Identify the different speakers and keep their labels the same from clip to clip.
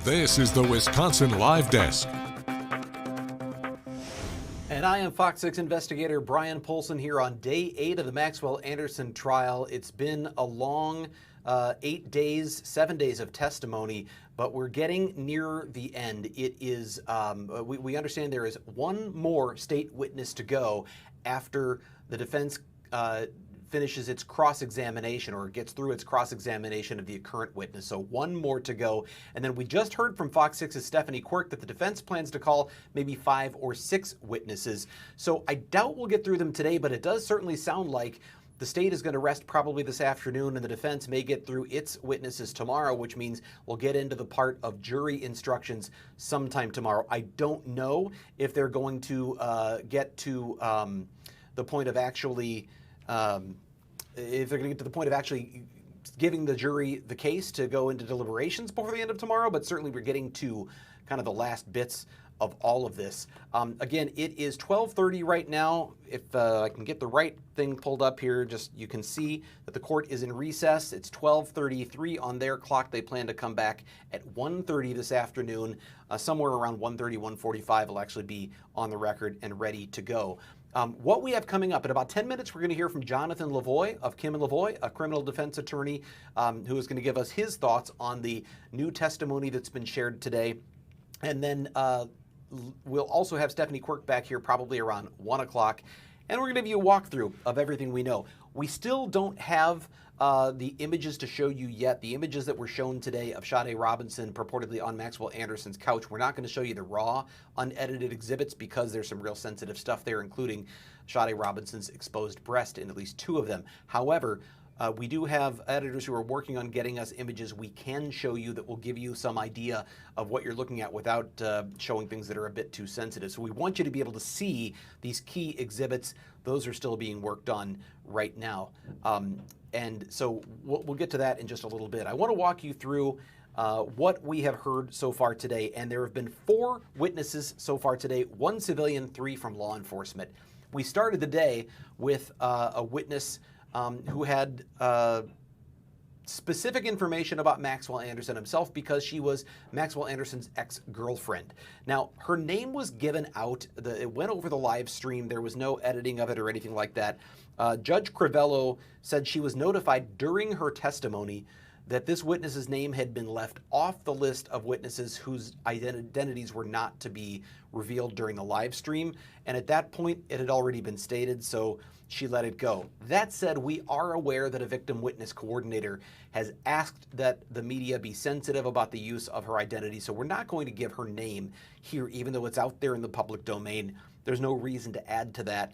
Speaker 1: This is the Wisconsin Live Desk.
Speaker 2: And I am Fox 6 investigator Brian Polson here on day 8 of the Maxwell Anderson trial. It's been a long 8 days, 7 days of testimony, but we're getting near the end. It is, we understand there is one more state witness to go after the defense finishes its cross-examination or gets through its cross-examination of the current witness. So one more to go. And then we just heard from Fox 6's Stephanie Quirk that the defense plans to call maybe 5 or 6 witnesses. So I doubt we'll get through them today, but it does certainly sound like the state is going to rest probably this afternoon, and the defense may get through its witnesses tomorrow, which means we'll get into the part of jury instructions sometime tomorrow. I don't know if they're going to get to the point of actually if they're going to get to the point of actually giving the jury the case to go into deliberations before the end of tomorrow, but certainly we're getting to kind of the last bits of all of this. Again, it is 12:30 right now. If I can get the right thing pulled up here, just you can see that the court is in recess. It's 12:33 on their clock. They plan to come back at 1:30 this afternoon. Somewhere around 1:30, 1:45 will actually be on the record and ready to go. What we have coming up in about 10 minutes, we're going to hear from Jonathan Lavoie of Kim & Lavoie, a criminal defense attorney who is going to give us his thoughts on the new testimony that's been shared today. And then we'll also have Stephanie Quirk back here probably around 1 o'clock. And we're going to give you a walkthrough of everything we know. We still don't have the images to show you yet. The images that were shown today of Sade Robinson purportedly on Maxwell Anderson's couch. We're not going to show you the raw, unedited exhibits because there's some real sensitive stuff there, including Sade Robinson's exposed breast in at least 2 of them. However, we do have editors who are working on getting us images we can show you that will give you some idea of what you're looking at without showing things that are a bit too sensitive. So we want you to be able to see these key exhibits. Those are still being worked on right now. And so we'll get to that in just a little bit. I want to walk you through what we have heard so far today. And there have been 4 witnesses so far today, 1 civilian, 3 from law enforcement. We started the day with a witness who had specific information about Maxwell Anderson himself because she was Maxwell Anderson's ex-girlfriend. Now, her name was given out. It went over the live stream. There was no editing of it or anything like that. Judge Crivello said she was notified during her testimony that this witness's name had been left off the list of witnesses whose identities were not to be revealed during the live stream. And at that point, it had already been stated, so she let it go. That said, we are aware that a victim witness coordinator has asked that the media be sensitive about the use of her identity, so we're not going to give her name here, even though it's out there in the public domain. There's no reason to add to that.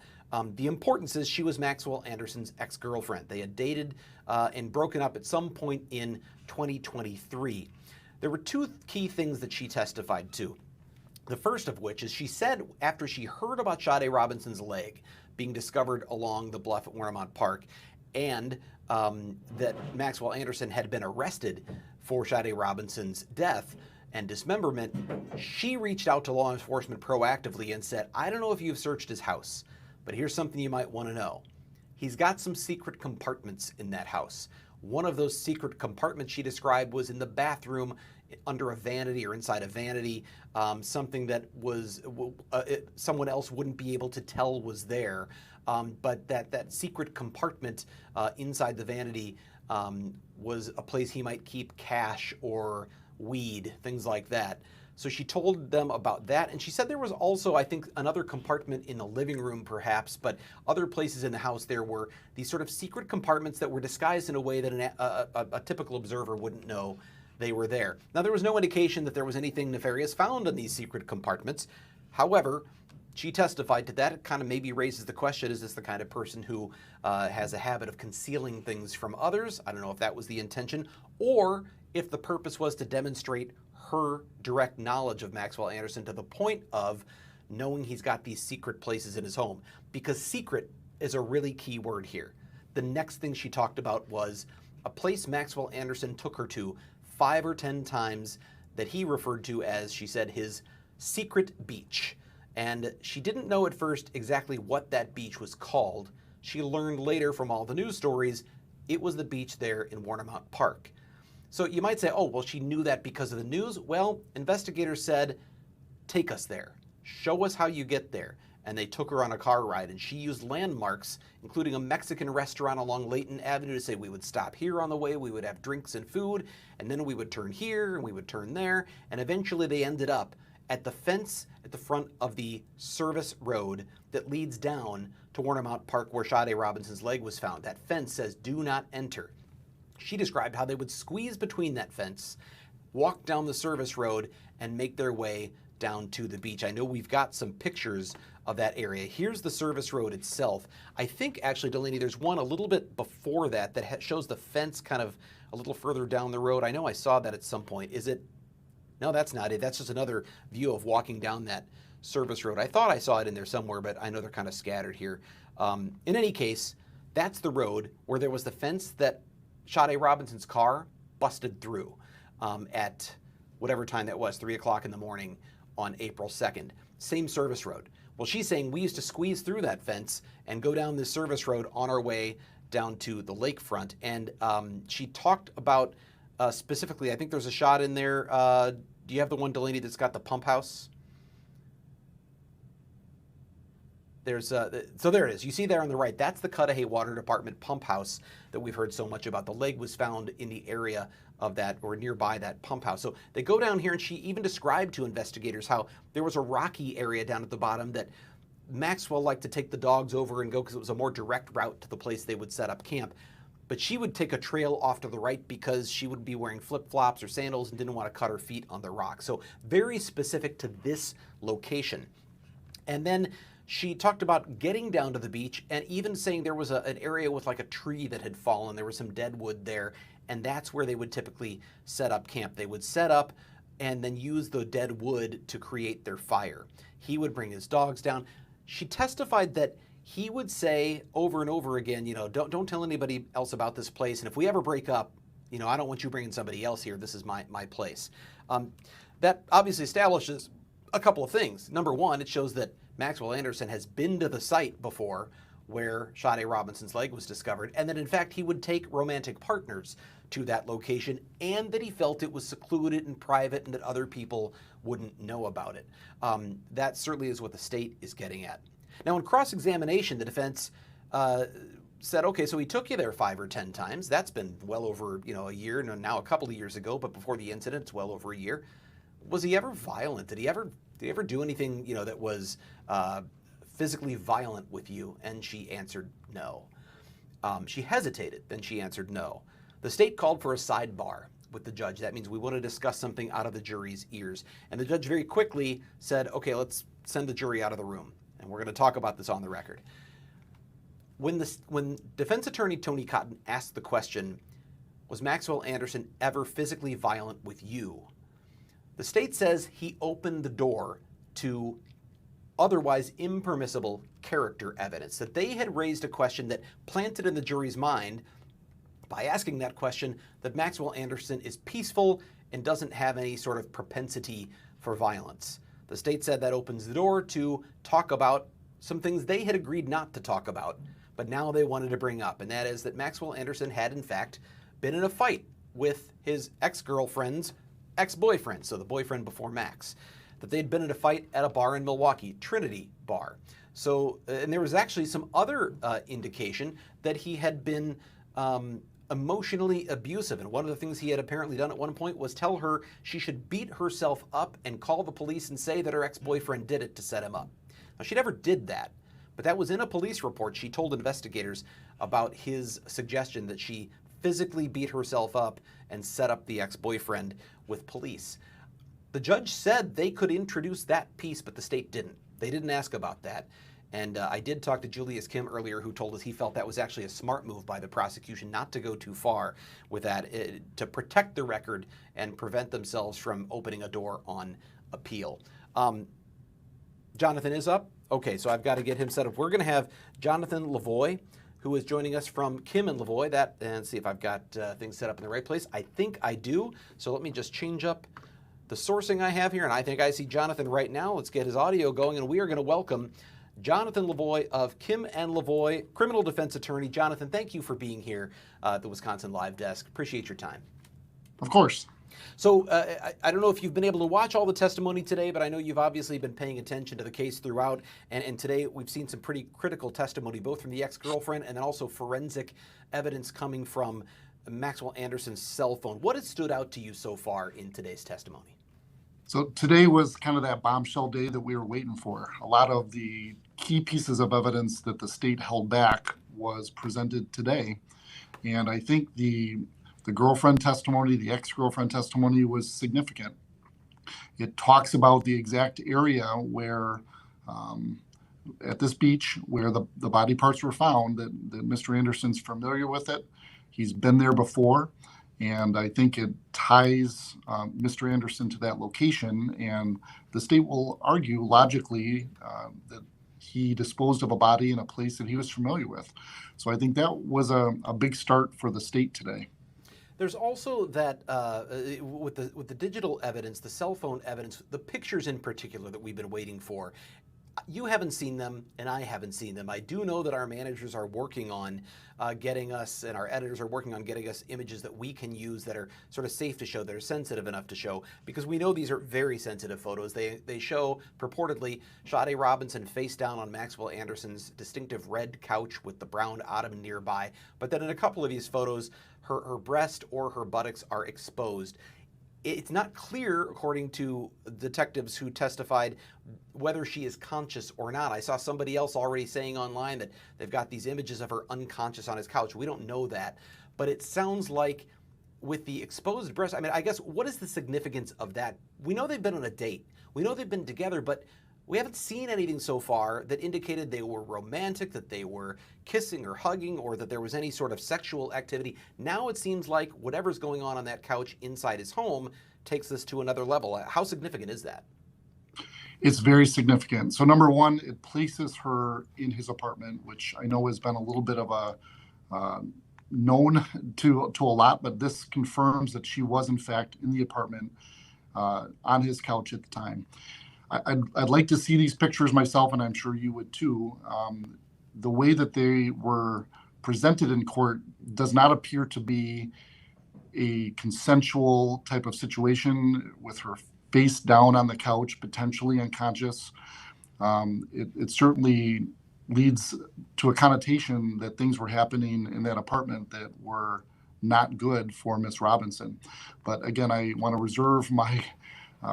Speaker 2: The importance is she was Maxwell Anderson's ex-girlfriend. They had dated and broken up at some point in 2023. There were 2 key things that she testified to. The first of which is she said after she heard about Sade Robinson's leg being discovered along the bluff at Warmont Park and that Maxwell Anderson had been arrested for Sade Robinson's death and dismemberment, she reached out to law enforcement proactively and said, I don't know if you've searched his house, but here's something you might want to know. He's got some secret compartments in that house. One of those secret compartments she described was in the bathroom under a vanity or inside a vanity, something that was someone else wouldn't be able to tell was there. But that secret compartment inside the vanity was a place he might keep cash or weed, things like that. So she told them about that, and she said there was also, I think, another compartment in the living room perhaps, but other places in the house there were these sort of secret compartments that were disguised in a way that a typical observer wouldn't know they were there. Now, there was no indication that there was anything nefarious found in these secret compartments. However, she testified to that. It kind of maybe raises the question, is this the kind of person who has a habit of concealing things from others? I don't know if that was the intention, or if the purpose was to demonstrate her direct knowledge of Maxwell Anderson to the point of knowing he's got these secret places in his home. Because secret is a really key word here. The next thing she talked about was a place Maxwell Anderson took her to 5 or 10 times that he referred to as, she said, his secret beach. And she didn't know at first exactly what that beach was called. She learned later from all the news stories it was the beach there in Warmont Park. So you might say, oh, well, she knew that because of the news. Well, investigators said, take us there. Show us how you get there. And they took her on a car ride, and she used landmarks, including a Mexican restaurant along Layton Avenue, to say we would stop here on the way, we would have drinks and food, and then we would turn here, and we would turn there. And eventually they ended up at the fence at the front of the service road that leads down to Warnermount Park, where Sade Robinson's leg was found. That fence says, do not enter. She described how they would squeeze between that fence, walk down the service road, and make their way down to the beach. I know we've got some pictures of that area. Here's the service road itself. I think actually, Delaney, there's one a little bit before that that shows the fence kind of a little further down the road. I know I saw that at some point. Is it? No, that's not it. That's just another view of walking down that service road. I thought I saw it in there somewhere, but I know they're kind of scattered here. In any case, that's the road where there was the fence that Sade Robinson's car busted through at whatever time that was, 3 o'clock in the morning on April 2nd. Same service road. Well, she's saying we used to squeeze through that fence and go down this service road on our way down to the lakefront. And she talked about specifically, I think there's a shot in there. Do you have the one, Delaney, that's got the pump house? So there it is. You see there on the right, that's the Cudahy Water Department pump house that we've heard so much about. The leg was found in the area of that, or nearby that pump house. So they go down here, and she even described to investigators how there was a rocky area down at the bottom that Maxwell liked to take the dogs over and go because it was a more direct route to the place they would set up camp. But she would take a trail off to the right because she would be wearing flip-flops or sandals and didn't want to cut her feet on the rock. So very specific to this location. And then she talked about getting down to the beach and even saying there was an area with like a tree that had fallen. There was some dead wood there, and that's where they would typically set up camp. They would set up and then use the dead wood to create their fire. He would bring his dogs down. She testified that he would say over and over again, you know, don't tell anybody else about this place. And if we ever break up, you know, I don't want you bringing somebody else here. This is my place. That obviously establishes a couple of things. Number one, it shows that Maxwell Anderson has been to the site before where Sade Robinson's leg was discovered, and that in fact he would take romantic partners to that location, and that he felt it was secluded and private and that other people wouldn't know about it. That certainly is what the state is getting at. Now, in cross-examination, the defense said, okay, so he took you there 5 or 10 times. That's been well over, a year, now a couple of years ago, but before the incident, it's well over a year. Was he ever violent? Did he ever do anything, that was physically violent with you? And she answered no. She hesitated, then she answered no. The state called for a sidebar with the judge. That means we want to discuss something out of the jury's ears. And the judge very quickly said, okay, let's send the jury out of the room. And we're going to talk about this on the record. When defense attorney Tony Cotton asked the question, was Maxwell Anderson ever physically violent with you? The state says he opened the door to otherwise impermissible character evidence, that they had raised a question that planted in the jury's mind by asking that question that Maxwell Anderson is peaceful and doesn't have any sort of propensity for violence. The state said that opens the door to talk about some things they had agreed not to talk about, but now they wanted to bring up, and that is that Maxwell Anderson had in fact been in a fight with his ex-girlfriend's ex-boyfriend, so the boyfriend before Max, that they'd been in a fight at a bar in Milwaukee, Trinity Bar. So, and there was actually some other indication that he had been emotionally abusive. And one of the things he had apparently done at one point was tell her she should beat herself up and call the police and say that her ex-boyfriend did it to set him up. Now, she never did that, but that was in a police report. She told investigators about his suggestion that she physically beat herself up and set up the ex-boyfriend with police. The judge said they could introduce that piece, but the state didn't. They didn't ask about that. And I did talk to Julius Kim earlier, who told us he felt that was actually a smart move by the prosecution not to go too far with that, to protect the record and prevent themselves from opening a door on appeal. Jonathan is up. Okay, so I've got to get him set up. We're going to have Jonathan Lavoie, who is joining us from Kim and Lavoie. And see if I've got things set up in the right place. I think I do. So let me just change up the sourcing I have here, and I think I see Jonathan right now. Let's get his audio going, and we are going to welcome Jonathan Lavoie of Kim and Lavoie, criminal defense attorney. Jonathan, thank you for being here at the Wisconsin Live Desk. Appreciate your time.
Speaker 3: Of course.
Speaker 2: So I don't know if you've been able to watch all the testimony today, but I know you've obviously been paying attention to the case throughout. And today we've seen some pretty critical testimony, both from the ex-girlfriend and then also forensic evidence coming from Maxwell Anderson's cell phone. What has stood out to you so far in today's testimony?
Speaker 3: So today was kind of that bombshell day that we were waiting for. A lot of the key pieces of evidence that the state held back was presented today. And I think the girlfriend testimony, the ex-girlfriend testimony was significant. It talks about the exact area where, at this beach, where the body parts were found, that Mr. Anderson's familiar with it. He's been there before. And I think it ties Mr. Anderson to that location. And the state will argue logically that he disposed of a body in a place that he was familiar with. So I think that was a big start for the state today.
Speaker 2: There's also that with the digital evidence, the cell phone evidence, the pictures in particular that we've been waiting for. You haven't seen them, and I haven't seen them. I do know that our managers are working on getting us, and our editors are working on getting us images that we can use that are sort of safe to show, that are sensitive enough to show, because we know these are very sensitive photos. They show, purportedly, Sade Robinson face down on Maxwell Anderson's distinctive red couch with the brown ottoman nearby. But then in a couple of these photos, her breast or her buttocks are exposed. It's not clear, according to detectives who testified, whether she is conscious or not. I saw somebody else already saying online that they've got these images of her unconscious on his couch. We don't know that. But it sounds like with the exposed breast, I mean, I guess, what is the significance of that? We know they've been on a date. We know they've been together, but we haven't seen anything so far that indicated they were romantic, that they were kissing or hugging, or that there was any sort of sexual activity. Now it seems like whatever's going on that couch inside his home takes this to another level. How significant is that?
Speaker 3: It's very significant. So number one, it places her in his apartment, which I know has been a little bit of a known to a lot, but this confirms that she was in fact in the apartment on his couch at the time. I'd like to see these pictures myself, and I'm sure you would too. The way that they were presented in court does not appear to be a consensual type of situation with her face down on the couch, potentially unconscious. It certainly leads to a connotation that things were happening in that apartment that were not good for Miss Robinson. But again, I want to reserve my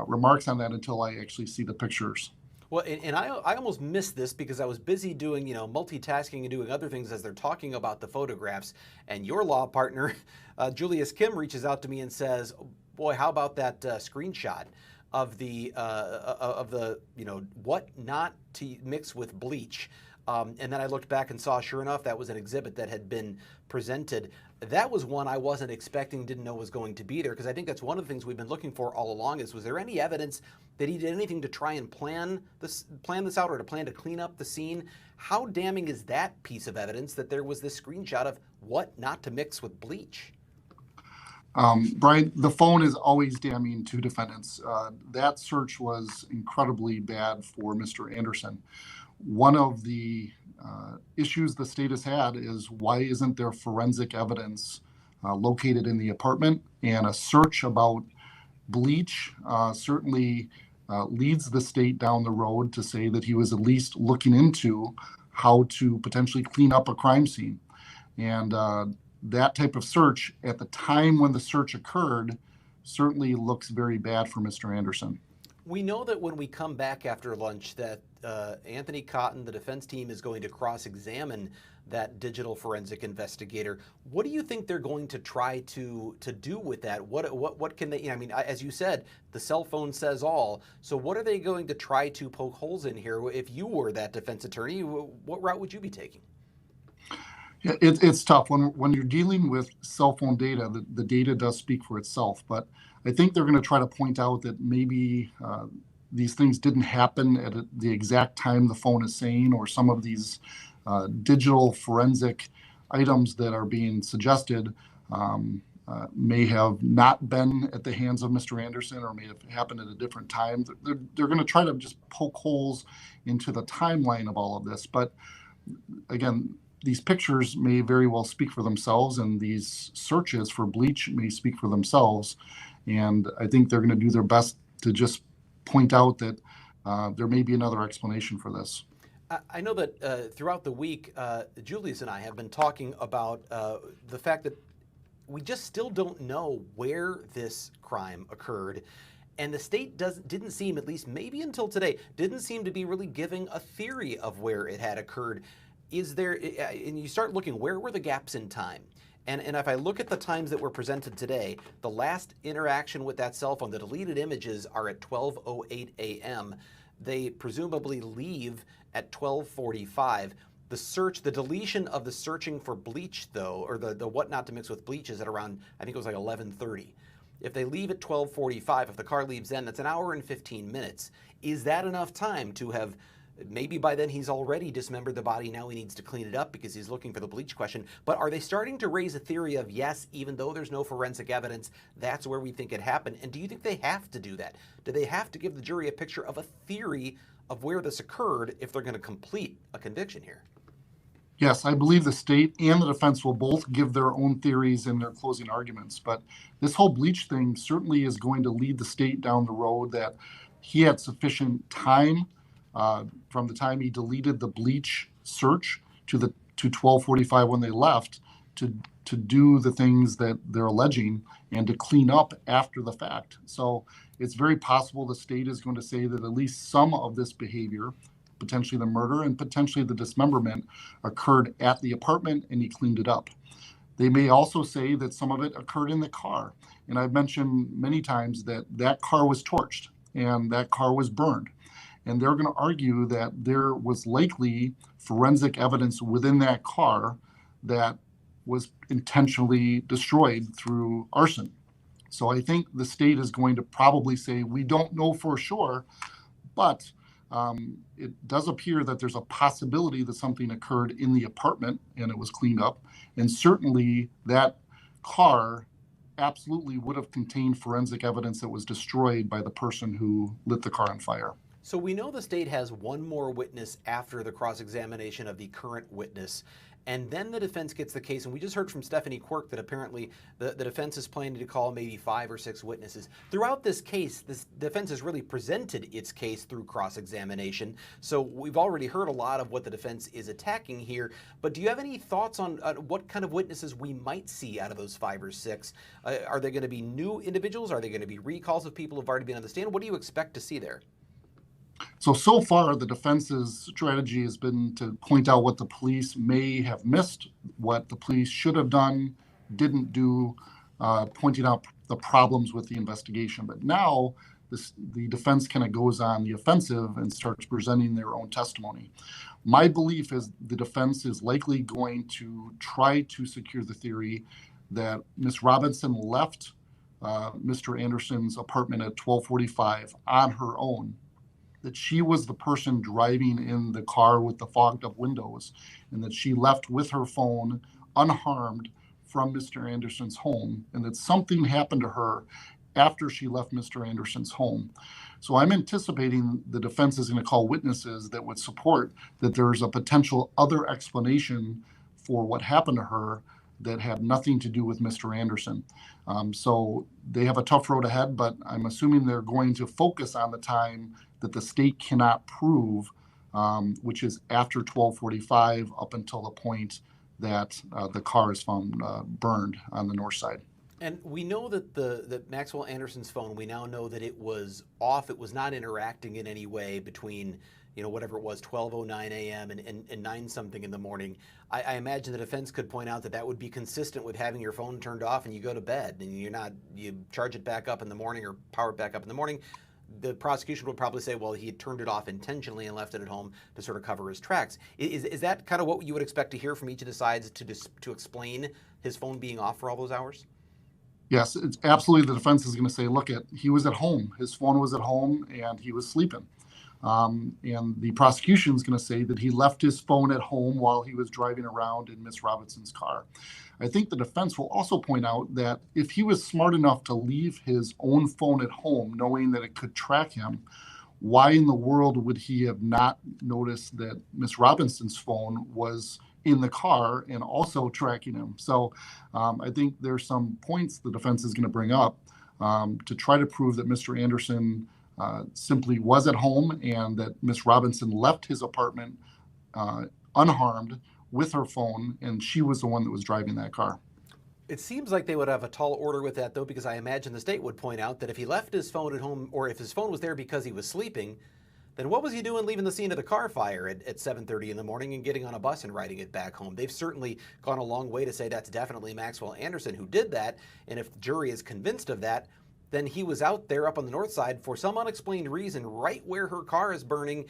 Speaker 3: remarks on that until I actually see the pictures.
Speaker 2: Well, and I almost missed this because I was busy doing, multitasking and doing other things as they're talking about the photographs. And your law partner, Julius Kim, reaches out to me and says, "Boy, how about that screenshot of the what not to mix with bleach?" And then I looked back and saw, sure enough, that was an exhibit that had been presented. That was one I wasn't expecting, didn't know was going to be there, because I think that's one of the things we've been looking for all along was there any evidence that he did anything to try and plan this out or to plan to clean up the scene? How damning is that piece of evidence that there was this screenshot of what not to mix with bleach?
Speaker 3: Brian, the phone is always damning to defendants. That search was incredibly bad for Mr. Anderson. One of the issues the state has had is why isn't there forensic evidence located in the apartment? And a search about bleach certainly leads the state down the road to say that he was at least looking into how to potentially clean up a crime scene. And that type of search at the time when the search occurred certainly looks very bad for Mr. Anderson.
Speaker 2: We know that when we come back after lunch that Anthony Cotton, the defense team, is going to cross-examine that digital forensic investigator. What do you think they're going to try to do with that? What can they, as you said, the cell phone says all. So what are they going to try to poke holes in here? If you were that defense attorney, what route would you be taking?
Speaker 3: Yeah, it's tough when you're dealing with cell phone data. The data does speak for itself, but I think they're going to try to point out that maybe these things didn't happen at the exact time the phone is saying, or some of these digital forensic items that are being suggested may have not been at the hands of Mr. Anderson or may have happened at a different time. They're going to try to just poke holes into the timeline of all of this. But again, these pictures may very well speak for themselves, and these searches for bleach may speak for themselves. And I think they're going to do their best to just point out that there may be another explanation for this.
Speaker 2: I know that throughout the week, Julius and I have been talking about the fact that we just still don't know where this crime occurred. And the state didn't seem, at least maybe until today, didn't seem to be really giving a theory of where it had occurred. Is there, and you start looking, where were the gaps in time? And if I look at the times that were presented today, the last interaction with that cell phone, the deleted images are at 12:08 a.m. They presumably leave at 12:45. The deletion of the searching for bleach, though, or the what not to mix with bleach, is at around, I think it was like 11:30. If they leave at 12:45, if the car leaves then, that's an hour and 15 minutes. Is that enough time to have, maybe by then he's already dismembered the body, now he needs to clean it up because he's looking for the bleach question. But are they starting to raise a theory of, yes, even though there's no forensic evidence, that's where we think it happened? And do you think they have to do that? Do they have to give the jury a picture of a theory of where this occurred if they're going to complete a conviction here?
Speaker 3: Yes, I believe the state and the defense will both give their own theories in their closing arguments. But this whole bleach thing certainly is going to lead the state down the road that he had sufficient time from the time he deleted the bleach search to 12:45 when they left to do the things that they're alleging and to clean up after the fact. So it's very possible the state is going to say that at least some of this behavior, potentially the murder and potentially the dismemberment, occurred at the apartment and he cleaned it up. They may also say that some of it occurred in the car. And I've mentioned many times that that car was torched and that car was burned. And they're going to argue that there was likely forensic evidence within that car that was intentionally destroyed through arson. So I think the state is going to probably say, we don't know for sure, but it does appear that there's a possibility that something occurred in the apartment and it was cleaned up. And certainly that car absolutely would have contained forensic evidence that was destroyed by the person who lit the car on fire.
Speaker 2: So we know the state has one more witness after the cross-examination of the current witness, and then the defense gets the case. And we just heard from Stephanie Quirk that apparently the defense is planning to call maybe 5 or 6 witnesses. Throughout this case, this defense has really presented its case through cross-examination. So we've already heard a lot of what the defense is attacking here. But do you have any thoughts on what kind of witnesses we might see out of those 5 or 6? Are they going to be new individuals? Are they going to be recalls of people who've already been on the stand? What do you expect to see there?
Speaker 3: So far, the defense's strategy has been to point out what the police may have missed, what the police should have done, didn't do, pointing out the problems with the investigation. But now the defense kind of goes on the offensive and starts presenting their own testimony. My belief is the defense is likely going to try to secure the theory that Ms. Robinson left Mr. Anderson's apartment at 12:45 on her own, that she was the person driving in the car with the fogged up windows, and that she left with her phone unharmed from Mr. Anderson's home, and that something happened to her after she left Mr. Anderson's home. So I'm anticipating the defense is going to call witnesses that would support that there's a potential other explanation for what happened to her that had nothing to do with Mr. Anderson. So they have a tough road ahead, but I'm assuming they're going to focus on the time that the state cannot prove, which is after 12:45 up until the point that the car is found burned on the north side.
Speaker 2: And we know that that Maxwell Anderson's phone, we now know that it was off. It was not interacting in any way between, whatever it was, 12:09 a.m. and 9 something in the morning. I imagine the defense could point out that that would be consistent with having your phone turned off and you go to bed and you charge it back up in the morning or power it back up in the morning. The prosecution would probably say, well, he had turned it off intentionally and left it at home to sort of cover his tracks. Is that kind of what you would expect to hear from each of the sides to explain his phone being off for all those hours?
Speaker 3: Yes, it's absolutely. The defense is going to say, look, he was at home. His phone was at home and he was sleeping. And the prosecution is going to say that he left his phone at home while he was driving around in Miss Robinson's car. I think the defense will also point out that if he was smart enough to leave his own phone at home, knowing that it could track him, why in the world would he have not noticed that Miss Robinson's phone was in the car and also tracking him. So I think there's some points the defense is going to bring up to try to prove that Mr. Anderson simply was at home and that Miss Robinson left his apartment unharmed with her phone, and she was the one that was driving that car.
Speaker 2: It seems like they would have a tall order with that, though, because I imagine the state would point out that if he left his phone at home, or if his phone was there because he was sleeping, then what was he doing leaving the scene of the car fire at 7:30 in the morning and getting on a bus and riding it back home? They've certainly gone a long way to say that's definitely Maxwell Anderson who did that, and if the jury is convinced of that, then he was out there up on the north side for some unexplained reason right where her car is burning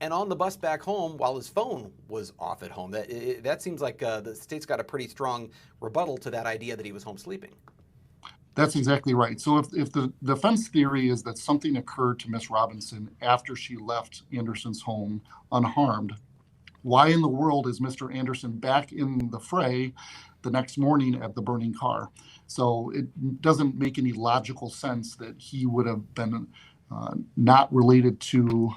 Speaker 2: and on the bus back home while his phone was off at home. That seems like the state's got a pretty strong rebuttal to that idea that he was home sleeping.
Speaker 3: That's exactly right. So if the defense theory is that something occurred to Miss Robinson after she left Anderson's home unharmed, why in the world is Mr. Anderson back in the fray the next morning at the burning car? So it doesn't make any logical sense that he would have been not related to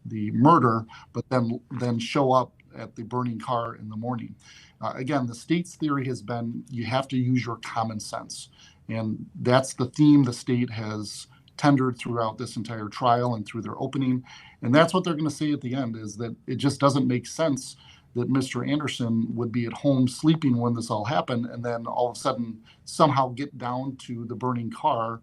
Speaker 3: the murder, but then show up at the burning car in the morning. Again, the state's theory has been you have to use your common sense. And that's the theme the state has tendered throughout this entire trial and through their opening. And that's what they're going to say at the end, is that it just doesn't make sense that Mr. Anderson would be at home sleeping when this all happened and then all of a sudden somehow get down to the burning car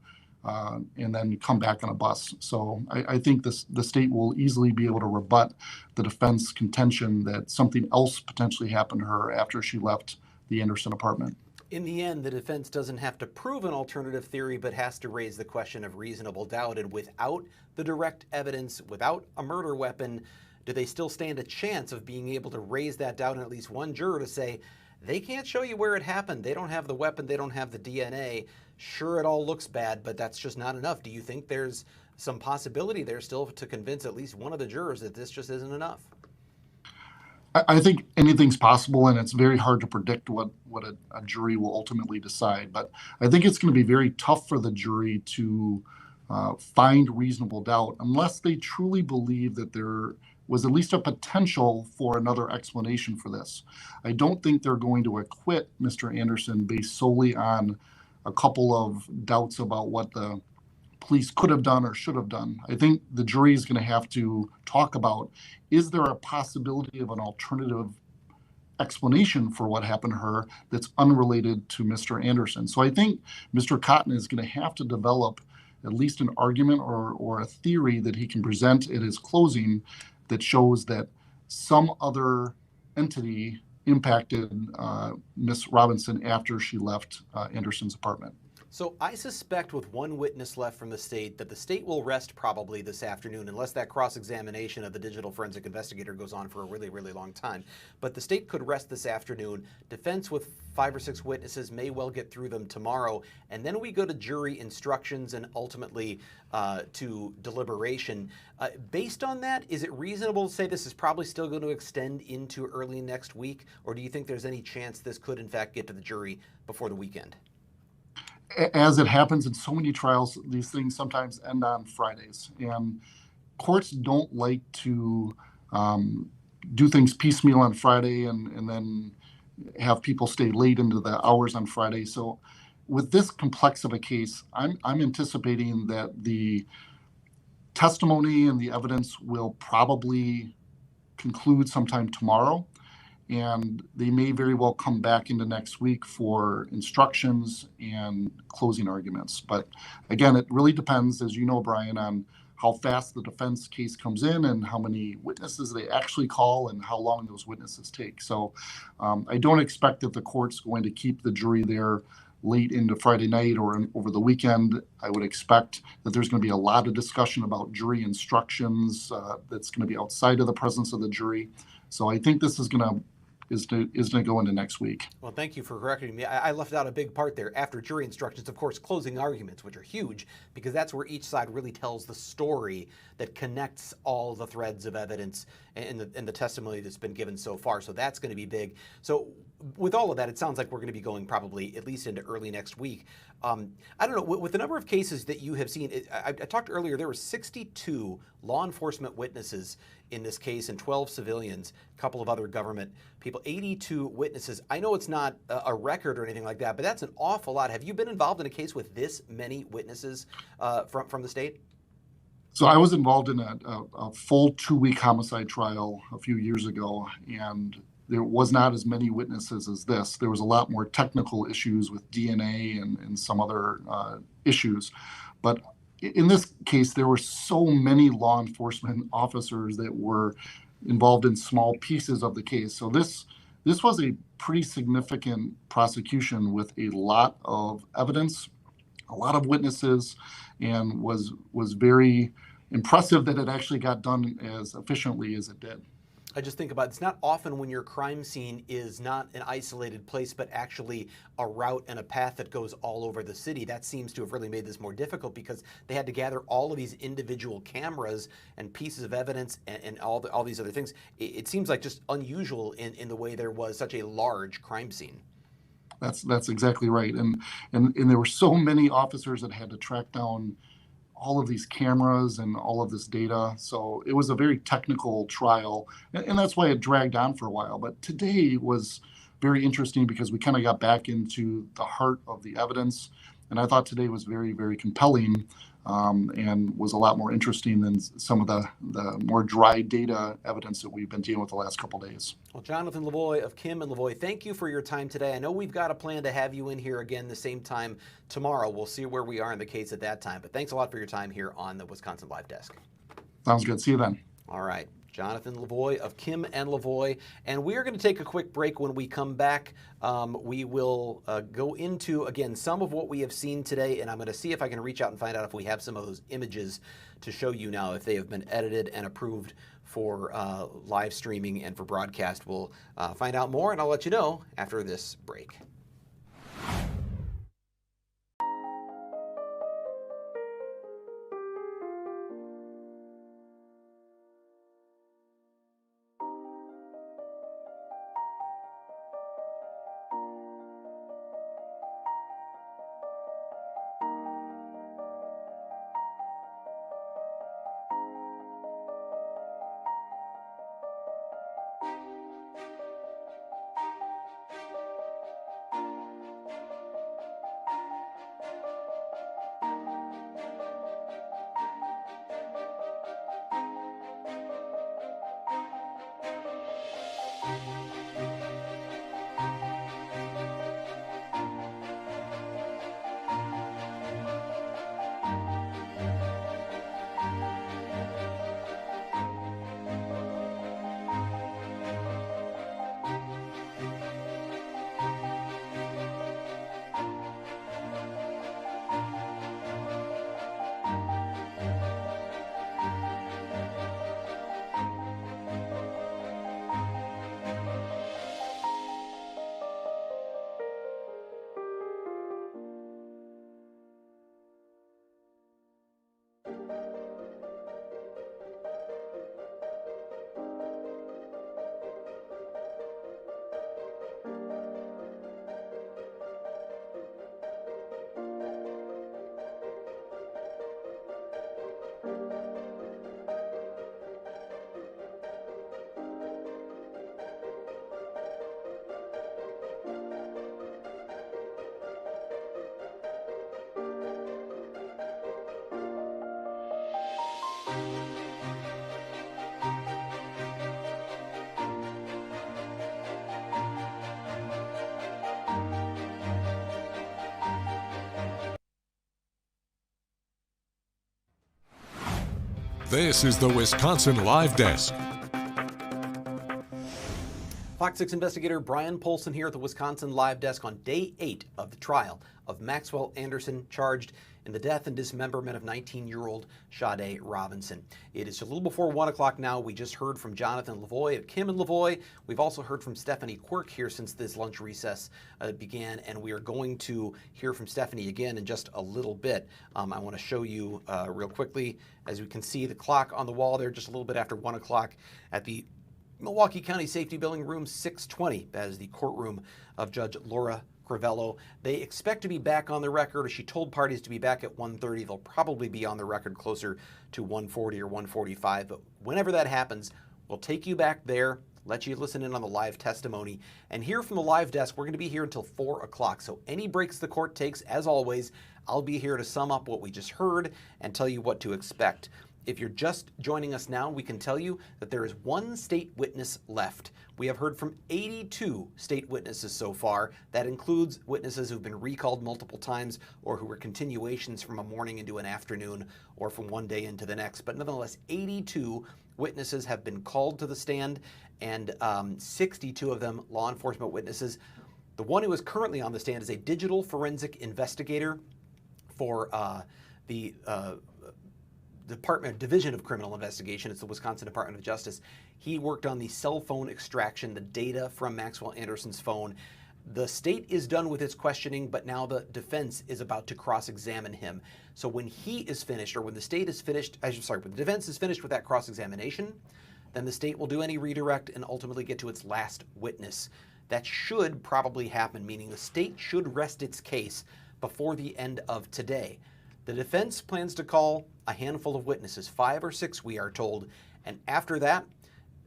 Speaker 3: and then come back on a bus. So I think the state will easily be able to rebut the defense contention that something else potentially happened to her after she left the Anderson apartment.
Speaker 2: In the end, the defense doesn't have to prove an alternative theory, but has to raise the question of reasonable doubt. And without the direct evidence, without a murder weapon, do they still stand a chance of being able to raise that doubt in at least one juror to say, they can't show you where it happened. They don't have the weapon. They don't have the DNA. Sure, it all looks bad, but that's just not enough. Do you think there's some possibility there still to convince at least one of the jurors that this just isn't enough?
Speaker 3: I think anything's possible, and it's very hard to predict what a jury will ultimately decide. But I think it's going to be very tough for the jury to find reasonable doubt unless they truly believe that there was at least a potential for another explanation for this. I don't think they're going to acquit Mr. Anderson based solely on a couple of doubts about what the police could have done or should have done. I think the jury is going to have to talk about, is there a possibility of an alternative explanation for what happened to her that's unrelated to Mr. Anderson? So I think Mr. Cotton is going to have to develop at least an argument or a theory that he can present at his closing that shows that some other entity impacted Miss Robinson after she left Anderson's apartment.
Speaker 2: So I suspect with one witness left from the state that the state will rest probably this afternoon unless that cross-examination of the digital forensic investigator goes on for a really, really long time. But the state could rest this afternoon. Defense with 5 or 6 witnesses may well get through them tomorrow. And then we go to jury instructions and ultimately to deliberation. Based on that, is it reasonable to say this is probably still going to extend into early next week? Or do you think there's any chance this could in fact get to the jury before the weekend?
Speaker 3: As it happens in so many trials, these things sometimes end on Fridays. And courts don't like to do things piecemeal on Friday and then have people stay late into the hours on Friday. So with this complex of a case, I'm anticipating that the testimony and the evidence will probably conclude sometime tomorrow. And they may very well come back into next week for instructions and closing arguments. But again, it really depends, as you know, Brian, on how fast the defense case comes in and how many witnesses they actually call and how long those witnesses take. So I don't expect that the court's going to keep the jury there late into Friday night or over the weekend. I would expect that there's going to be a lot of discussion about jury instructions that's going to be outside of the presence of the jury. So I think this is going to go into next week.
Speaker 2: Well, thank you for correcting me. I left out a big part there. After jury instructions, of course, closing arguments, which are huge, because that's where each side really tells the story that connects all the threads of evidence and the testimony that's been given so far. So that's going to be big. So with all of that, it sounds like we're going to be going probably at least into early next week. I don't know, with the number of cases that you have seen, I talked earlier, there were 62 law enforcement witnesses in this case and 12 civilians, a couple of other government people, 82 witnesses. I know it's not a record or anything like that, but that's an awful lot. Have you been involved in a case with this many witnesses from the state?
Speaker 3: So I was involved in a full 2-week homicide trial a few years ago, and there was not as many witnesses as this. There was a lot more technical issues with DNA and some other issues. But in this case, there were so many law enforcement officers that were involved in small pieces of the case. So this was a pretty significant prosecution with a lot of evidence, a lot of witnesses, and was very impressive that it actually got done as efficiently as it did.
Speaker 2: I just think about it's not often when your crime scene is not an isolated place, but actually a route and a path that goes all over the city. That seems to have really made this more difficult because they had to gather all of these individual cameras and pieces of evidence and all these other things. It seems like just unusual in the way there was such a large crime scene.
Speaker 3: That's exactly right. And there were so many officers that had to track down all of these cameras and all of this data. So it was a very technical trial, and that's why it dragged on for a while. But today was very interesting because we kind of got back into the heart of the evidence. And I thought today was very, very compelling and was a lot more interesting than some of the more dry data evidence that we've been dealing with the last couple of days.
Speaker 2: Well, Jonathan Lavoie of Kim and Lavoie, thank you for your time today. I know we've got a plan to have you in here again the same time tomorrow. We'll see where we are in the case at that time. But thanks a lot for your time here on the Wisconsin Live Desk.
Speaker 3: Sounds good. See you then.
Speaker 2: All right. Jonathan Lavoie of Kim and Lavoie. And we are going to take a quick break. When we come back, we will go into, again, some of what we have seen today. And I'm going to see if I can reach out and find out if we have some of those images to show you now, if they have been edited and approved for live streaming and for broadcast. We'll find out more, and I'll let you know after this break.
Speaker 1: This is the Wisconsin Live Desk.
Speaker 2: Fox 6 investigator Brian Polson here at the Wisconsin Live Desk on day 8 of the trial of Maxwell Anderson, charged in the death and dismemberment of 19-year-old Sade Robinson. It is a little before 1 o'clock now. We just heard from Jonathan Lavoie of Kim and Lavoie. We've also heard from Stephanie Quirk here since this lunch recess began, and we are going to hear from Stephanie again in just a little bit. I want to show you real quickly, as you can see the clock on the wall there, just a little bit after 1 o'clock at the Milwaukee County Safety Building, room 620. That is the courtroom of Judge Laura Crivello. They expect to be back on the record, or she told parties to be back at 1:30. They'll probably be on the record closer to 1:40 or 1:45. But whenever that happens, we'll take you back there, let you listen in on the live testimony, and hear from the live desk. We're going to be here until 4 o'clock. So any breaks the court takes, as always, I'll be here to sum up what we just heard and tell you what to expect. If you're just joining us now, we can tell you that there is one state witness left. We have heard from 82 state witnesses so far. That includes witnesses who've been recalled multiple times or who were continuations from a morning into an afternoon or from one day into the next. But nonetheless, 82 witnesses have been called to the stand, and 62 of them law enforcement witnesses. The one who is currently on the stand is a digital forensic investigator for the Division of Criminal Investigation. It's the Wisconsin Department of Justice. He worked on the cell phone extraction, the data from Maxwell Anderson's phone. The state is done with its questioning, but now the defense is about to cross-examine him. So when he is finished, or when the state is finished, when the defense is finished with that cross-examination, then the state will do any redirect and ultimately get to its last witness. That should probably happen, meaning the state should rest its case before the end of today. The defense plans to call a handful of witnesses, 5 or 6 we are told, and after that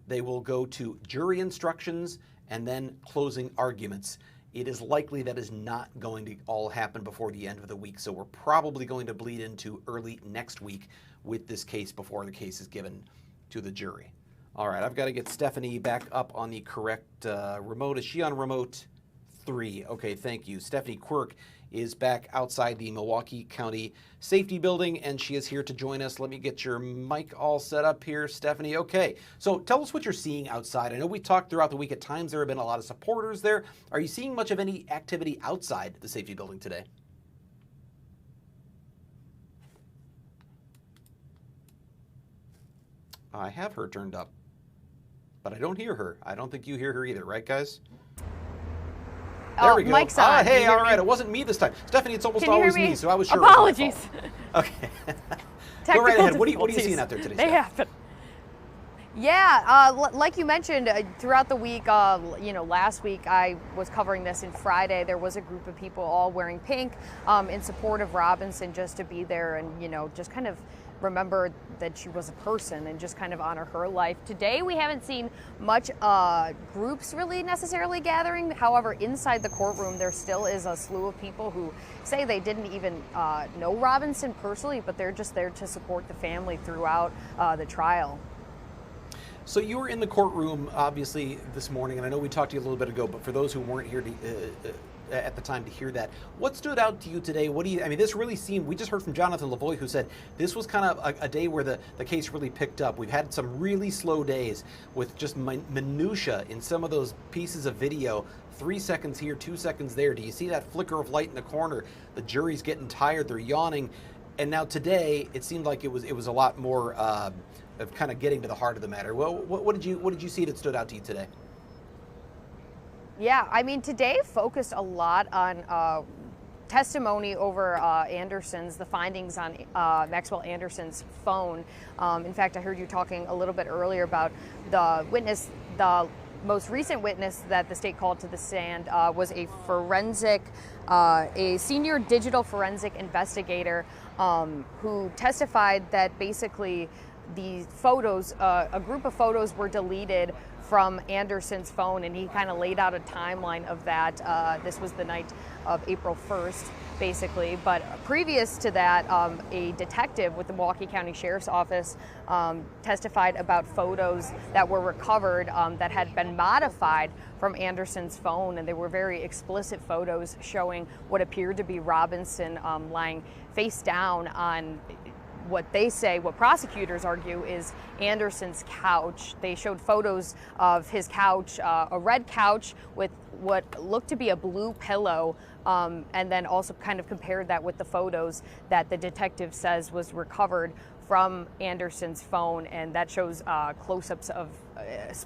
Speaker 2: they will go to jury instructions and then closing arguments. It is likely that is not going to all happen before the end of the week, so we're probably going to bleed into early next week with this case before the case is given to the jury. All right, I've got to get Stephanie back up on the correct remote. Is she on remote 3? Okay, thank you. Stephanie Quirk is back outside the Milwaukee County Safety Building, and she is here to join us. Let me get your mic all set up here, Stephanie. Okay, so tell us what you're seeing outside. I know we talked throughout the week. At times there have been a lot of supporters there. Are you seeing much of any activity outside the safety building today? I have her turned up, but I don't hear her. I don't think you hear her either, right, guys? There we go.
Speaker 4: Mike's on.
Speaker 2: Hey, all right. It wasn't me this time. Stephanie, it's almost
Speaker 4: Can you hear
Speaker 2: always
Speaker 4: me?
Speaker 2: me, so I was sure.
Speaker 4: Apologies.
Speaker 2: It was my fault. Okay. Go right ahead. What are you seeing out there today,
Speaker 4: They
Speaker 2: Steph?
Speaker 4: happen. Yeah, like you mentioned, throughout the week, last week I was covering this, and Friday there was a group of people all wearing pink in support of Robinson, just to be there and, just kind of remember that she was a person and just kind of honor her life. Today we haven't seen much groups really necessarily gathering. However, inside the courtroom there still is a slew of people who say they didn't even know Robinson personally, but they're just there to support the family throughout the trial.
Speaker 2: So you were in the courtroom, obviously, this morning, and I know we talked to you a little bit ago, but for those who weren't here at the time to hear that, what stood out to you today? This really seemed, we just heard from Jonathan Lavoie, who said this was kind of a day where the case really picked up. We've had some really slow days with just minutia in some of those pieces of video. 3 seconds here, 2 seconds there. Do you see that flicker of light in the corner? The jury's getting tired, they're yawning. And now today, it seemed like it was a lot more of kind of getting to the heart of the matter. Well, what did you see that stood out to you today?
Speaker 4: Yeah, today focused a lot on testimony over the findings on Maxwell Anderson's phone. In fact, I heard you talking a little bit earlier about the most recent witness that the state called to the stand was a senior digital forensic investigator who testified that basically the photos, a group of photos were deleted from Anderson's phone, and he kind of laid out a timeline of that. This was the night of April 1st, basically. But previous to that, a detective with the Milwaukee County Sheriff's Office testified about photos that were recovered that had been modified from Anderson's phone, and they were very explicit photos showing what appeared to be Robinson lying face down on what prosecutors argue is Anderson's couch. They showed photos of his couch, a red couch with what looked to be a blue pillow, and then also kind of compared that with the photos that the detective says was recovered from Anderson's phone, and that shows close-ups of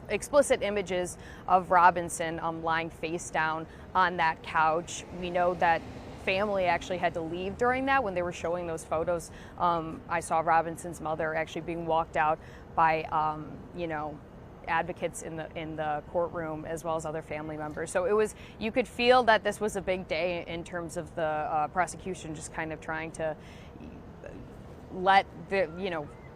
Speaker 4: explicit images of Robinson lying face down on that couch. We know that family actually had to leave during that when they were showing those photos. I saw Robinson's mother actually being walked out by, advocates in the courtroom, as well as other family members. So you could feel that this was a big day in terms of the prosecution just kind of trying to let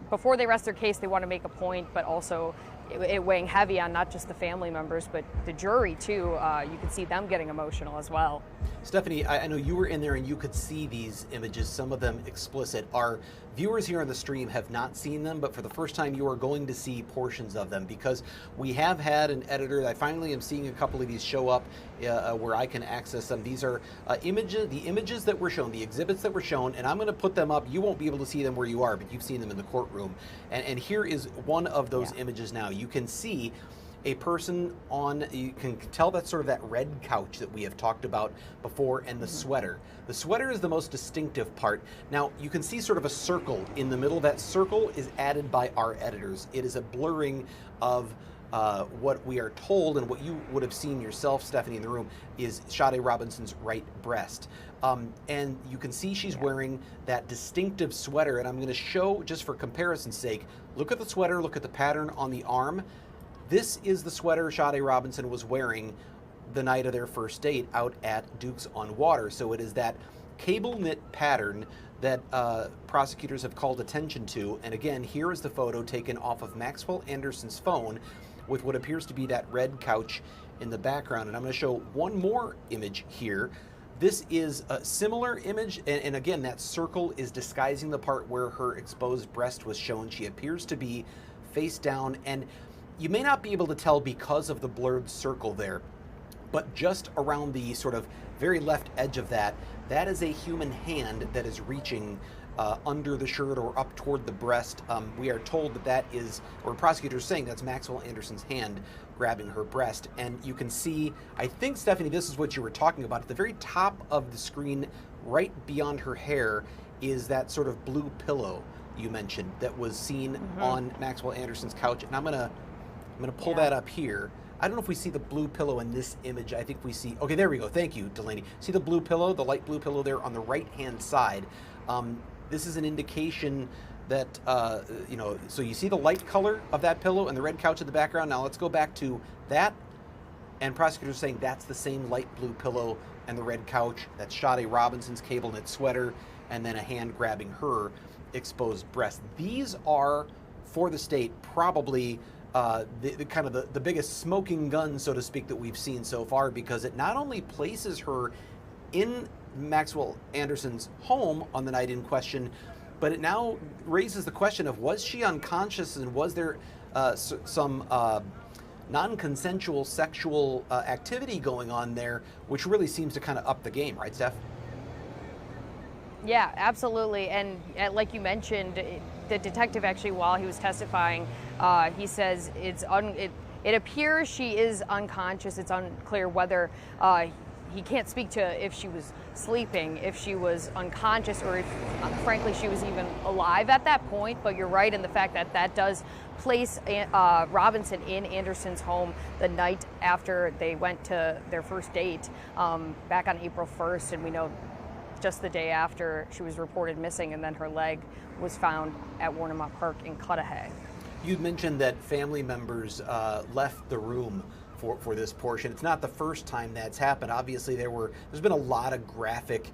Speaker 4: before they rest their case, they want to make a point, but also it weighing heavy on not just the family members, but the jury too. You could see them getting emotional as well.
Speaker 2: Stephanie, I know you were in there and you could see these images, some of them explicit. Our viewers here on the stream have not seen them, but for the first time you are going to see portions of them, because we have had an editor. I finally am seeing a couple of these show up where I can access them. These are the images that were shown, the exhibits that were shown, and I'm going to put them up. You won't be able to see them where you are, but you've seen them in the courtroom. And here is one of those images now. You can see a person you can tell that's sort of that red couch that we have talked about before, and the sweater. The sweater is the most distinctive part. Now, you can see sort of a circle in the middle. That circle is added by our editors. It is a blurring of what we are told, and what you would have seen yourself, Stephanie, in the room, is Sade Robinson's right breast. And you can see she's wearing that distinctive sweater, and I'm going to show, just for comparison's sake, look at the sweater, look at the pattern on the arm. This is the sweater Sade Robinson was wearing the night of their first date out at Duke's on Water. So it is that cable knit pattern that prosecutors have called attention to. And again, here is the photo taken off of Maxwell Anderson's phone with what appears to be that red couch in the background. And I'm going to show one more image here. This is a similar image, and again, that circle is disguising the part where her exposed breast was shown. She appears to be face down, and you may not be able to tell because of the blurred circle there, but just around the sort of very left edge of that is a human hand that is reaching under the shirt or up toward the breast. We are told that is, or prosecutors saying that's Maxwell Anderson's hand grabbing her breast. And you can see, I think, Stephanie, this is what you were talking about. At the very top of the screen, right beyond her hair, is that sort of blue pillow you mentioned that was seen on Maxwell Anderson's couch. And I'm gonna pull that up here. I don't know if we see the blue pillow in this image. I think we see, okay, there we go. Thank you, Delaney. See the blue pillow, the light blue pillow there on the right-hand side. This is an indication that, so you see the light color of that pillow and the red couch in the background. Now let's go back to that. And prosecutors are saying that's the same light blue pillow and the red couch. That's Sade Robinson's cable knit sweater, and then a hand grabbing her exposed breast. These are, for the state, probably the kind of the biggest smoking gun, so to speak, that we've seen so far, because it not only places her in Maxwell Anderson's home on the night in question, but it now raises the question of, was she unconscious, and was there some non-consensual sexual activity going on there, which really seems to kind of up the game, right, Steph?
Speaker 4: Yeah, absolutely. And like you mentioned, the detective actually, while he was testifying, he says it appears she is unconscious. It's unclear whether he can't speak to if she was sleeping, if she was unconscious, or if, frankly, she was even alive at that point. But you're right in the fact that that does place Robinson in Anderson's home the night after they went to their first date back on April 1st. And we know just the day after she was reported missing, and then her leg was found at Warnemont Park in Cudahy.
Speaker 2: You mentioned that family members left the room for this portion. It's not the first time that's happened. Obviously, there's been a lot of graphic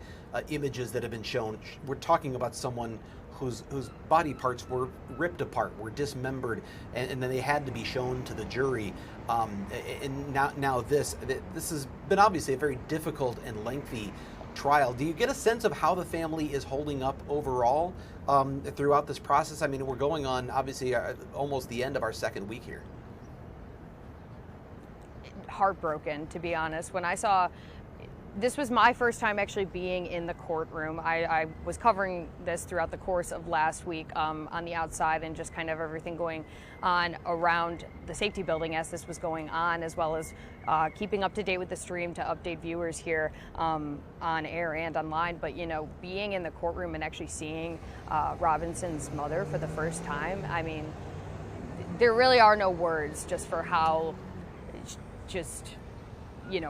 Speaker 2: images that have been shown. We're talking about someone whose body parts were ripped apart, were dismembered, and then they had to be shown to the jury. And now this has been obviously a very difficult and lengthy trial. Do you get a sense of how the family is holding up overall throughout this process? I mean, we're going on, obviously, almost the end of our second week here.
Speaker 4: Heartbroken, to be honest. When I saw, this was my first time actually being in the courtroom. I was covering this throughout the course of last week on the outside, and just kind of everything going on around the safety building as this was going on, as well as keeping up to date with the stream to update viewers here on air and online. But, being in the courtroom and actually seeing Robinson's mother for the first time, I mean, there really are no words just for how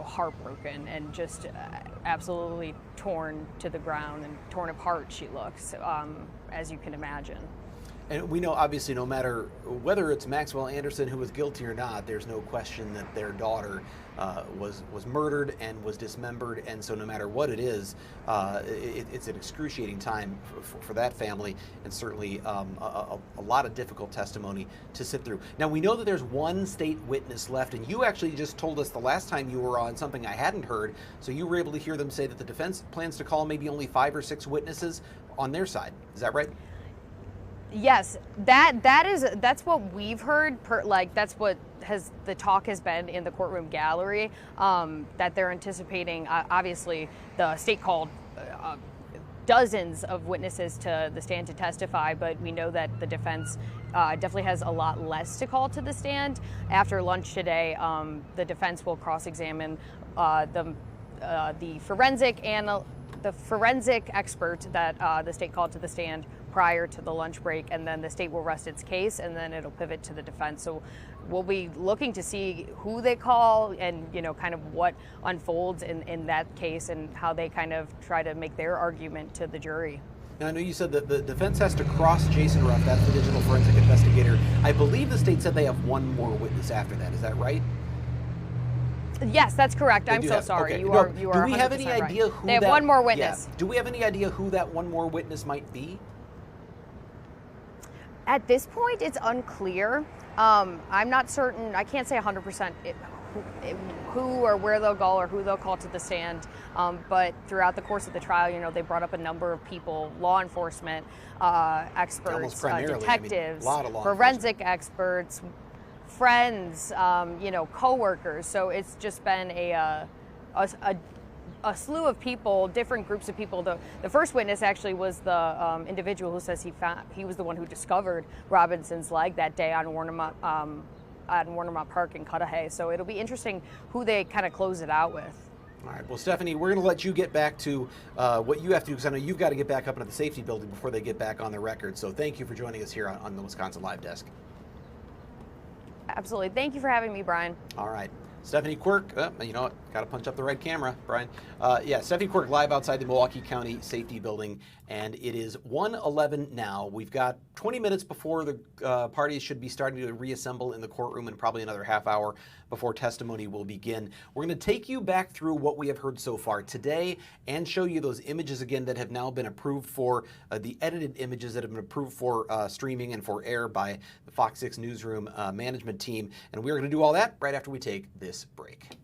Speaker 4: heartbroken and just absolutely torn to the ground and torn apart she looks, as you can imagine.
Speaker 2: And we know, obviously, no matter whether it's Maxwell Anderson who was guilty or not, there's no question that their daughter was murdered and was dismembered. And so no matter what it is, it's an excruciating time for that family, and certainly a lot of difficult testimony to sit through. Now, we know that there's one state witness left, and you actually just told us the last time you were on something I hadn't heard. So you were able to hear them say that the defense plans to call maybe only 5 or 6 witnesses on their side. Is that right?
Speaker 4: Yes, that's what we've heard. That's what the talk has been in the courtroom gallery. That they're anticipating. Obviously, the state called dozens of witnesses to the stand to testify, but we know that the defense definitely has a lot less to call to the stand. After lunch today, the defense will cross-examine the forensic expert that the state called to the stand prior to the lunch break, and then the state will rest its case, and then it'll pivot to the defense. So we'll be looking to see who they call and, kind of what unfolds in that case and how they kind of try to make their argument to the jury.
Speaker 2: Now, I know you said that the defense has to cross Jason Ruff, that's the digital forensic investigator. I believe the state said they have one more witness after that. Is that right?
Speaker 4: Yes, that's correct. I'm so sorry.
Speaker 2: Okay.
Speaker 4: You are.
Speaker 2: Do we have any idea who
Speaker 4: they have one more witness?
Speaker 2: Yeah. Do we have any idea who that one more witness might be?
Speaker 4: At this point, it's unclear. I'm not certain. I can't say 100% who or where they'll go or who they'll call to the stand. But throughout the course of the trial, they brought up a number of people, law enforcement experts, detectives, forensic experts, friends, coworkers. So it's just been a slew of people, different groups of people. The first witness actually was the individual who says he was the one who discovered Robinson's leg that day on Warnemont Park in Cudahy. So it'll be interesting who they kind of close it out with.
Speaker 2: All right. Well, Stephanie, we're going to let you get back to what you have to do, because I know you've got to get back up into the safety building before they get back on the record. So thank you for joining us here on the Wisconsin Live Desk.
Speaker 4: Absolutely. Thank you for having me, Brian.
Speaker 2: All right. Stephanie Quirk, you know what? Got to punch up the right camera, Brian. Stephanie Quirk live outside the Milwaukee County Safety Building, and it is 1:11 now. We've got 20 minutes before the parties should be starting to reassemble in the courtroom, and probably another half hour before testimony will begin. We're going to take you back through what we have heard so far today and show you those images again that have now been approved for, the edited images that have been approved for streaming and for air by the FOX 6 Newsroom management team. And we're going to do all that right after we take this break.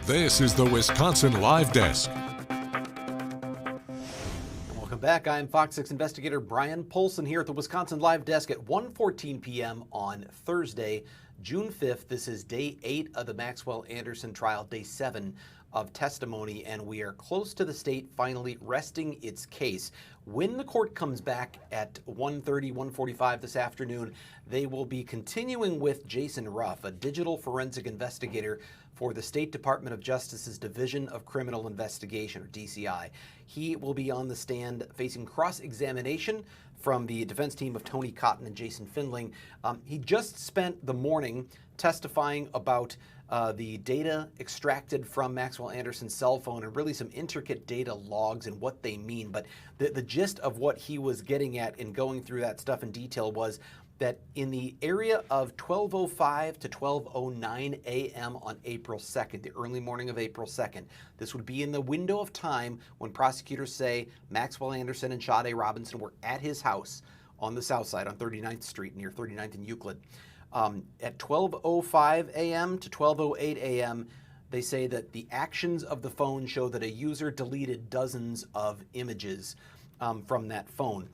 Speaker 1: This is the Wisconsin Live Desk.
Speaker 2: Welcome back. I'm Fox 6 investigator Brian Polson here at the Wisconsin Live Desk at 1:14 p.m. on Thursday, June 5th. This is day 8 of the Maxwell Anderson trial, day 7 of testimony, and we are close to the state finally resting its case. When the court comes back at 1:30, 1:45 this afternoon, they will be continuing with Jason Ruff, a digital forensic investigator for the State Department of Justice's Division of Criminal Investigation, or DCI. He will be on the stand facing cross-examination from the defense team of Tony Cotton and Jason Findling. He just spent the morning testifying about the data extracted from Maxwell Anderson's cell phone and really some intricate data logs and what they mean. But the gist of what he was getting at in going through that stuff in detail was that in the area of 12:05 to 12:09 a.m. on April 2nd, the early morning of April 2nd, this would be in the window of time when prosecutors say Maxwell Anderson and Sade Robinson were at his house on the south side on 39th Street near 39th and Euclid. At 12:05 a.m. to 12:08 a.m., they say that the actions of the phone show that a user deleted dozens of images from that phone.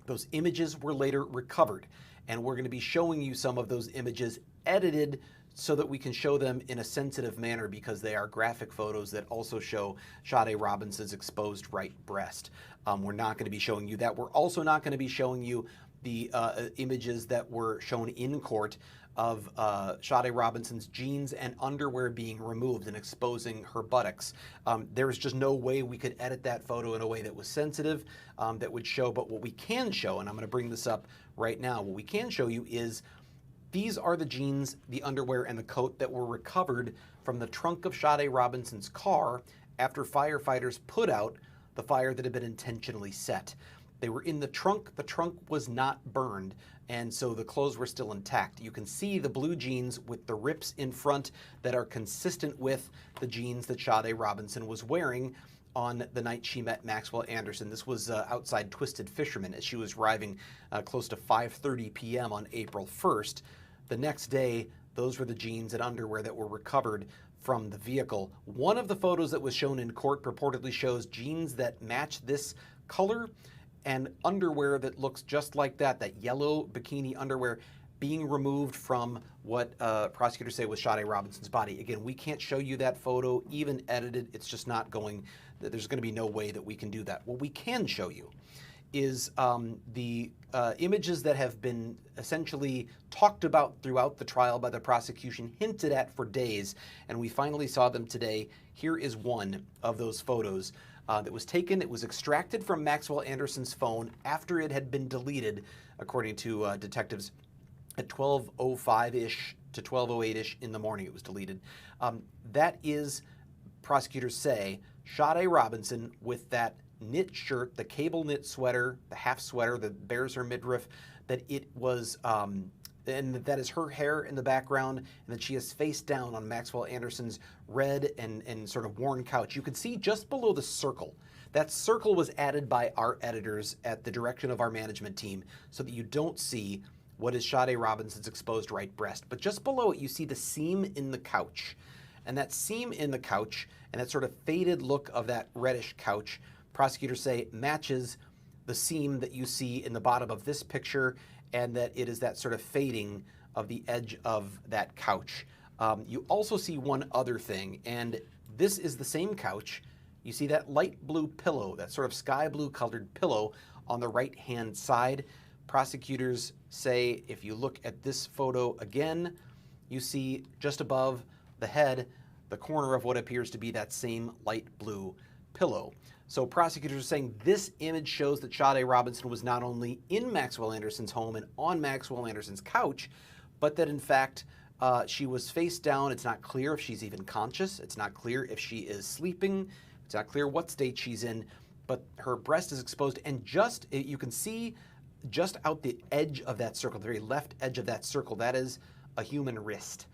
Speaker 2: Those images were later recovered, and we're going to be showing you some of those images edited so that we can show them in a sensitive manner because they are graphic photos that also show Sade Robinson's exposed right breast. We're not going to be showing you that. We're also not going to be showing you the images that were shown in court of Sade Robinson's jeans and underwear being removed and exposing her buttocks. There is just no way we could edit that photo in a way that was sensitive, that would show. But what we can show, and I'm going to bring this up right now, what we can show you is these are the jeans, the underwear, and the coat that were recovered from the trunk of Sade Robinson's car after firefighters put out the fire that had been intentionally set. They were in the trunk was not burned, and so the clothes were still intact. You can see the blue jeans with the rips in front that are consistent with the jeans that Sade Robinson was wearing on the night she met Maxwell Anderson. This was outside Twisted Fisherman as she was arriving close to 5:30 p.m. on April 1st. The next day, those were the jeans and underwear that were recovered from the vehicle. One of the photos that was shown in court purportedly shows jeans that match this color and underwear that looks just like that yellow bikini underwear being removed from what prosecutors say was Sade Robinson's body. Again, we can't show you that photo, even edited. It's just not going, there's going to be no way that we can do that. What we can show you is the images that have been essentially talked about throughout the trial by the prosecution, hinted at for days, and we finally saw them today. Here is one of those photos that was taken. It was extracted from Maxwell Anderson's phone after it had been deleted, according to detectives, at 12:05-ish to 12:08-ish in the morning. It was deleted. That is, prosecutors say, Sade Robinson with that knit shirt, the cable knit sweater, the half sweater that bears her midriff, that it was, and that is her hair in the background, and that she is face down on Maxwell Anderson's red and sort of worn couch. You can see just below the circle. That circle was added by our editors at the direction of our management team so that you don't see what is Sade Robinson's exposed right breast. But just below it, you see the seam in the couch. And that seam in the couch and that sort of faded look of that reddish couch, prosecutors say, matches the seam that you see in the bottom of this picture, and that it is that sort of fading of the edge of that couch. You also see one other thing, and this is the same couch. You see that light blue pillow, that sort of sky blue colored pillow on the right-hand side. Prosecutors say if you look at this photo again, you see just above the head, the corner of what appears to be that same light blue pillow. So prosecutors are saying this image shows that Sade Robinson was not only in Maxwell Anderson's home and on Maxwell Anderson's couch, but that in fact she was face down. It's not clear if she's even conscious. It's not clear if she is sleeping. It's not clear what state she's in, but her breast is exposed, and just, you can see just out the edge of that circle, the very left edge of that circle, that is a human wrist.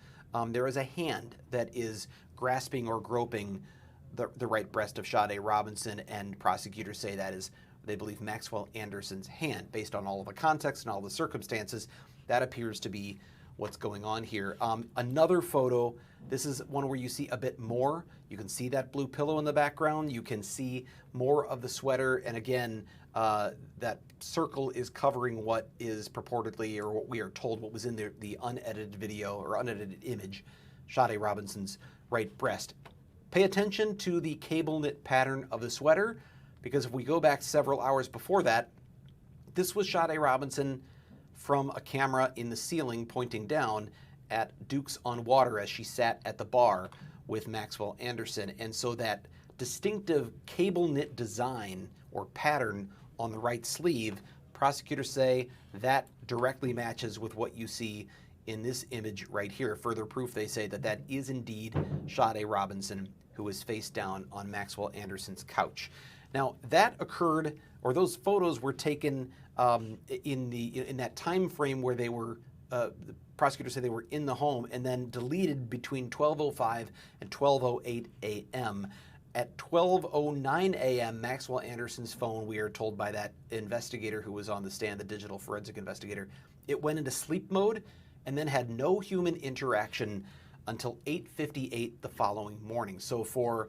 Speaker 2: There is a hand that is grasping or groping the right breast of Sade Robinson, and prosecutors say that is, they believe, Maxwell Anderson's hand. Based on all of the context and all the circumstances, that appears to be what's going on here. Another photo, this is one where you see a bit more. You can see that blue pillow in the background. You can see more of the sweater. And again, that circle is covering what is purportedly, or what we are told, what was in the unedited video or unedited image, Sade Robinson's right breast. Pay attention to the cable knit pattern of the sweater, because if we go back several hours before that, this was Sade Robinson from a camera in the ceiling pointing down at Duke's on Water as she sat at the bar with Maxwell Anderson. And so that distinctive cable knit design or pattern on the right sleeve, prosecutors say that directly matches with what you see in this image right here. Further proof, they say, that that is indeed Sade Robinson, who is face down on Maxwell Anderson's couch. Now, that occurred, or those photos were taken in that time frame where they were, the prosecutors say they were in the home, and then deleted between 12:05 and 12:08 a.m. At 12:09 a.m., Maxwell Anderson's phone, we are told by that investigator who was on the stand, the digital forensic investigator, it went into sleep mode and then had no human interaction until 8:58 the following morning. So for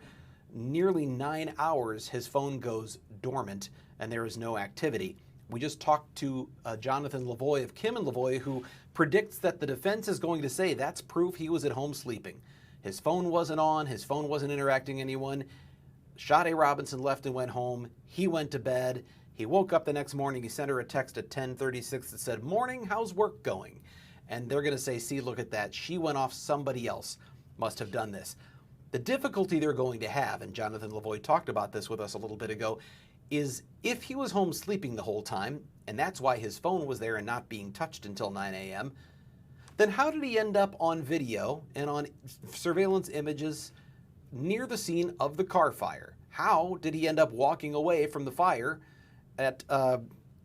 Speaker 2: nearly 9 hours, his phone goes dormant and there is no activity. We just talked to Jonathan Lavoie of Kim and Lavoie, who predicts that the defense is going to say that's proof he was at home sleeping. His phone wasn't on, his phone wasn't interacting anyone. Sade Robinson left and went home. He went to bed. He woke up the next morning. He sent her a text at 10:36 that said, "Morning, how's work going?" And they're going to say, see, look at that. She went off. Somebody else must have done this. The difficulty they're going to have, and Jonathan Lavoie talked about this with us a little bit ago, is if he was home sleeping the whole time, and that's why his phone was there and not being touched until 9 a.m., then how did he end up on video and on surveillance images near the scene of the car fire? How did he end up walking away from the fire at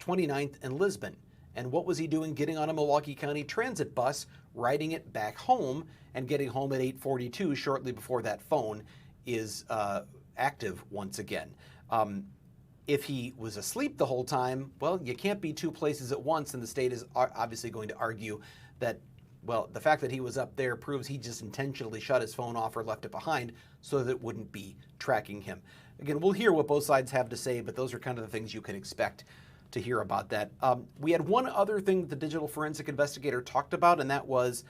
Speaker 2: 29th and Lisbon? And what was he doing getting on a Milwaukee County Transit bus, riding it back home, and getting home at 8:42 shortly before that phone is active once again? If he was asleep the whole time, well, you can't be two places at once, and the state is obviously going to argue that, well, the fact that he was up there proves he just intentionally shut his phone off or left it behind so that it wouldn't be tracking him. Again, we'll hear what both sides have to say, but those are kind of the things you can expect to hear about that. We had one other thing that the digital forensic investigator talked about, and that was,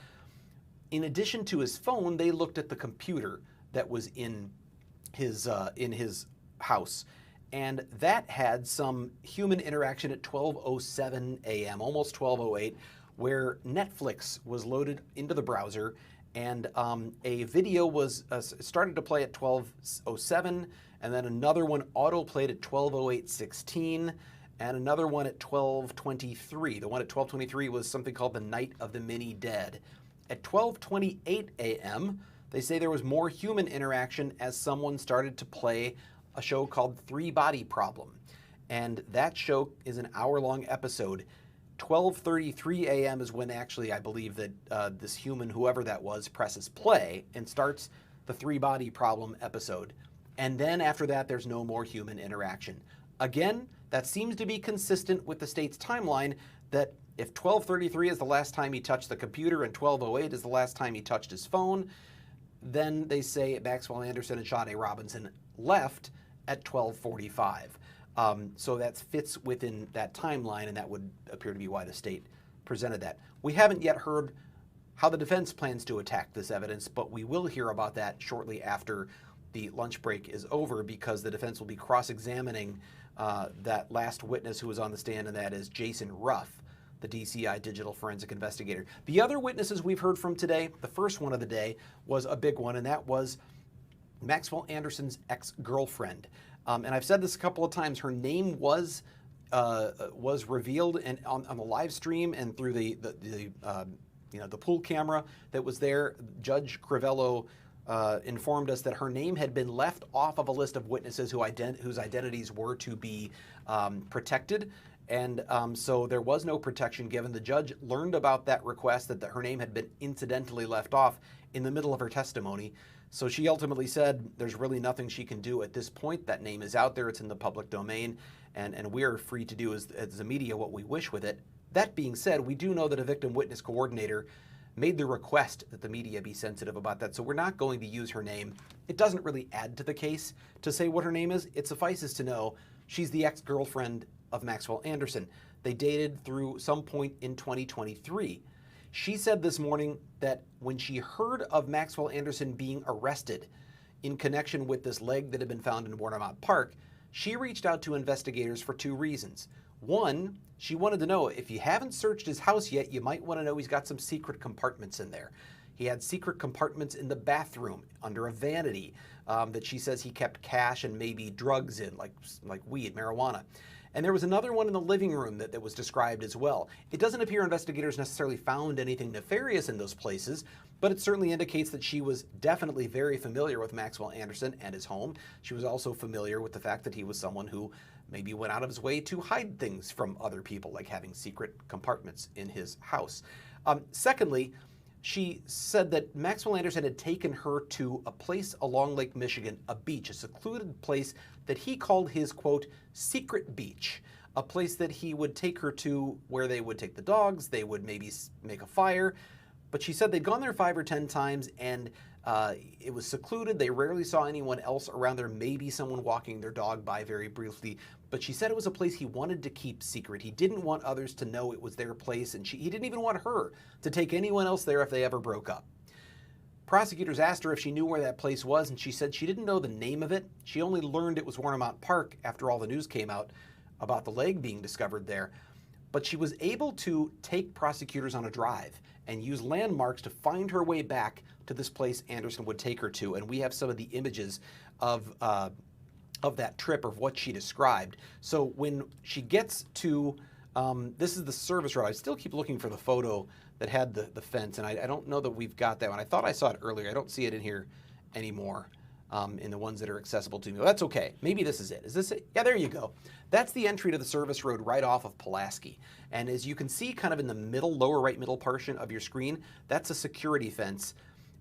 Speaker 2: in addition to his phone, they looked at the computer that was in his house. And that had some human interaction at 12:07 a.m., almost 12:08, where Netflix was loaded into the browser, and a video was started to play at 12:07, and then another one auto-played at 12:08:16, and another one at 12:23. The one at 12:23 was something called The Night of the Mini Dead. At 12:28 a.m., they say there was more human interaction as someone started to play a show called Three Body Problem. And that show is an hour-long episode. 12:33 a.m. is when actually I believe that this human, whoever that was, presses play and starts the Three Body Problem episode. And then after that, there's no more human interaction. Again, that seems to be consistent with the state's timeline, that if 12:33 is the last time he touched the computer and 12:08 is the last time he touched his phone, then they say Maxwell Anderson and Sade Robinson left at 12:45. So that fits within that timeline, and that would appear to be why the state presented that. We haven't yet heard how the defense plans to attack this evidence, but we will hear about that shortly after the lunch break is over, because the defense will be cross-examining that last witness who was on the stand, and that is Jason Ruff, the DCI digital forensic investigator. The other witnesses we've heard from today, the first one of the day, was a big one, and that was Maxwell Anderson's ex-girlfriend. And I've said this a couple of times. Her name was revealed on the live stream and through the pool camera that was there. Judge Crivello informed us that her name had been left off of a list of witnesses whose identities were to be protected. And so there was no protection given. The judge learned about that request, that her name had been incidentally left off in the middle of her testimony. So she ultimately said there's really nothing she can do at this point. That name is out there. It's in the public domain. And we are free to do as the media what we wish with it. That being said, we do know that a victim witness coordinator made the request that the media be sensitive about that. So we're not going to use her name. It doesn't really add to the case to say what her name is. It suffices to know she's the ex-girlfriend of Maxwell Anderson. They dated through some point in 2023. She said this morning that when she heard of Maxwell Anderson being arrested in connection with this leg that had been found in Warnemont Park, she reached out to investigators for two reasons. One, she wanted to know if you haven't searched his house yet, you might want to know he's got some secret compartments in there. He had secret compartments in the bathroom under a vanity that she says he kept cash and maybe drugs in, like weed, marijuana. And there was another one in the living room that was described as well. It doesn't appear investigators necessarily found anything nefarious in those places, but it certainly indicates that she was definitely very familiar with Maxwell Anderson and his home. She was also familiar with the fact that he was someone who maybe went out of his way to hide things from other people, like having secret compartments in his house. Secondly, she said that Maxwell Anderson had taken her to a place along Lake Michigan, a beach, a secluded place that he called his, quote, secret beach, a place that he would take her to where they would take the dogs, they would maybe make a fire. But she said they'd gone there 5 or 10 times and it was secluded. They rarely saw anyone else around there, maybe someone walking their dog by very briefly. But she said it was a place he wanted to keep secret. He didn't want others to know it was their place, and he didn't even want her to take anyone else there if they ever broke up. Prosecutors asked her if she knew where that place was, and she said she didn't know the name of it. She only learned it was Warnemont Park after all the news came out about the leg being discovered there. But she was able to take prosecutors on a drive and use landmarks to find her way back to this place Anderson would take her to. And we have some of the images of that trip, of what she described. So when she gets to, this is the service road. I still keep looking for the photo that had the fence, and I don't know that we've got that one. I thought I saw it earlier. I don't see it in here anymore. In the ones that are accessible to me. Well, that's okay. Maybe this is it. Is this it? Yeah, there you go. That's the entry to the service road right off of Pulaski. And as you can see kind of in the middle, lower right middle portion of your screen, that's a security fence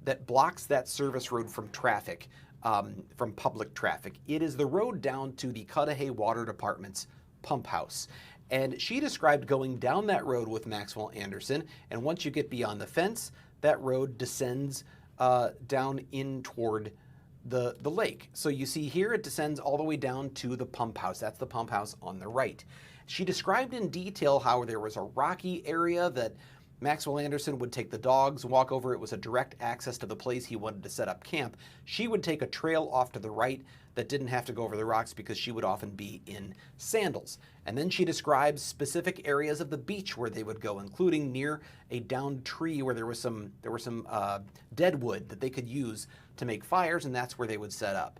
Speaker 2: that blocks that service road from traffic, from public traffic. It is the road down to the Cudahy Water Department's pump house. And she described going down that road with Maxwell Anderson, and once you get beyond the fence, that road descends down in toward the lake. So you see here it descends all the way down to the pump house. That's the pump house on the right. She described in detail how there was a rocky area that Maxwell Anderson would take the dogs, walk over. It was a direct access to the place he wanted to set up camp. She would take a trail off to the right that didn't have to go over the rocks because she would often be in sandals. And then she describes specific areas of the beach where they would go, including near a downed tree where there was some dead wood that they could use to make fires, and that's where they would set up.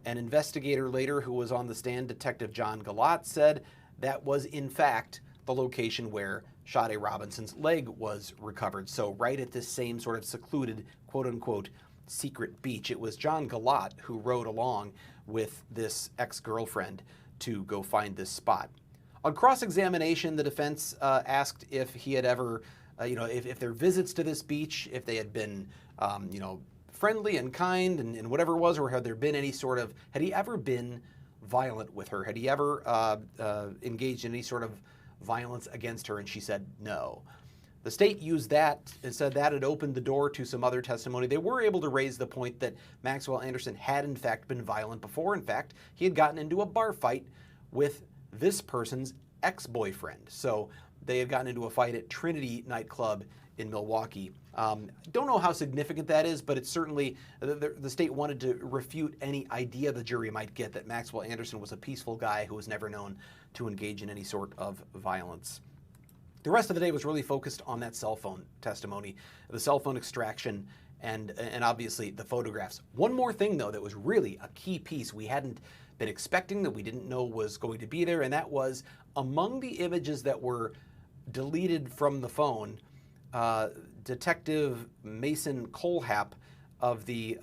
Speaker 2: An investigator later who was on the stand, Detective John Galat, said that was in fact the location where Sade Robinson's leg was recovered. So right at this same sort of secluded, quote unquote, secret beach. It was John Galat who rode along with this ex-girlfriend to go find this spot. On cross-examination, the defense asked if he had ever, if their visits to this beach, if they had been, friendly and kind and whatever it was, or had there been any sort of, had he ever been violent with her? Had he ever engaged in any sort of violence against her? And she said no. The state used that and said that had opened the door to some other testimony. They were able to raise the point that Maxwell Anderson had in fact been violent before. In fact, he had gotten into a bar fight with this person's ex-boyfriend. So they had gotten into a fight at Trinity nightclub in Milwaukee. Don't know how significant that is, but it's certainly, the state wanted to refute any idea the jury might get that Maxwell Anderson was a peaceful guy who was never known to engage in any sort of violence. The rest of the day was really focused on that cell phone testimony, the cell phone extraction, and obviously the photographs. One more thing, though, that was really a key piece we hadn't been expecting, that we didn't know was going to be there, and that was among the images that were deleted from the phone, Detective Mason Colehap of the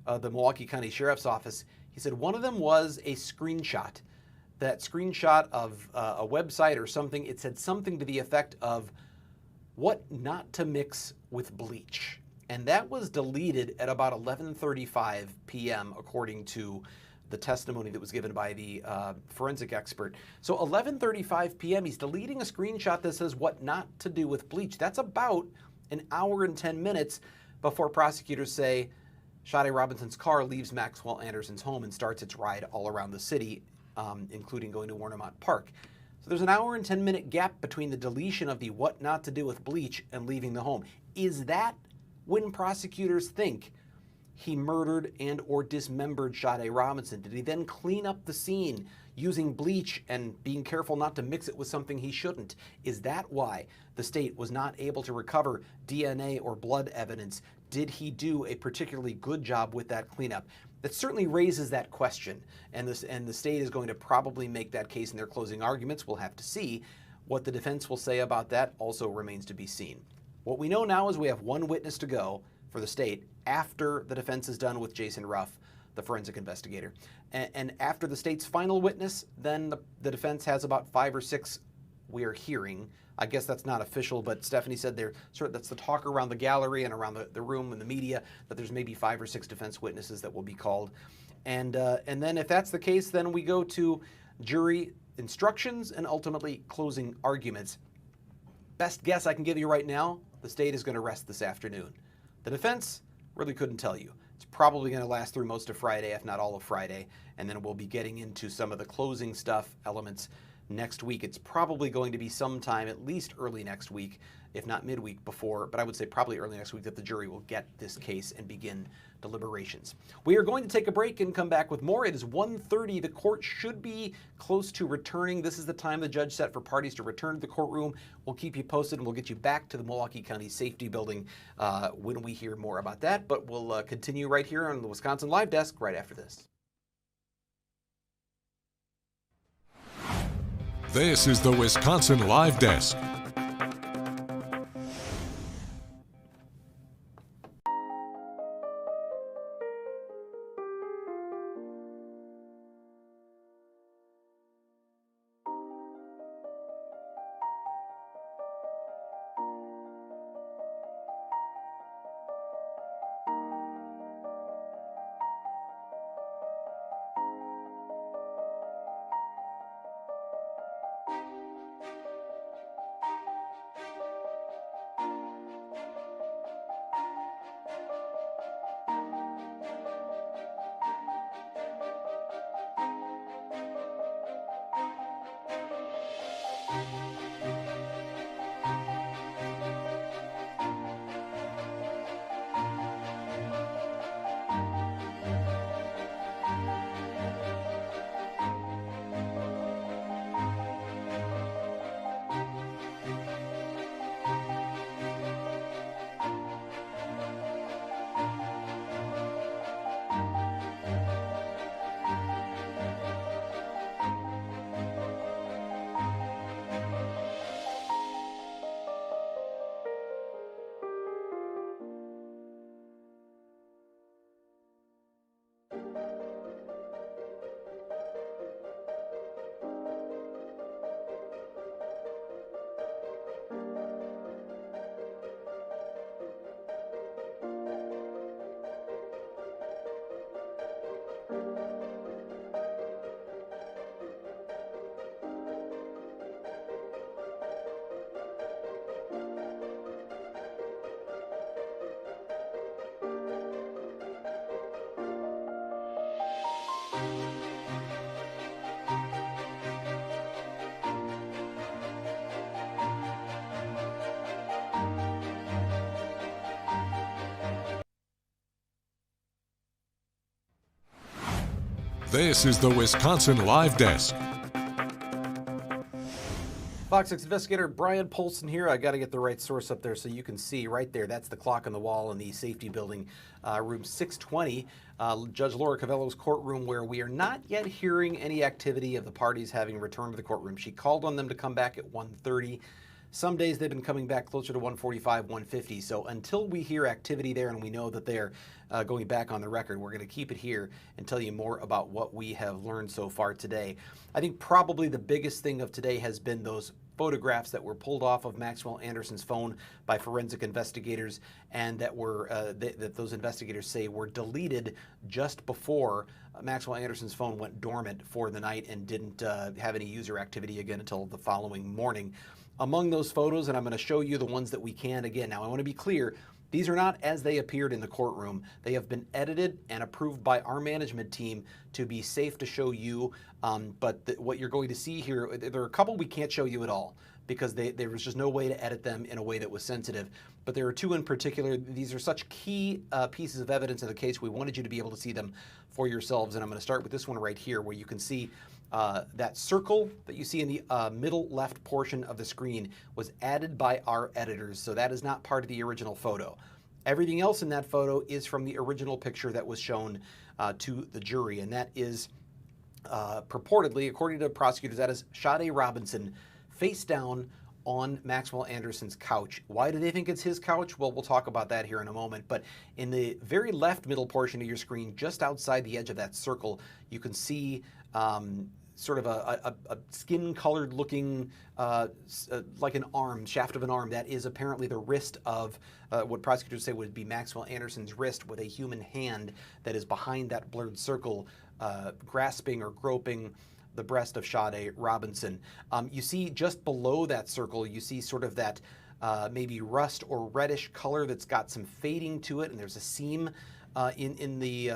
Speaker 2: Milwaukee County Sheriff's Office, he said one of them was a screenshot. That screenshot of a website or something, it said something to the effect of what not to mix with bleach. And that was deleted at about 11:35 p.m. according to the testimony that was given by the forensic expert. So 11:35 p.m., he's deleting a screenshot that says what not to do with bleach. That's about an hour and 10 minutes before prosecutors say Sade Robinson's car leaves Maxwell Anderson's home and starts its ride all around the city, including going to Warnemont Park. So there's an hour and 10-minute gap between the deletion of the what not to do with bleach and leaving the home. Is that when prosecutors think he murdered and or dismembered Sade Robinson? Did he then clean up the scene using bleach and being careful not to mix it with something he shouldn't? Is that why the state was not able to recover DNA or blood evidence? Did he do a particularly good job with that cleanup? That certainly raises that question, and the state is going to probably make that case in their closing arguments. We'll have to see. What the defense will say about that also remains to be seen. What we know now is we have one witness to go for the state after the defense is done with Jason Ruff, the forensic investigator. And after the state's final witness, then the defense has about 5 or 6 we are hearing. I guess that's not official, but Stephanie said that's the talk around the gallery and around the room and the media, that there's maybe 5 or 6 defense witnesses that will be called. And then if that's the case, then we go to jury instructions and ultimately closing arguments. Best guess I can give you right now, the state is going to rest this afternoon. The defense really couldn't tell you. It's probably going to last through most of Friday, if not all of Friday, and then we'll be getting into some of the closing stuff, elements, next week. It's probably going to be sometime, at least early next week, if not midweek before, but I would say probably early next week, that the jury will get this case and begin deliberations. We are going to take a break and come back with more. It is 1:30. The court should be close to returning. This is the time the judge set for parties to return to the courtroom. We'll keep you posted, and we'll get you back to the Milwaukee County Safety Building when we hear more about that, but we'll continue right here on the Wisconsin Live Desk right after this.
Speaker 1: This is the Wisconsin Live Desk. This is the Wisconsin Live Desk.
Speaker 2: FOX6 investigator Brian Polson here. I got to get the right source up there so you can see right there. That's the clock on the wall in the safety building, room 620, Judge Laura Cavello's courtroom, where we are not yet hearing any activity of the parties having returned to the courtroom. She called on them to come back at 1:30. Some days they've been coming back closer to 1:45, 1:50. So until we hear activity there and we know that they're going back on the record, we're going to keep it here and tell you more about what we have learned so far today. I think probably the biggest thing of today has been those photographs that were pulled off of Maxwell Anderson's phone by forensic investigators, and that were that those investigators say were deleted just before Maxwell Anderson's phone went dormant for the night and didn't have any user activity again until the following morning. among those photos, and I'm going to show you the ones that we can again. Now, I want to be clear. These are not as they appeared in the courtroom. They have been edited and approved by our management team to be safe to show you. But what you're going to see here, there are a couple we can't show you at all because there was just no way to edit them in a way that was sensitive. But there are two in particular. These are such key pieces of evidence in the case. We wanted you to be able to see them for yourselves. And I'm going to start with this one right here where you can see that circle that you see in the middle left portion of the screen was added by our editors, so that is not part of the original photo. Everything else in that photo is from the original picture that was shown to the jury, and that is purportedly, according to prosecutors, that is Sade Robinson face down on Maxwell Anderson's couch. Why do they think it's his couch? Well, we'll talk about that here in a moment. But in the very left middle portion of your screen, just outside the edge of that circle, you can see sort of a skin-colored looking, like an arm, shaft of an arm. That is apparently the wrist of what prosecutors say would be Maxwell Anderson's wrist, with a human hand that is behind that blurred circle, grasping or groping the breast of Sade Robinson. You see just below that circle, you see sort of that maybe rust or reddish color that's got some fading to it, and there's a seam in the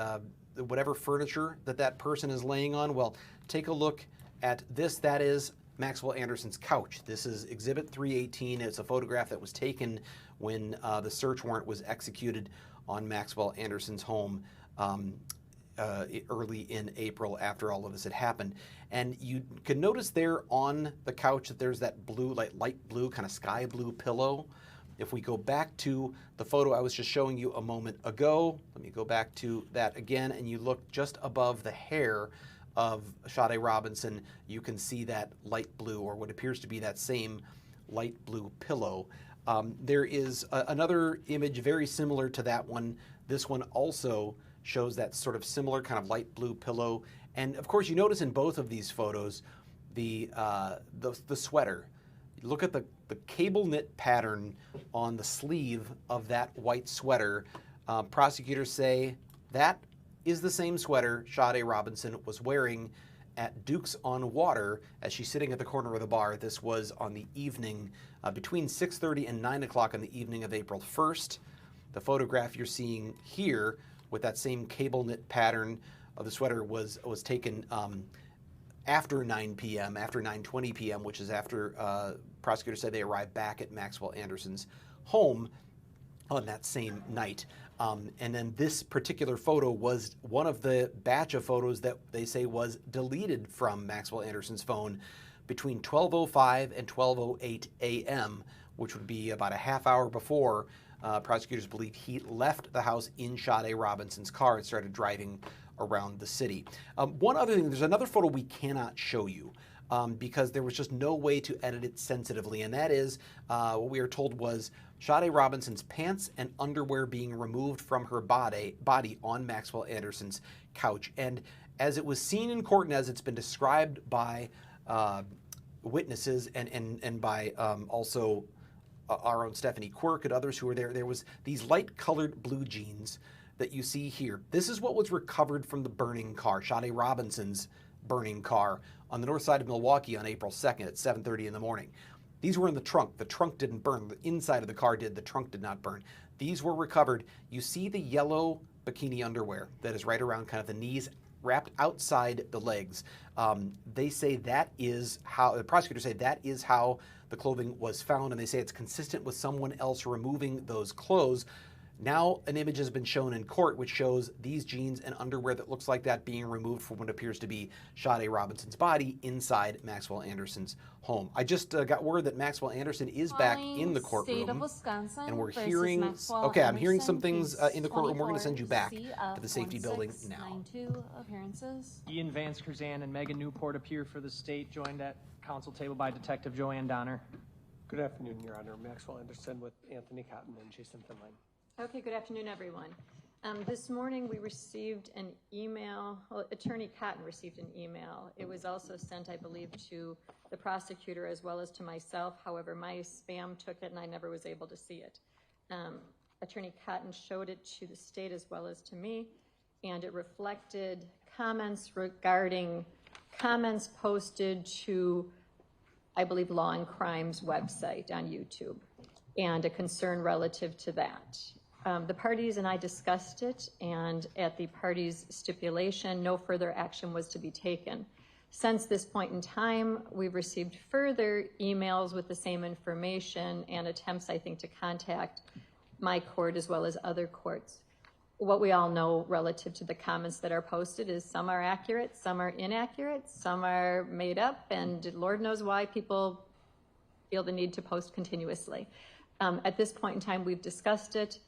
Speaker 2: whatever furniture that person is laying on. Well, take a look at this. That is Maxwell Anderson's couch. This is Exhibit 318. It's a photograph that was taken when the search warrant was executed on Maxwell Anderson's home early in April after all of this had happened. And you can notice there on the couch that there's that blue, like light blue, kind of sky blue pillow. If we go back to the photo I was just showing you a moment ago, let me go back to that again, and you look just above the hair of Sade Robinson, you can see that light blue, or what appears to be that same light blue pillow. There is another image very similar to that one. This one also shows that sort of similar kind of light blue pillow. And of course, you notice in both of these photos the sweater. Look at the cable knit pattern on the sleeve of that white sweater. Prosecutors say that is the same sweater Sade Robinson was wearing at Duke's on Water as she's sitting at the corner of the bar. This was on the evening between 6:30 and 9 o'clock on the evening of April 1st. The photograph you're seeing here with that same cable knit pattern of the sweater was taken after 9 p.m., after 9:20 p.m., which is after prosecutors said they arrived back at Maxwell Anderson's home on that same night. And then this particular photo was one of the batch of photos that they say was deleted from Maxwell Anderson's phone between 12:05 and 12:08 a.m., which would be about a half hour before prosecutors believe he left the house in Sade Robinson's car and started driving around the city. One other thing, there's another photo we cannot show you because there was just no way to edit it sensitively, and that is what we are told was Sade Robinson's pants and underwear being removed from her body on Maxwell Anderson's couch. And as it was seen in court and as it's been described by witnesses and by also our own Stephanie Quirk and others who were there was these light-colored blue jeans that you see here. This is what was recovered from the burning car, Sade Robinson's burning car on the north side of Milwaukee on April 2nd at 7:30 in the morning. These were in the trunk. The trunk didn't burn. The inside of the car did. The trunk did not burn. These were recovered. You see the yellow bikini underwear that is right around kind of the knees, wrapped outside the legs. They say that is how, the prosecutors say that is how the clothing was found, and they say it's consistent with someone else removing those clothes. Now an image has been shown in court which shows these jeans and underwear that looks like that being removed from what appears to be Sade Robinson's body inside Maxwell Anderson's home. I just got word that Maxwell Anderson is back in the courtroom, and we're hearing, okay, I'm hearing some things in the courtroom. We're going to send you back to the safety building now.
Speaker 5: Ian Vance Curzan and Megan Newport appear for the state, joined at counsel table by Detective Joanne Donner.
Speaker 6: Good afternoon, Your Honor. Maxwell Anderson with Anthony Cotton and Jason Finline.
Speaker 7: Okay, good afternoon, everyone. This morning we received an email, well, Attorney Cotton received an email. It was also sent, I believe, to the prosecutor as well as to myself. However, my spam took it and I never was able to see it. Attorney Cotton showed it to the state as well as to me, and it reflected comments regarding comments posted to I believe, Law and Crimes website on YouTube, and a concern relative to that. The parties and I discussed it, and at the parties' stipulation, no further action was to be taken. Since this point in time, we've received further emails with the same information and attempts, I think, to contact my court as well as other courts. What we all know relative to the comments that are posted is some are accurate, some are inaccurate, some are made up, and Lord knows why people feel the need to post continuously. At this point in time, we've discussed it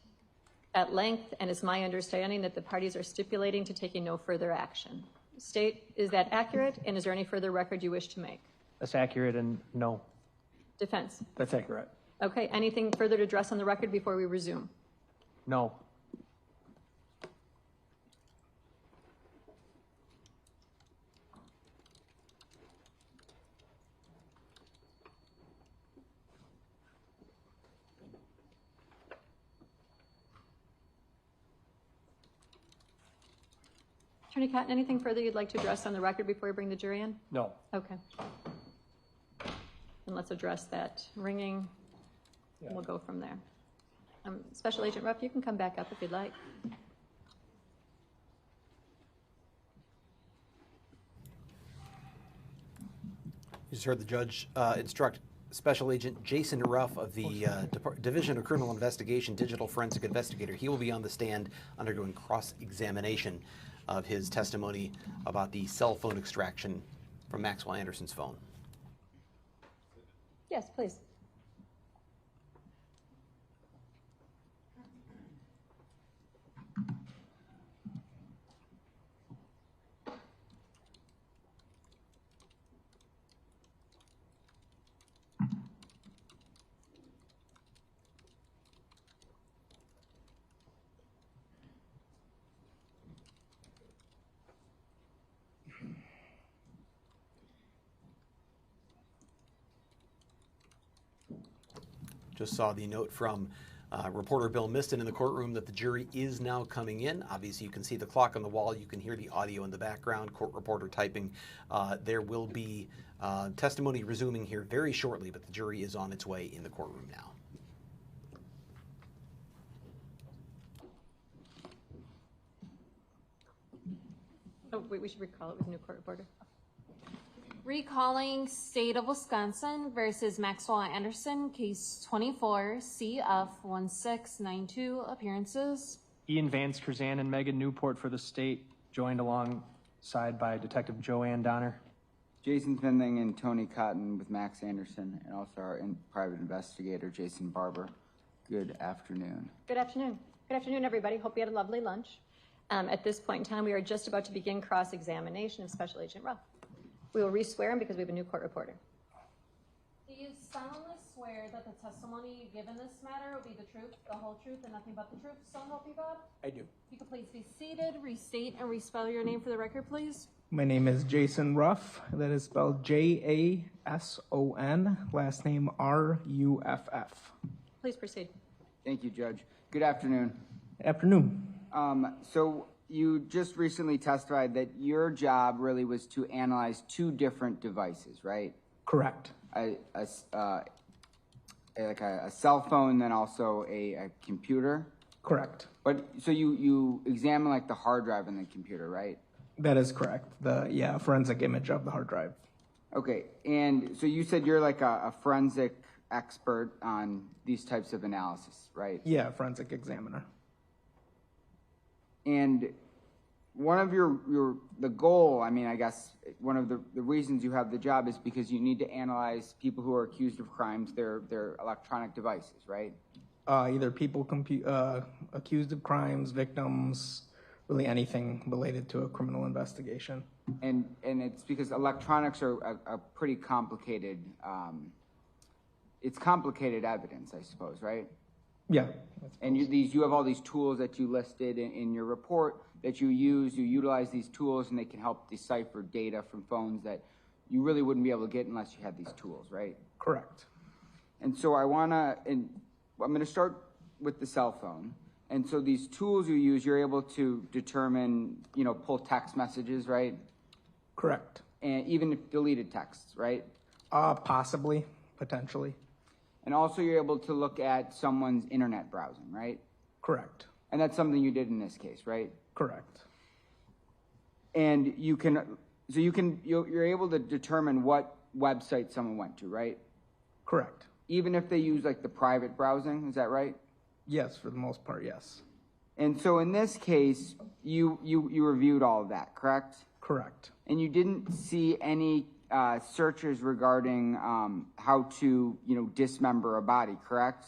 Speaker 7: at length, and it's my understanding that the parties are stipulating to taking no further action. State, is that accurate, and is there any further record you wish to make?
Speaker 5: That's accurate, and no.
Speaker 7: Defense?
Speaker 6: That's accurate.
Speaker 7: Okay, anything further to address on the record before we resume?
Speaker 5: No.
Speaker 7: Attorney Cotton, anything further you'd like to address on the record before we bring the jury in?
Speaker 6: No.
Speaker 7: Okay. And let's address that ringing. Yeah. We'll go from there. Special Agent Ruff, you can come back up if you'd like.
Speaker 2: You just heard the judge instruct Special Agent Jason Ruff of the Division of Criminal Investigation, Digital Forensic Investigator. He will be on the stand undergoing cross-examination of his testimony about the cell phone extraction from Maxwell Anderson's phone.
Speaker 7: Yes, please.
Speaker 2: Just saw the note from reporter Bill Miston in the courtroom that the jury is now coming in. Obviously, you can see the clock on the wall. You can hear the audio in the background, court reporter typing. There will be testimony resuming here very shortly, but the jury is on its way in the courtroom now.
Speaker 7: Oh, wait, we should recall it with new court reporter.
Speaker 8: Recalling State of Wisconsin versus Maxwell Anderson, case 24, CF1692, appearances.
Speaker 5: Ian Vance Curzan and Megan Newport for the state, joined alongside by Detective Joanne Donner.
Speaker 9: Jason Finling and Tony Cotton with Max Anderson, and also our private investigator, Jason Barber. Good afternoon.
Speaker 7: Good afternoon. Good afternoon, everybody. Hope you had a lovely lunch. At this point in time, we are just about to begin cross-examination of Special Agent Ruff. We will re-swear him because we have a new court reporter.
Speaker 8: Do you solemnly swear that the testimony you give in this matter will be the truth, the whole truth, and nothing but the truth, so help you God?
Speaker 6: I do.
Speaker 8: You could please be seated, restate, and respell your name for the record, please.
Speaker 10: My name is Jason Ruff. That is spelled Jason, last name Ruff.
Speaker 7: Please proceed.
Speaker 9: Thank you, Judge. Good afternoon.
Speaker 10: Afternoon.
Speaker 9: So you just recently testified that your job really was to analyze two different devices, right?
Speaker 10: Correct.
Speaker 9: Like a cell phone, then also a computer?
Speaker 10: Correct.
Speaker 9: But so you examine like the hard drive in the computer, right?
Speaker 10: That is correct. The forensic image of the hard drive.
Speaker 9: Okay, and so you said you're like a forensic expert on these types of analysis, right?
Speaker 10: Yeah, forensic examiner.
Speaker 9: And one of the goal, I mean, I guess one of the reasons you have the job is because you need to analyze people who are accused of crimes, their electronic devices, right?
Speaker 10: Either people accused of crimes, victims, really anything related to a criminal investigation.
Speaker 9: And it's because electronics are a pretty complicated, it's complicated evidence, I suppose, right?
Speaker 10: Yeah.
Speaker 9: And you have all these tools that you listed in your report that you use. You utilize these tools, and they can help decipher data from phones that you really wouldn't be able to get unless you had these tools, right?
Speaker 10: Correct.
Speaker 9: And so I'm going to start with the cell phone. And so these tools you use, you're able to determine, pull text messages, right?
Speaker 10: Correct.
Speaker 9: And even deleted texts, right?
Speaker 10: Possibly, potentially.
Speaker 9: And also you're able to look at someone's internet browsing, right?
Speaker 10: Correct.
Speaker 9: And that's something you did in this case, right?
Speaker 10: Correct.
Speaker 9: And you're able to determine what website someone went to, right?
Speaker 10: Correct.
Speaker 9: Even if they use like the private browsing, is that right?
Speaker 10: Yes, for the most part, yes.
Speaker 9: And so in this case, you reviewed all of that, correct?
Speaker 10: Correct.
Speaker 9: And you didn't see any searches regarding how to, dismember a body, correct?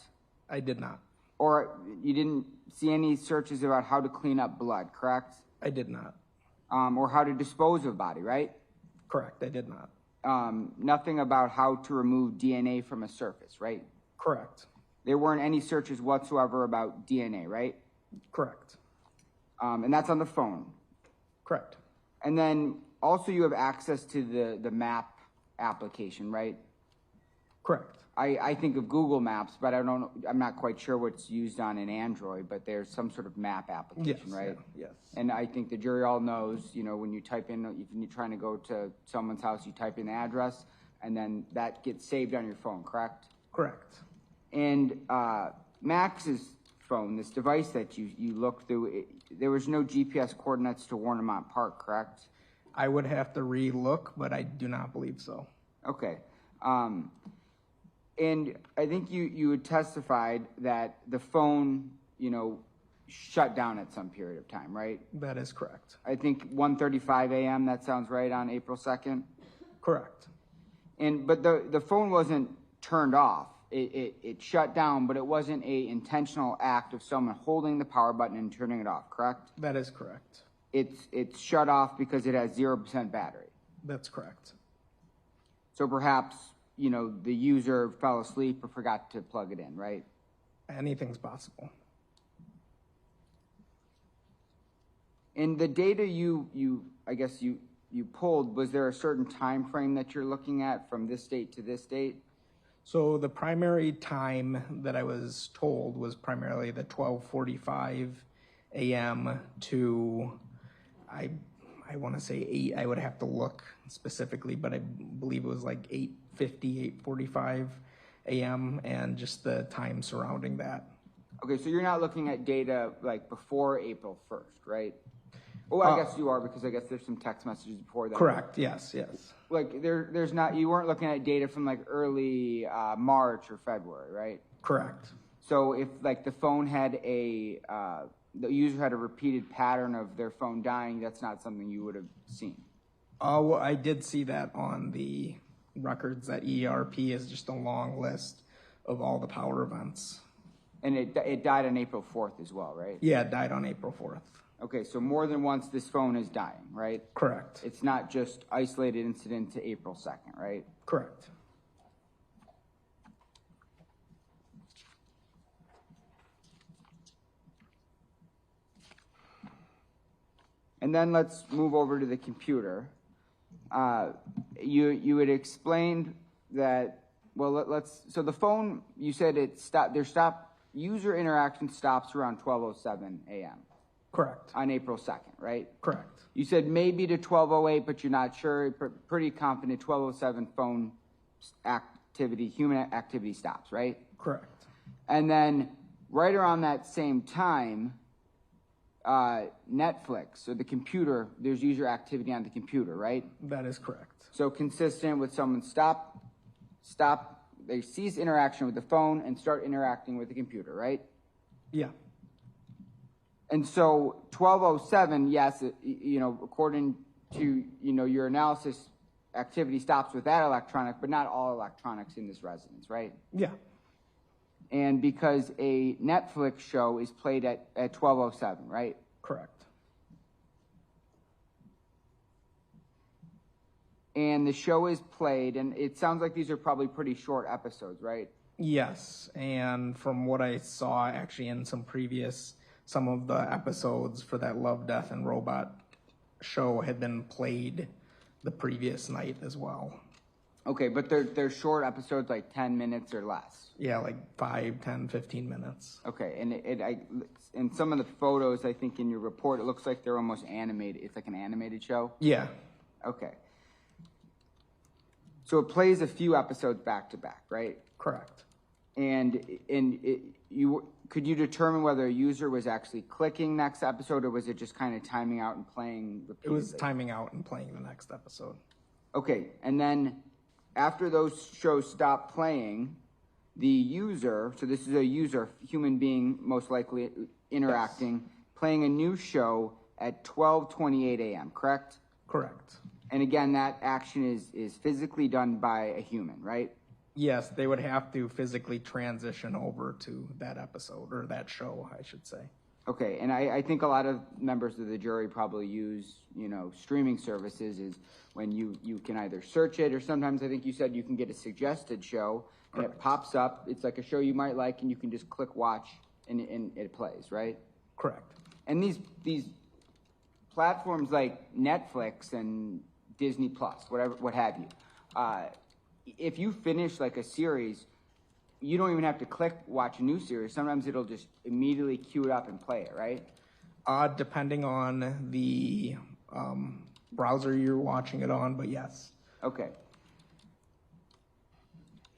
Speaker 10: I did not.
Speaker 9: Or you didn't see any searches about how to clean up blood, correct?
Speaker 10: I did not.
Speaker 9: Or how to dispose of a body, right?
Speaker 10: Correct, I did not.
Speaker 9: Nothing about how to remove DNA from a surface, right?
Speaker 10: Correct.
Speaker 9: There weren't any searches whatsoever about DNA, right?
Speaker 10: Correct.
Speaker 9: And that's on the phone.
Speaker 10: Correct.
Speaker 9: And then also you have access to the map application, right?
Speaker 10: Correct.
Speaker 9: I think of Google Maps, but I'm not quite sure what's used on an Android, but there's some sort of map application, right?
Speaker 10: Yeah, yes.
Speaker 9: And I think the jury all knows, when you type in, if you're trying to go to someone's house, you type in the address, and then that gets saved on your phone, correct?
Speaker 10: Correct.
Speaker 9: And Max's phone, this device that you looked through, there was no GPS coordinates to Warnemont Park, correct?
Speaker 10: I would have to re-look, but I do not believe so.
Speaker 9: Okay. And I think you had testified that the phone, shut down at some period of time, right?
Speaker 10: That is correct.
Speaker 9: I think 1:35 a.m., that sounds right, on April 2nd?
Speaker 10: Correct.
Speaker 9: But the phone wasn't turned off. It shut down, but it wasn't a intentional act of someone holding the power button and turning it off, correct?
Speaker 10: That is correct.
Speaker 9: It's shut off because it has 0% battery.
Speaker 10: That's correct.
Speaker 9: So perhaps, the user fell asleep or forgot to plug it in, right?
Speaker 10: Anything's possible.
Speaker 9: And the data you pulled, was there a certain time frame that you're looking at from this date to this date?
Speaker 10: So the primary time that I was told was primarily the 12:45 a.m. to, I want to say 8. I would have to look specifically, but I believe it was like 8:50, 8:45 a.m. and just the time surrounding that.
Speaker 9: Okay, so you're not looking at data like before April 1st, right? Oh, I guess you are, because I guess there's some text messages before that.
Speaker 10: Correct. Yes. Yes.
Speaker 9: Like there's not. You weren't looking at data from like early March or February, right?
Speaker 10: Correct.
Speaker 9: So if like the phone had the user had a repeated pattern of their phone dying, that's not something you would have seen.
Speaker 10: Well, I did see that on the records that ERP is just a long list of all the power events.
Speaker 9: And it died on April 4th as well, right?
Speaker 10: Yeah, it died on April 4th.
Speaker 9: Okay, so more than once this phone is dying, right?
Speaker 10: Correct.
Speaker 9: It's not just isolated incident to April 2nd, right?
Speaker 10: Correct.
Speaker 9: And then let's move over to the computer. You had explained that, well, so the phone, you said user interaction stops around 12:07 a.m.
Speaker 10: Correct.
Speaker 9: On April 2nd, right?
Speaker 10: Correct.
Speaker 9: You said maybe to 12:08, but you're not sure. Pretty confident 12:07 phone activity, human activity stops, right?
Speaker 10: Correct.
Speaker 9: And then right around that same time, Netflix, or the computer, there's user activity on the computer, right?
Speaker 10: That is correct.
Speaker 9: So consistent with someone they cease interaction with the phone and start interacting with the computer, right?
Speaker 10: Yeah.
Speaker 9: And so 12:07, yes, according to, your analysis, activity stops with that electronic, but not all electronics in this residence, right?
Speaker 10: Yeah.
Speaker 9: And because a Netflix show is played at 12:07, right?
Speaker 10: Correct.
Speaker 9: And the show is played, and it sounds like these are probably pretty short episodes, right?
Speaker 10: Yes, and from what I saw actually in some of the episodes for that Love, Death, and Robot show had been played the previous night as well.
Speaker 9: Okay, but they're short episodes, like 10 minutes or less.
Speaker 10: Yeah, like 5, 10, 15 minutes.
Speaker 9: Okay, and in some of the photos, I think in your report, it looks like they're almost animated. It's like an animated show?
Speaker 10: Yeah.
Speaker 9: Okay. So it plays a few episodes back to back, right?
Speaker 10: Correct.
Speaker 9: And could you determine whether a user was actually clicking next episode, or was it just kind of timing out and playing repeatedly?
Speaker 10: It was timing out and playing the next episode.
Speaker 9: Okay, and then after those shows stop playing, the user, so this is a user, human being most likely interacting, yes, playing a new show at 12:28 a.m., correct?
Speaker 10: Correct.
Speaker 9: And again, that action is physically done by a human, right?
Speaker 10: Yes, they would have to physically transition over to that episode, or that show, I should say.
Speaker 9: Okay, and I think a lot of members of the jury probably use, streaming services is when you can either search it, or sometimes I think you said you can get a suggested show, and it pops up. It's like a show you might like, and you can just click watch, and it plays, right?
Speaker 10: Correct.
Speaker 9: And these platforms like Netflix and Disney Plus, what have you, if you finish like a series, you don't even have to click watch a new series. Sometimes it'll just immediately queue it up and play it, right?
Speaker 10: Depending on the browser you're watching it on, but yes.
Speaker 9: Okay.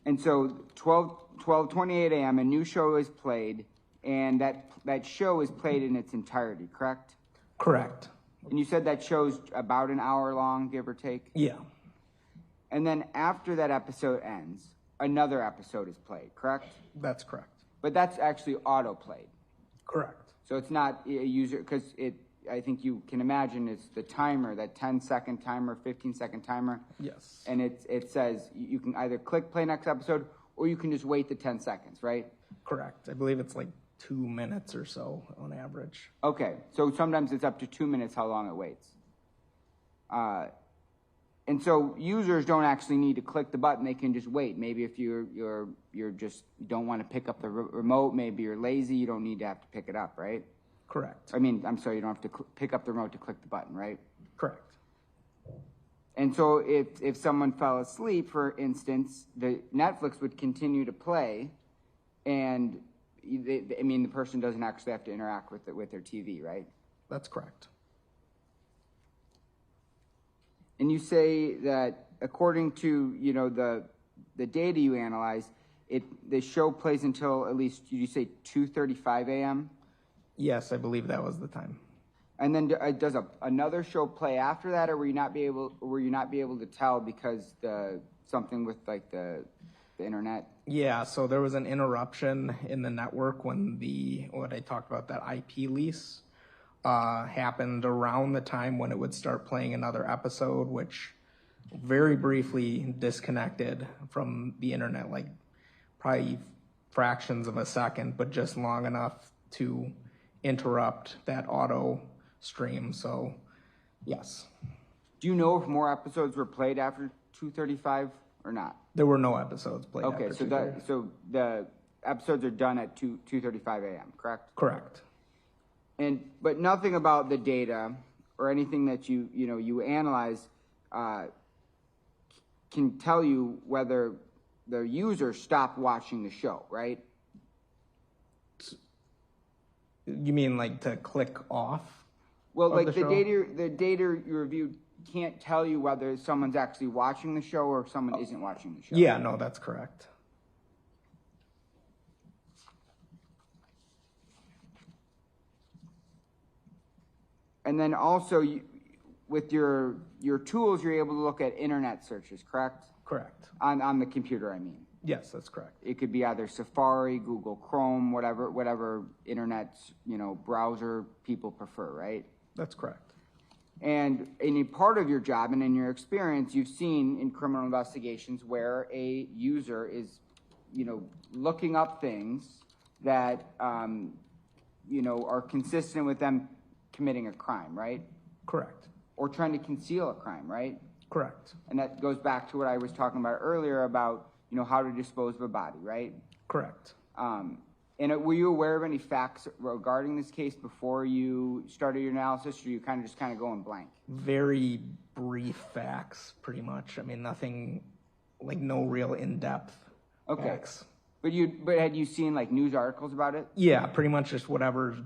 Speaker 9: And so 12:28 a.m. a new show is played, and that show is played in its entirety, correct?
Speaker 10: Correct.
Speaker 9: And you said that show's about an hour long, give or take?
Speaker 10: Yeah.
Speaker 9: And then after that episode ends, another episode is played, correct?
Speaker 10: That's correct.
Speaker 9: But that's actually auto-played.
Speaker 10: Correct.
Speaker 9: So it's not a user, because I think you can imagine it's the timer, that 10-second timer, 15-second timer.
Speaker 10: Yes.
Speaker 9: And it says you can either click play next episode, or you can just wait the 10 seconds, right?
Speaker 10: Correct. I believe it's like 2 minutes or so on average.
Speaker 9: Okay, so sometimes it's up to 2 minutes how long it waits. And so users don't actually need to click the button; they can just wait. Maybe if you're just don't want to pick up the remote, maybe you're lazy, you don't need to have to pick it up, right?
Speaker 10: Correct.
Speaker 9: I mean, I'm sorry, you don't have to pick up the remote to click the button, right?
Speaker 10: Correct.
Speaker 9: And so if someone fell asleep, for instance, the Netflix would continue to play, and the person doesn't actually have to interact with their TV, right?
Speaker 10: That's correct.
Speaker 9: And you say that according to the data you analyze, the show plays until at least, did you say 2:35 a.m.?
Speaker 10: Yes, I believe that was the time.
Speaker 9: And then does another show play after that, or were you not be able to tell because something with like the internet?
Speaker 10: Yeah, so there was an interruption in the network when what I talked about, that IP lease happened around the time when it would start playing another episode, which very briefly disconnected from the internet, like probably fractions of a second, but just long enough to interrupt that auto stream. So yes.
Speaker 9: Do you know if more episodes were played after 2:35 or not?
Speaker 10: There were no episodes played.
Speaker 9: Okay,
Speaker 10: after
Speaker 9: so the episodes are done at 2:35 a.m., correct?
Speaker 10: Correct.
Speaker 9: But nothing about the data or anything that you analyze can tell you whether the user stopped watching the show, right?
Speaker 10: You mean like to click off?
Speaker 9: Well, like the data you reviewed can't tell you whether someone's actually watching the show or someone isn't watching the show.
Speaker 10: Yeah, no, that's correct.
Speaker 9: And then also, with your tools, you're able to look at internet searches, correct?
Speaker 10: Correct.
Speaker 9: On the computer, I mean.
Speaker 10: Yes, that's correct.
Speaker 9: It could be either Safari, Google Chrome, whatever internet browser people prefer, right?
Speaker 10: That's correct.
Speaker 9: And in a part of your job and in your experience, you've seen in criminal investigations where a user is, looking up things that, are consistent with them committing a crime, right?
Speaker 10: Correct.
Speaker 9: Or trying to conceal a crime, right?
Speaker 10: Correct.
Speaker 9: And that goes back to what I was talking about earlier about, how to dispose of a body, right?
Speaker 10: Correct.
Speaker 9: And were you aware of any facts regarding this case before you started your analysis, or you just going blank?
Speaker 10: Very brief facts, pretty much. I mean, nothing, like no real in-depth facts.
Speaker 9: But had you seen like news articles about it?
Speaker 10: Yeah, pretty much just whatever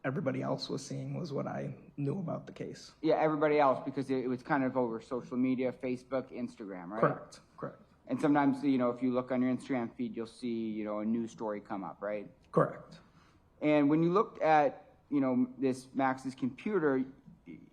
Speaker 10: everybody else was seeing was what I knew about the case.
Speaker 9: Yeah, everybody else, because it was kind of over social media, Facebook, Instagram, right?
Speaker 10: Correct.
Speaker 9: And sometimes, you know, if you look on your Instagram feed, you'll see, you know, a news story come up, right?
Speaker 10: Correct.
Speaker 9: And when you looked at, you know, this Max's computer,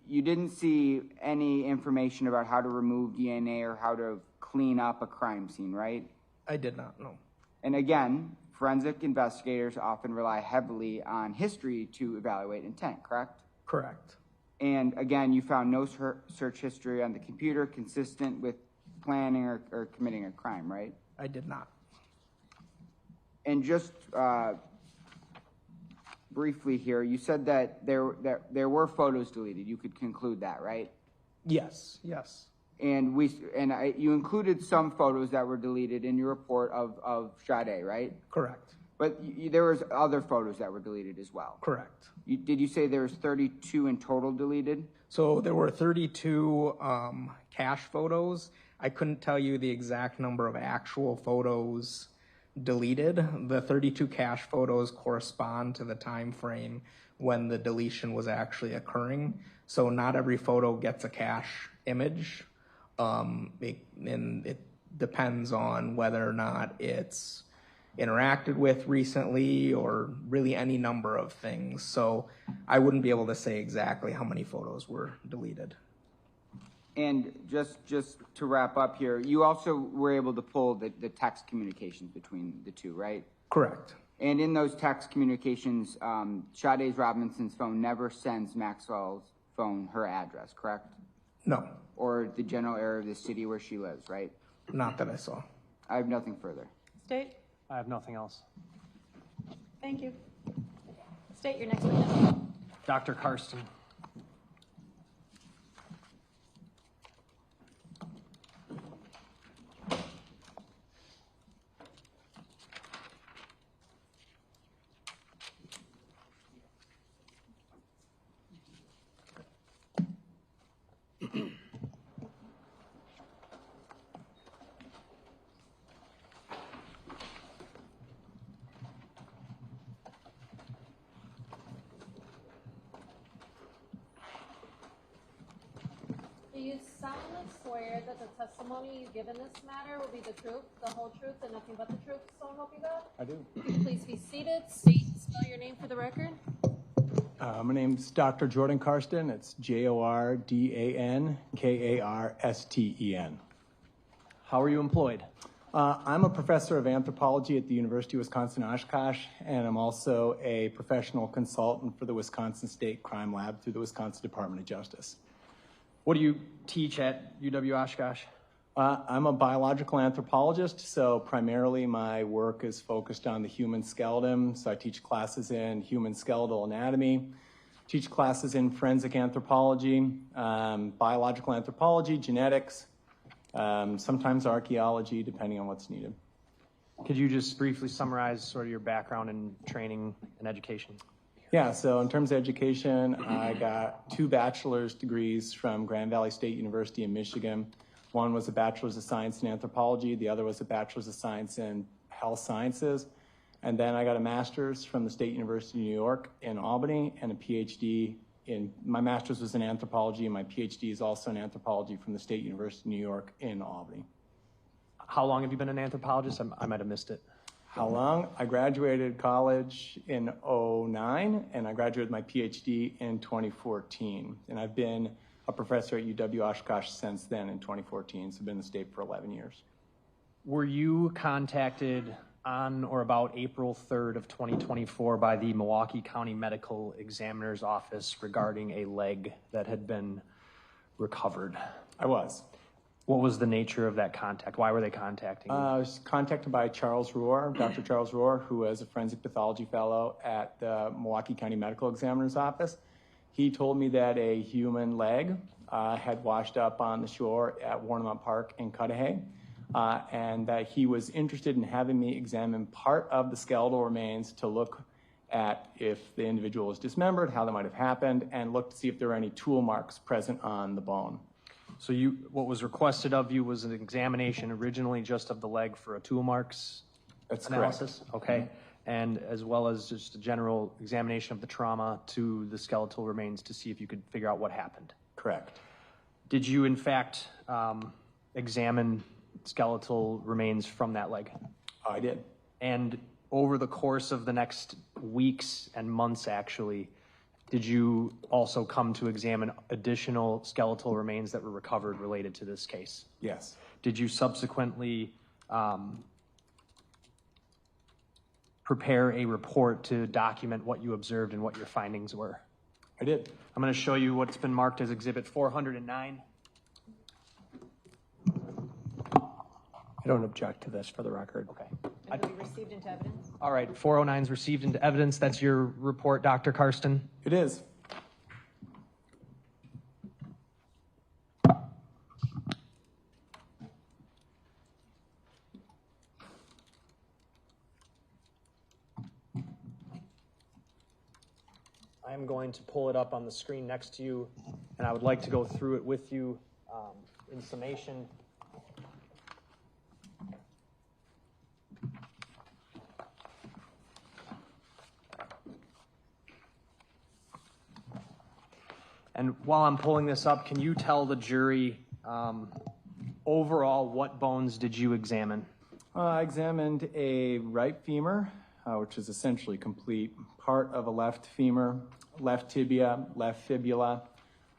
Speaker 9: you didn't see any information about how to remove DNA or how to clean up a crime scene, right?
Speaker 10: I did not know.
Speaker 9: And again, forensic investigators often rely heavily on history to evaluate intent, correct?
Speaker 10: Correct.
Speaker 9: And again, you found no search history on the computer consistent with planning or committing a crime, right?
Speaker 10: I did not.
Speaker 9: And just briefly here, you said that there were photos deleted. You could conclude that, right?
Speaker 10: Yes.
Speaker 9: And you included some photos that were deleted in your report of Sade, right?
Speaker 10: Correct.
Speaker 9: But there was other photos that were deleted as well.
Speaker 10: Correct.
Speaker 9: Did you say there was 32 in total deleted?
Speaker 10: So there were 32 cache photos. I couldn't tell you the exact number of actual photos deleted. The 32 cache photos correspond to the time frame when the deletion was actually occurring. So not every photo gets a cache image. And it depends on whether or not it's interacted with recently or really any number of things. So I wouldn't be able to say exactly how many photos were deleted.
Speaker 9: And just to wrap up here, you also were able to pull the text communications between the two, right?
Speaker 10: Correct.
Speaker 9: And in those text communications, Sade Robinson's phone never sends Maxwell's phone her address, correct?
Speaker 10: No.
Speaker 9: Or the general area of the city where she lives, right?
Speaker 10: Not that I saw.
Speaker 9: I have nothing further.
Speaker 7: State.
Speaker 5: I have nothing else.
Speaker 7: Thank you. State your next witness.
Speaker 5: Dr. Karsten.
Speaker 8: Do you solemnly swear that the testimony you give in this matter will be the truth, the whole truth, and nothing but the truth, so help you God?
Speaker 11: I do.
Speaker 8: Please be seated. State and spell your name for the record.
Speaker 11: My name's Dr. Jordan Karsten. It's JordanKarsten.
Speaker 5: How are you employed?
Speaker 11: I'm a professor of anthropology at the University of Wisconsin-Oshkosh, and I'm also a professional consultant for the Wisconsin State Crime Lab through the Wisconsin Department of Justice.
Speaker 5: What do you teach at UW-Oshkosh?
Speaker 11: I'm a biological anthropologist, so primarily my work is focused on the human skeleton. So I teach classes in human skeletal anatomy, teach classes in forensic anthropology, biological anthropology, genetics, sometimes archaeology, depending on what's needed.
Speaker 5: Could you just briefly summarize sort of your background in training and education?
Speaker 11: Yeah, so in terms of education, I got 2 bachelor's degrees from Grand Valley State University in Michigan. One was a bachelor's of science in anthropology. The other was a bachelor's of science in health sciences. And then I got a master's from the State University of New York in Albany and a PhD in, my master's was in anthropology and my PhD is also in anthropology from the State University of New York in Albany.
Speaker 5: How long have you been an anthropologist? I might have missed it.
Speaker 11: How long? I graduated college in 2009 and I graduated my PhD in 2014. And I've been a professor at UW-Oshkosh since then in 2014, so I've been in the state for 11 years.
Speaker 5: Were you contacted on or about April 3rd of 2024 by the Milwaukee County Medical Examiner's Office regarding a leg that had been recovered?
Speaker 11: I was.
Speaker 5: What was the nature of that contact? Why were they contacting you?
Speaker 11: I was contacted by Charles Rohr, Dr. Charles Rohr, who is a forensic pathology fellow at the Milwaukee County Medical Examiner's Office. He told me that a human leg had washed up on the shore at Warnemont Park in Cudahy, and that he was interested in having me examine part of the skeletal remains to look at if the individual was dismembered, how that might have happened, and look to see if there were any tool marks present on the bone.
Speaker 5: So what was requested of you was an examination originally just of the leg for a tool marks
Speaker 11: That's
Speaker 5: analysis?
Speaker 11: correct.
Speaker 5: Okay. and as well as just a general examination of the trauma to the skeletal remains to see if you could figure out what happened.
Speaker 11: Correct.
Speaker 5: Did you, in fact, examine skeletal remains from that leg?
Speaker 11: I did.
Speaker 5: And over the course of the next weeks and months, actually, did you also come to examine additional skeletal remains that were recovered related to this case?
Speaker 11: Yes.
Speaker 5: Did you subsequently prepare a report to document what you observed and what your findings were?
Speaker 11: I did.
Speaker 5: I'm going to show you what's been marked as Exhibit 409.
Speaker 6: I don't object to this for the record.
Speaker 5: Okay.
Speaker 7: And will be received into evidence?
Speaker 5: All right, 409 is received into evidence. That's your report, Dr. Karsten?
Speaker 11: It is.
Speaker 5: I'm going to pull it up on the screen next to you, and I would like to go through it with you in summation. And while I'm pulling this up, can you tell the jury overall what bones did you examine?
Speaker 11: I examined a right femur, which is essentially complete, part of a left femur, left tibia, left fibula,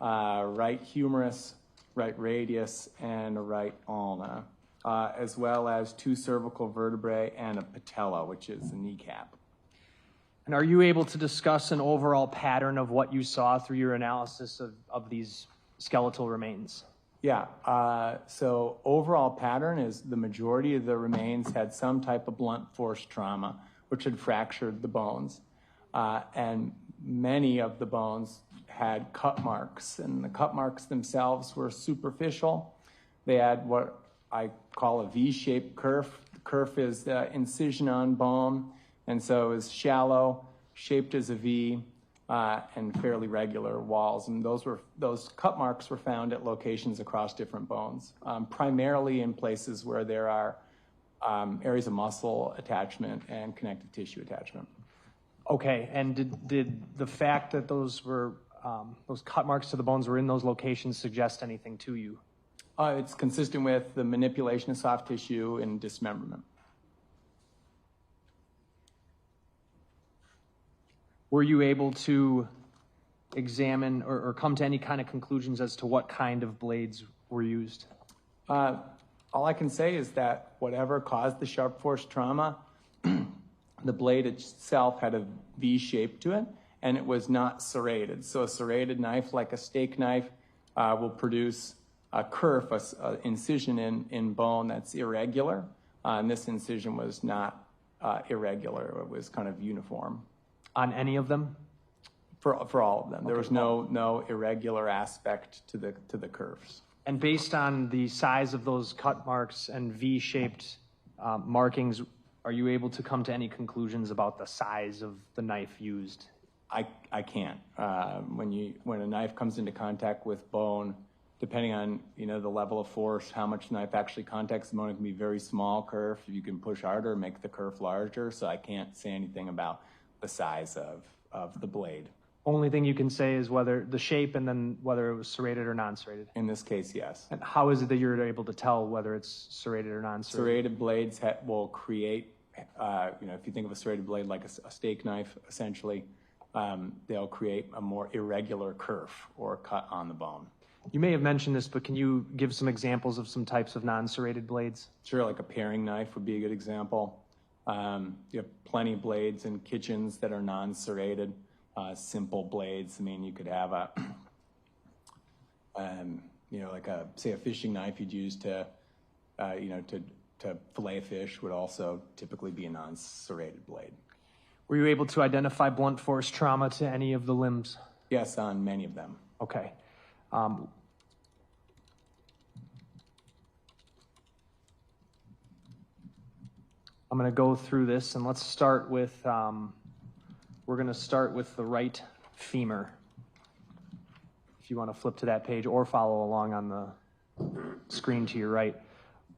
Speaker 11: right humerus, right radius, and a right ulna, as well as 2 cervical vertebrae and a patella, which is the kneecap.
Speaker 5: And are you able to discuss an overall pattern of what you saw through your analysis of these skeletal remains?
Speaker 11: Yeah, so overall pattern is the majority of the remains had some type of blunt force trauma, which had fractured the bones. And many of the bones had cut marks, and the cut marks themselves were superficial. They had what I call a V-shaped kerf. The kerf is the incision on bone, and so it was shallow, shaped as a V, and fairly regular walls. And those cut marks were found at locations across different bones, primarily in places where there are areas of muscle attachment and connective tissue attachment.
Speaker 5: Okay, and did the fact that those cut marks to the bones were in those locations suggest anything to you?
Speaker 11: It's consistent with the manipulation of soft tissue and dismemberment.
Speaker 5: Were you able to examine or come to any kind of conclusions as to what kind of blades were used?
Speaker 11: All I can say is that whatever caused the sharp force trauma, the blade itself had a V shape to it, and it was not serrated. So a serrated knife, like a steak knife, will produce a kerf, an incision in bone that's irregular. And this incision was not irregular. It was kind of uniform.
Speaker 5: On any of them?
Speaker 11: For all of them. There was no irregular aspect to the curves.
Speaker 5: And based on the size of those cut marks and V-shaped markings, are you able to come to any conclusions about the size of the knife used?
Speaker 11: I can't. When a knife comes into contact with bone, depending on the level of force, how much the knife actually contacts the bone, it can be very small kerf. You can push harder, make the kerf larger. So I can't say anything about the size of the blade.
Speaker 5: Only thing you can say is whether the shape and then whether it was serrated or non-serrated.
Speaker 11: In this case, yes.
Speaker 5: And how is it that you're able to tell whether it's serrated or non-serrated?
Speaker 11: Serrated blades will create, if you think of a serrated blade like a steak knife, essentially, they'll create a more irregular kerf or cut on the bone.
Speaker 5: You may have mentioned this, but can you give some examples of some types of non-serrated blades?
Speaker 11: Sure, like a paring knife would be a good example. You have plenty of blades in kitchens that are non-serrated, simple blades. I mean, you could have say a fishing knife you'd use to fillet a fish would also typically be a non-serrated blade.
Speaker 5: Were you able to identify blunt force trauma to any of the limbs?
Speaker 11: Yes, on many of them.
Speaker 5: Okay. I'm going to go through this, and let's start with, we're going to start with the right femur. If you want to flip to that page or follow along on the screen to your right.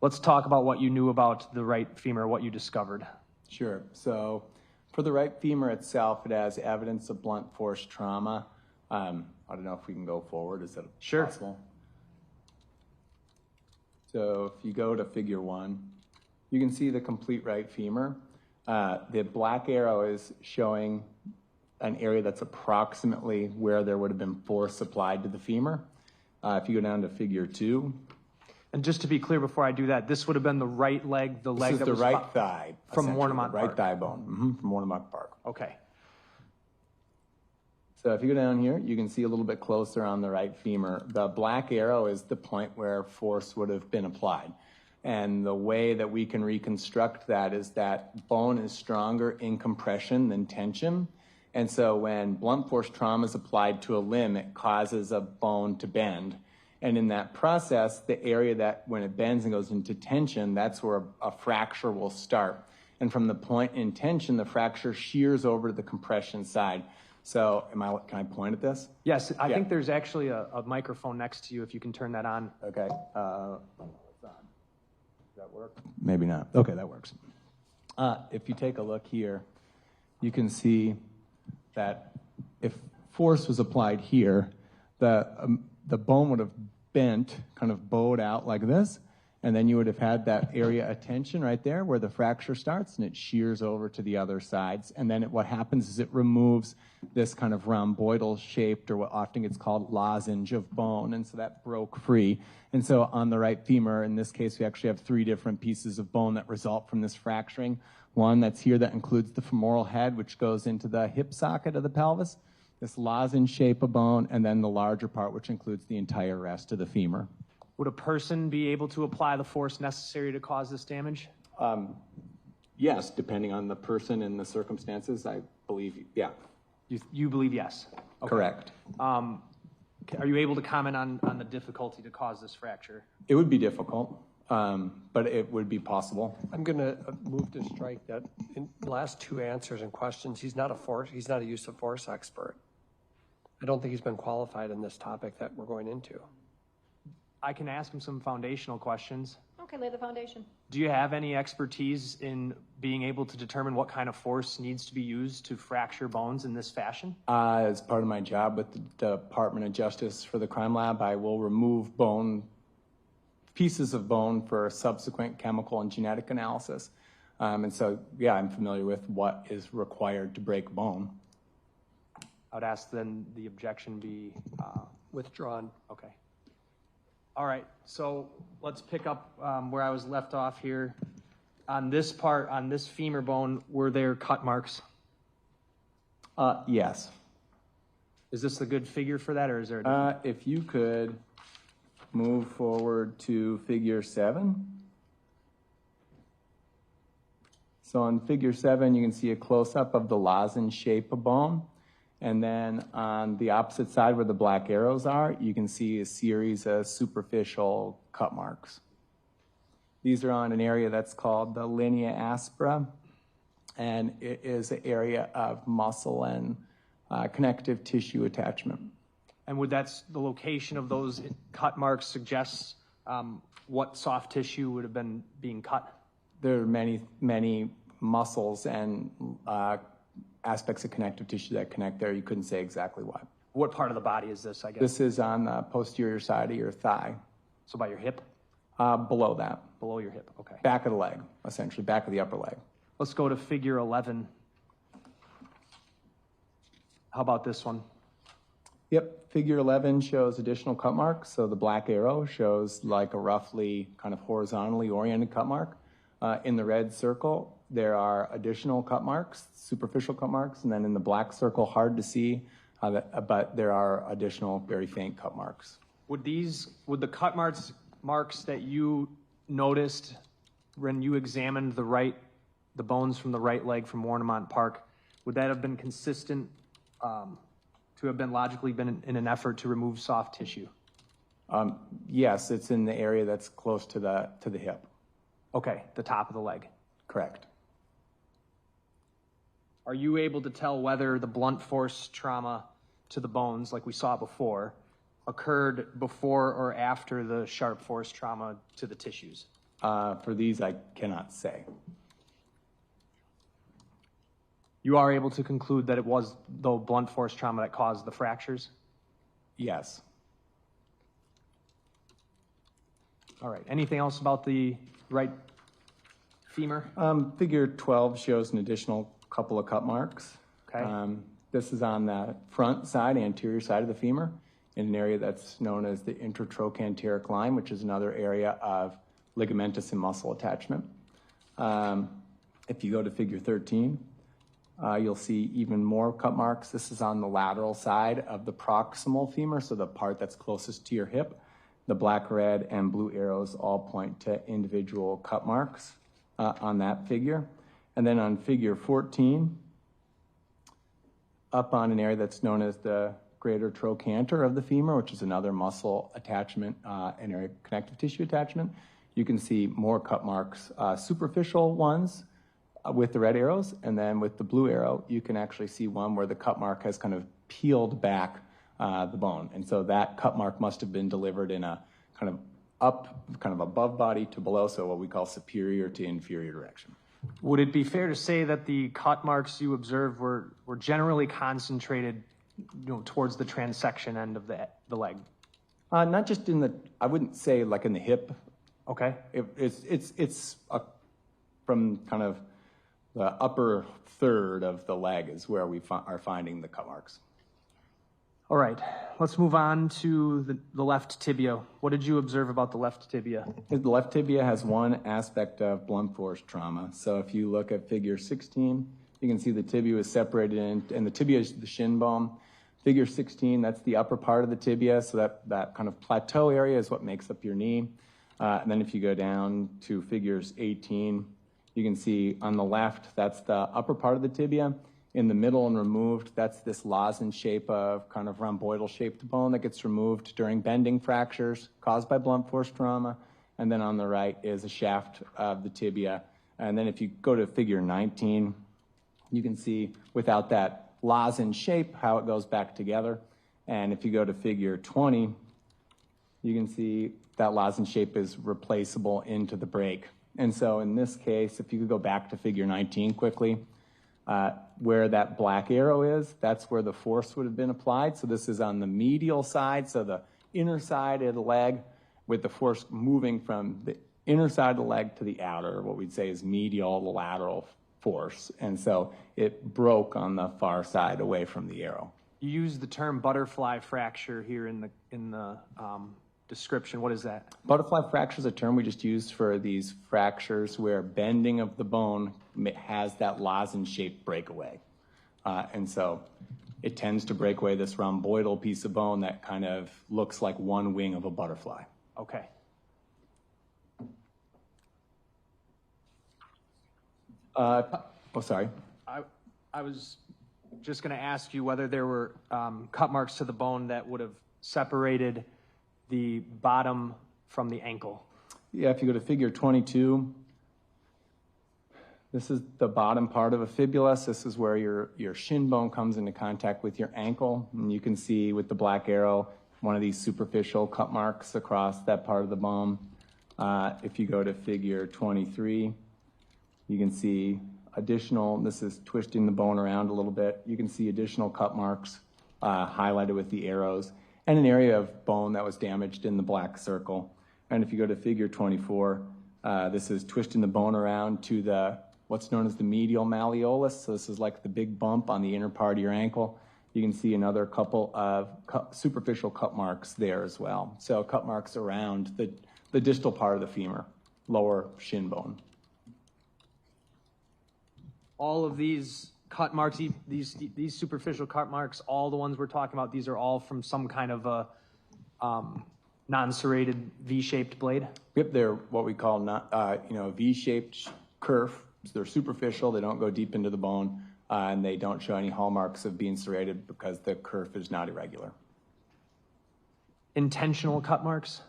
Speaker 5: Let's talk about what you knew about the right femur, what you discovered.
Speaker 11: Sure. So For the right femur itself, it has evidence of blunt force trauma. I don't know if we can go forward. Is that possible? So if you go to figure 1, you can see the complete right femur. The black arrow is showing an area that's approximately where there would have been force applied to the femur. If you go down to figure 2.
Speaker 5: And just to be clear before I do that, this would have been the right leg, the leg
Speaker 11: This is
Speaker 5: that
Speaker 11: the
Speaker 5: was
Speaker 11: right thigh.
Speaker 5: from
Speaker 11: essentially,
Speaker 5: Warnemont
Speaker 11: the right
Speaker 5: Park.
Speaker 11: thigh bone, from Warnemont Park.
Speaker 5: Okay.
Speaker 11: So if you go down here, you can see a little bit closer on the right femur. The black arrow is the point where force would have been applied. And the way that we can reconstruct that is that bone is stronger in compression than tension. And so when blunt force trauma is applied to a limb, it causes a bone to bend. And in that process, the area that when it bends and goes into tension, that's where a fracture will start. And from the point in tension, the fracture shears over to the compression side. So can I point at this?
Speaker 5: Yes, I think there's actually a microphone next to you if you can turn that on.
Speaker 11: Okay. It's on. Does that work? Maybe not. Okay, that works. If you take a look here, you can see that if force was applied here, the bone would have bent, kind of bowed out like this, and then you would have had that area of tension right there where the fracture starts, and it shears over to the other sides. And then what happens is it removes this kind of rhomboidal shaped, or what often gets called lozenge of bone, and so that broke free. And so on the right femur, in this case, we actually have 3 different pieces of bone that result from this fracturing. One that's here that includes the femoral head, which goes into the hip socket of the pelvis, this lozenge shape of bone, and then the larger part, which includes the entire rest of the femur.
Speaker 5: Would a person be able to apply the force necessary to cause this damage?
Speaker 11: Yes, depending on the person and the circumstances, I believe, yeah.
Speaker 5: You believe yes? Okay.
Speaker 11: Correct.
Speaker 5: Are you able to comment on the difficulty to cause this fracture?
Speaker 11: It would be difficult, but it would be possible.
Speaker 6: I'm going to move to strike that. In the last 2 answers and questions, he's not a use of force expert. I don't think he's been qualified in this topic that we're going into.
Speaker 5: I can ask him some foundational questions.
Speaker 7: Okay, lay the foundation.
Speaker 5: Do you have any expertise in being able to determine what kind of force needs to be used to fracture bones in this fashion?
Speaker 11: As part of my job with the Department of Justice for the Crime Lab, I will remove pieces of bone for subsequent chemical and genetic analysis. And so, yeah, I'm familiar with what is required to break bone.
Speaker 5: I would ask then the objection be
Speaker 6: withdrawn.
Speaker 5: Okay. All right, so let's pick up where I was left off here. On this part, on this femur bone, were there cut marks?
Speaker 11: Yes.
Speaker 5: Is this a good figure for that, or is there a
Speaker 11: if you could move forward to figure 7. So on figure 7, you can see a close-up of the lozenge shape of bone. And then on the opposite side where the black arrows are, you can see a series of superficial cut marks. These are on an area that's called the linea aspera, and it is an area of muscle and connective tissue attachment.
Speaker 5: And would the location of those cut marks suggest what soft tissue would have been being cut?
Speaker 11: There are many, many muscles and aspects of connective tissue that connect there. You couldn't say exactly what.
Speaker 5: What part of the body is this, I guess?
Speaker 11: This is on the posterior side of your thigh.
Speaker 5: So by your hip?
Speaker 11: Below that.
Speaker 5: Below your hip, okay.
Speaker 11: Back of the leg, essentially, back of the upper leg.
Speaker 5: Let's go to figure 11. How about this one?
Speaker 11: Yep, figure 11 shows additional cut marks. So the black arrow shows like a roughly kind of horizontally oriented cut mark. In the red circle, there are additional cut marks, superficial cut marks, and then in the black circle, hard to see, but there are additional very faint cut marks.
Speaker 5: Would the cut marks that you noticed when you examined the bones from the right leg from Warnemont Park, would that have been consistent to have been logically been in an effort to remove soft tissue?
Speaker 11: Yes, it's in the area that's close to the hip.
Speaker 5: Okay, the top of the leg.
Speaker 11: Correct.
Speaker 5: Are you able to tell whether the blunt force trauma to the bones, like we saw before, occurred before or after the sharp force trauma to the tissues?
Speaker 11: For these, I cannot say.
Speaker 5: You are able to conclude that it was the blunt force trauma that caused the fractures?
Speaker 11: Yes.
Speaker 5: All right. Anything else about the right femur?
Speaker 11: Figure 12 shows an additional couple of cut marks.
Speaker 5: Okay.
Speaker 11: This is on the front side, anterior side of the femur, in an area that's known as the intertrochanteric line, which is another area of ligamentous and muscle attachment. If you go to figure 13, you'll see even more cut marks. This is on the lateral side of the proximal femur, so the part that's closest to your hip. The black, red, and blue arrows all point to individual cut marks on that figure. And then on figure 14, up on an area that's known as the greater trochanter of the femur, which is another muscle attachment and area of connective tissue attachment, you can see more cut marks, superficial ones with the red arrows, and then with the blue arrow, you can actually see one where the cut mark has kind of peeled back the bone. And so that cut mark must have been delivered in a kind of up, kind of above body to below, so what we call superior to inferior direction.
Speaker 5: Would it be fair to say that the cut marks you observed were generally concentrated, towards the transection end of the leg?
Speaker 11: Not just in the, I wouldn't say like in the hip.
Speaker 5: Okay.
Speaker 11: It's from kind of the upper third of the leg is where we are finding the cut marks.
Speaker 5: All right, let's move on to the left tibia. What did you observe about the left tibia?
Speaker 11: The left tibia has one aspect of blunt force trauma. So if you look at figure 16, you can see the tibia is separated and the tibia is the shin bone. Figure 16, that's the upper part of the tibia, so that kind of plateau area is what makes up your knee. And then if you go down to figures 18, you can see on the left, that's the upper part of the tibia. In the middle and removed, that's this lozenge shape of kind of rhomboidal shaped bone that gets removed during bending fractures caused by blunt force trauma. And then on the right is a shaft of the tibia. And then if you go to figure 19, you can see without that lozenge shape how it goes back together. And if you go to figure 20, you can see that lozenge shape is replaceable into the break. And so in this case, if you could go back to figure 19 quickly, where that black arrow is, that's where the force would have been applied. So this is on the medial side, so the inner side of the leg, with the force moving from the inner side of the leg to the outer, what we'd say is medial lateral force. And so it broke on the far side away from the arrow.
Speaker 5: You use the term butterfly fracture here in the description. What is that?
Speaker 11: Butterfly fracture is a term we just use for these fractures where bending of the bone has that lozenge-shaped breakaway. And so it tends to break away this rhomboidal piece of bone that kind of looks like one wing of a butterfly.
Speaker 5: Okay.
Speaker 11: Sorry.
Speaker 5: I was just going to ask you whether there were cut marks to the bone that would have separated the bottom from the ankle.
Speaker 11: Yeah, if you go to figure 22, this is the bottom part of a fibula. So this is where your shin bone comes into contact with your ankle. And you can see with the black arrow, one of these superficial cut marks across that part of the bone. If you go to figure 23, you can see additional, this is twisting the bone around a little bit. You can see additional cut marks highlighted with the arrows, and an area of bone that was damaged in the black circle. And if you go to figure 24, this is twisting the bone around to what's known as the medial malleolus. So this is like the big bump on the inner part of your ankle. You can see another couple of superficial cut marks there as well. So cut marks around the distal part of the femur, lower shin bone.
Speaker 5: All of these cut marks, these superficial cut marks, all the ones we're talking about, these are all from some kind of a non-serrated V-shaped blade?
Speaker 11: Yep, they're what we call V-shaped kerf. So they're superficial, they don't go deep into the bone, and they don't show any hallmarks of being serrated because the kerf is not irregular.
Speaker 5: Intentional cut marks?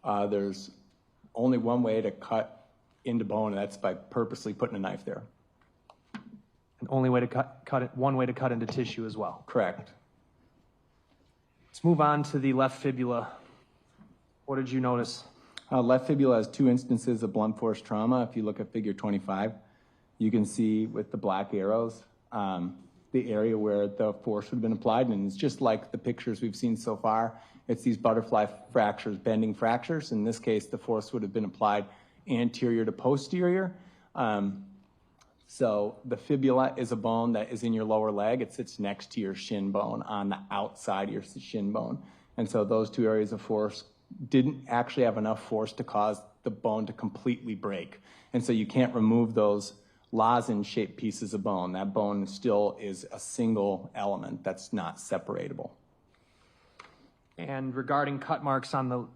Speaker 11: There's only one way to cut into bone, and that's by purposely putting a knife there.
Speaker 5: Only way to cut it, one way to cut into tissue as well.
Speaker 11: Correct.
Speaker 5: Let's move on to the left fibula. What did you notice?
Speaker 11: Left fibula has two instances of blunt force trauma. If you look at figure 25, you can see with the black arrows, the area where the force would have been applied. And it's just like the pictures we've seen so far. It's these butterfly fractures, bending fractures. In this case, the force would have been applied anterior to posterior. So the fibula is a bone that is in your lower leg. It sits next to your shin bone on the outside of your shin bone. And so those two areas of force didn't actually have enough force to cause the bone to completely break. And so you can't remove those lozenge-shaped pieces of bone. That bone still is a single element that's not separatable.
Speaker 5: And regarding cut marks on the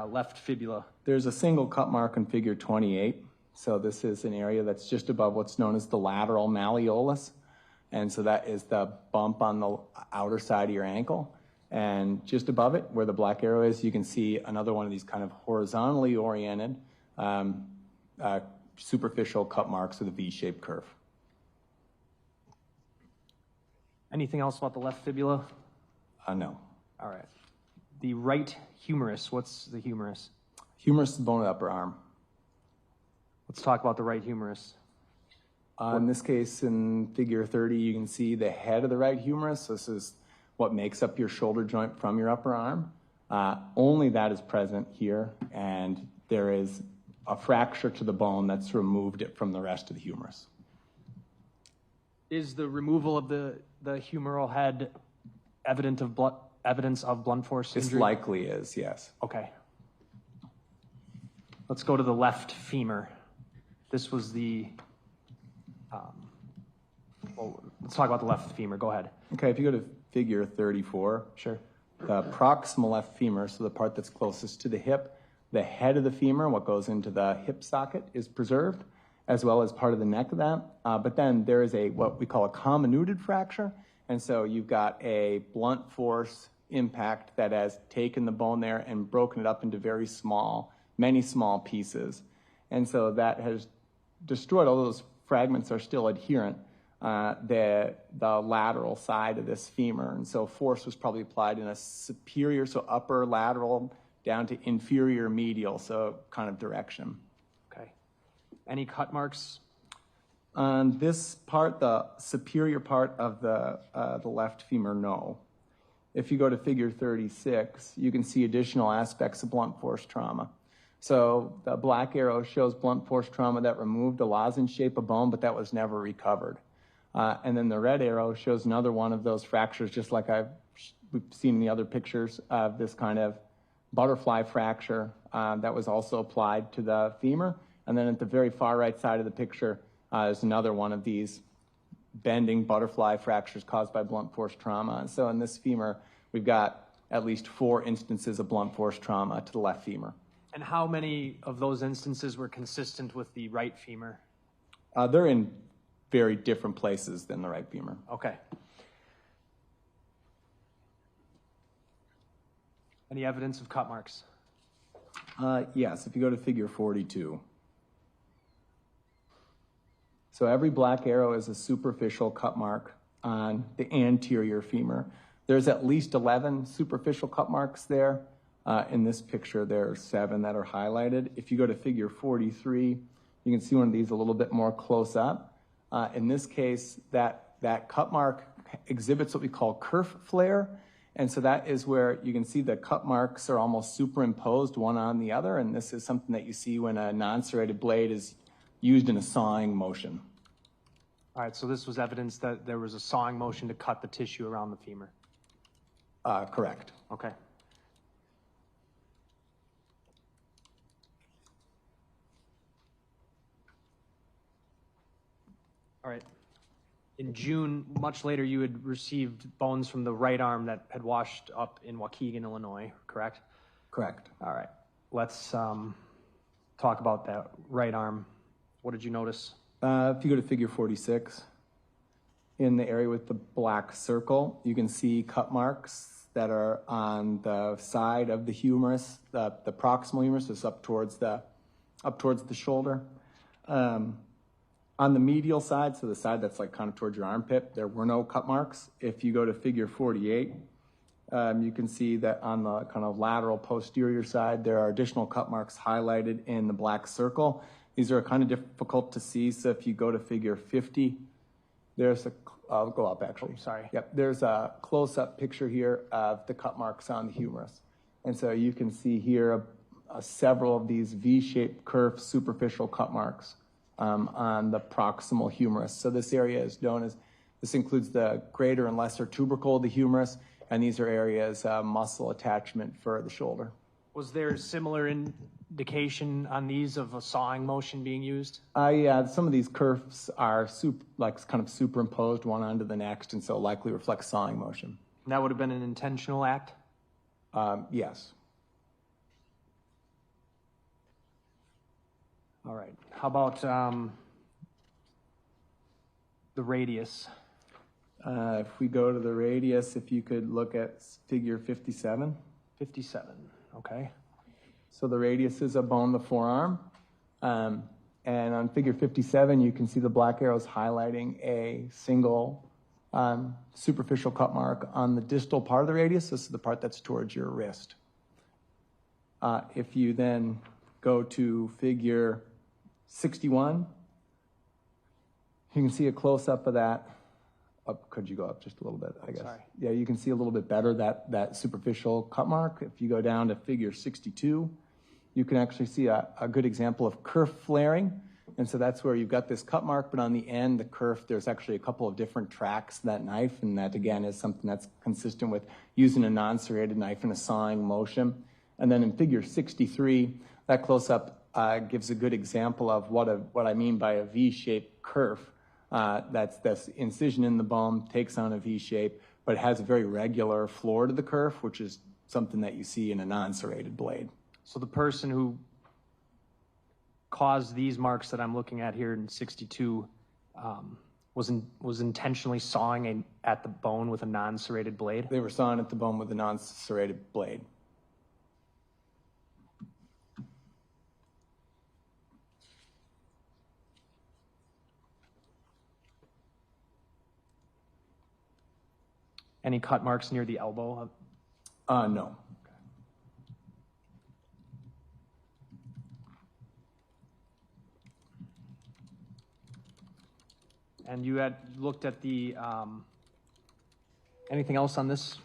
Speaker 5: left fibula?
Speaker 11: There's a single cut mark in figure 28. So this is an area that's just above what's known as the lateral malleolus. And so that is the bump on the outer side of your ankle. And just above it, where the black arrow is, you can see another one of these kind of horizontally oriented superficial cut marks with a V-shaped curve.
Speaker 5: Anything else about the left fibula?
Speaker 11: No.
Speaker 5: All right. The right humerus, what's the humerus?
Speaker 11: Humerus is the bone of the upper arm.
Speaker 5: Let's talk about the right humerus.
Speaker 11: In this case, in figure 30, you can see the head of the right humerus. This is what makes up your shoulder joint from your upper arm. Only that is present here, and there is a fracture to the bone that's removed it from the rest of the humerus.
Speaker 5: Is the removal of the humeral head evidence of blunt force injury?
Speaker 11: This likely is, yes.
Speaker 5: Okay. Let's go to the left femur. This was the, well, let's talk about the left femur. Go ahead.
Speaker 11: Okay, if you go to figure 34.
Speaker 5: Sure.
Speaker 11: The proximal left femur, so the part that's closest to the hip, the head of the femur, what goes into the hip socket, is preserved, as well as part of the neck of that. But then there is what we call a comminuted fracture. And so you've got a blunt force impact that has taken the bone there and broken it up into many small pieces. And so that has destroyed, all those fragments are still adherent, the lateral side of this femur. And so force was probably applied in a superior, so upper lateral, down to inferior medial, so kind of direction.
Speaker 5: Okay. Any cut marks?
Speaker 11: On this part, the superior part of the left femur, no. If you go to figure 36, you can see additional aspects of blunt force trauma. So the black arrow shows blunt force trauma that removed a lozenge shape of bone, but that was never recovered. And then the red arrow shows another one of those fractures, just like we've seen in the other pictures of this kind of butterfly fracture that was also applied to the femur. And then at the very far right side of the picture is another one of these bending butterfly fractures caused by blunt force trauma. And so in this femur, we've got at least 4 instances of blunt force trauma to the left femur.
Speaker 5: And how many of those instances were consistent with the right femur?
Speaker 11: They're in very different places than the right femur.
Speaker 5: Okay. Any evidence of cut marks?
Speaker 11: Yes, if you go to figure 42. So every black arrow is a superficial cut mark on the anterior femur. There's at least 11 superficial cut marks there. In this picture, there are 7 that are highlighted. If you go to figure 43, you can see one of these a little bit more close up. In this case, that cut mark exhibits what we call kerf flare. And so that is where you can see the cut marks are almost superimposed one on the other. And this is something that you see when a non-serrated blade is used in a sawing motion.
Speaker 5: All right, so this was evidence that there was a sawing motion to cut the tissue around the femur.
Speaker 11: Correct.
Speaker 5: Okay. All right. In June, much later, you had received bones from the right arm that had washed up in Waukegan, Illinois, correct?
Speaker 11: Correct.
Speaker 5: All right. Let's talk about that right arm. What did you notice?
Speaker 11: If you go to figure 46, in the area with the black circle, you can see cut marks that are on the side of the humerus, the proximal humerus is up towards the shoulder. On the medial side, so the side that's like kind of towards your armpit, there were no cut marks. If you go to figure 48, you can see that on the kind of lateral posterior side, there are additional cut marks highlighted in the black circle. These are kind of difficult to see, so if you go to figure 50, I'll go up actually.
Speaker 5: Oh, sorry.
Speaker 11: Yep, there's a close-up picture here of the cut marks on the humerus. And so you can see here several of these V-shaped curved superficial cut marks on the proximal humerus. So this area is known as, this includes the greater and lesser tubercle of the humerus, and these are areas of muscle attachment for the shoulder.
Speaker 5: Was there similar indication on these of a sawing motion being used?
Speaker 11: Yeah, some of these curves are kind of superimposed one onto the next, and so likely reflects sawing motion.
Speaker 5: And that would have been an intentional act?
Speaker 11: Yes.
Speaker 5: All right. How about the radius?
Speaker 11: If we go to the radius, if you could look at figure 57.
Speaker 5: 57, okay.
Speaker 11: So the radius is a bone of the forearm. And on figure 57, you can see the black arrows highlighting a single superficial cut mark on the distal part of the radius. This is the part that's towards your wrist. If you then go to figure 61, you can see a close-up of that. Could you go up just a little bit, I guess?
Speaker 5: Sorry.
Speaker 11: Yeah, you can see a little bit better that superficial cut mark. If you go down to figure 62, you can actually see a good example of kerf flaring. And so that's where you've got this cut mark, but on the end, the kerf, there's actually a couple of different tracks to that knife, and that, again, is something that's consistent with using a non-serrated knife in a sawing motion. And then in figure 63, that close-up gives a good example of what I mean by a V-shaped kerf. That's incision in the bone, takes on a V shape, but it has a very regular floor to the kerf, which is something that you see in a non-serrated blade.
Speaker 5: So the person who caused these marks that I'm looking at here in 62 was intentionally sawing at the bone with a non-serrated blade?
Speaker 11: They were sawing at the bone with a non-serrated blade.
Speaker 5: Any cut marks near the elbow?
Speaker 11: No.
Speaker 5: And you had looked at the, anything else on this?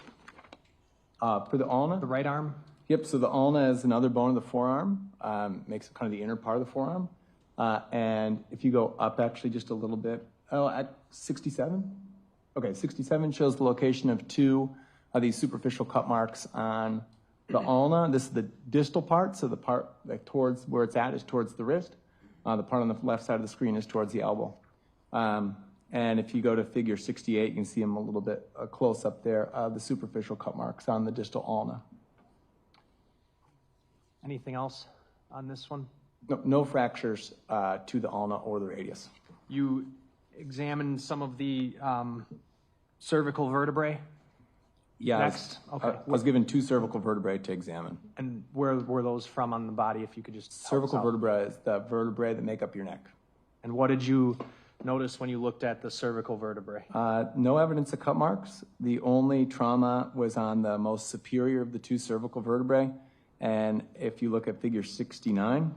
Speaker 11: For the ulna?
Speaker 5: The right arm?
Speaker 11: Yep, so the ulna is another bone of the forearm, makes it kind of the inner part of the forearm. And if you go up actually just a little bit, at 67? Okay, 67 shows the location of two of these superficial cut marks on the ulna. This is the distal part, so the part like towards where it's at is towards the wrist. The part on the left side of the screen is towards the elbow. And if you go to figure 68, you can see them a little bit close up there, the superficial cut marks on the distal ulna.
Speaker 5: Anything else on this one?
Speaker 11: No fractures to the ulna or the radius.
Speaker 5: You examined some of the cervical vertebrae?
Speaker 11: Yeah.
Speaker 5: Next? Okay.
Speaker 11: I was given two cervical vertebrae to examine.
Speaker 5: And where were those from on the body, if you could just
Speaker 11: Cervical vertebrae is the vertebrae that make up your neck.
Speaker 5: And what did you notice when you looked at the cervical vertebrae?
Speaker 11: No evidence of cut marks. The only trauma was on the most superior of the two cervical vertebrae. And if you look at figure 69,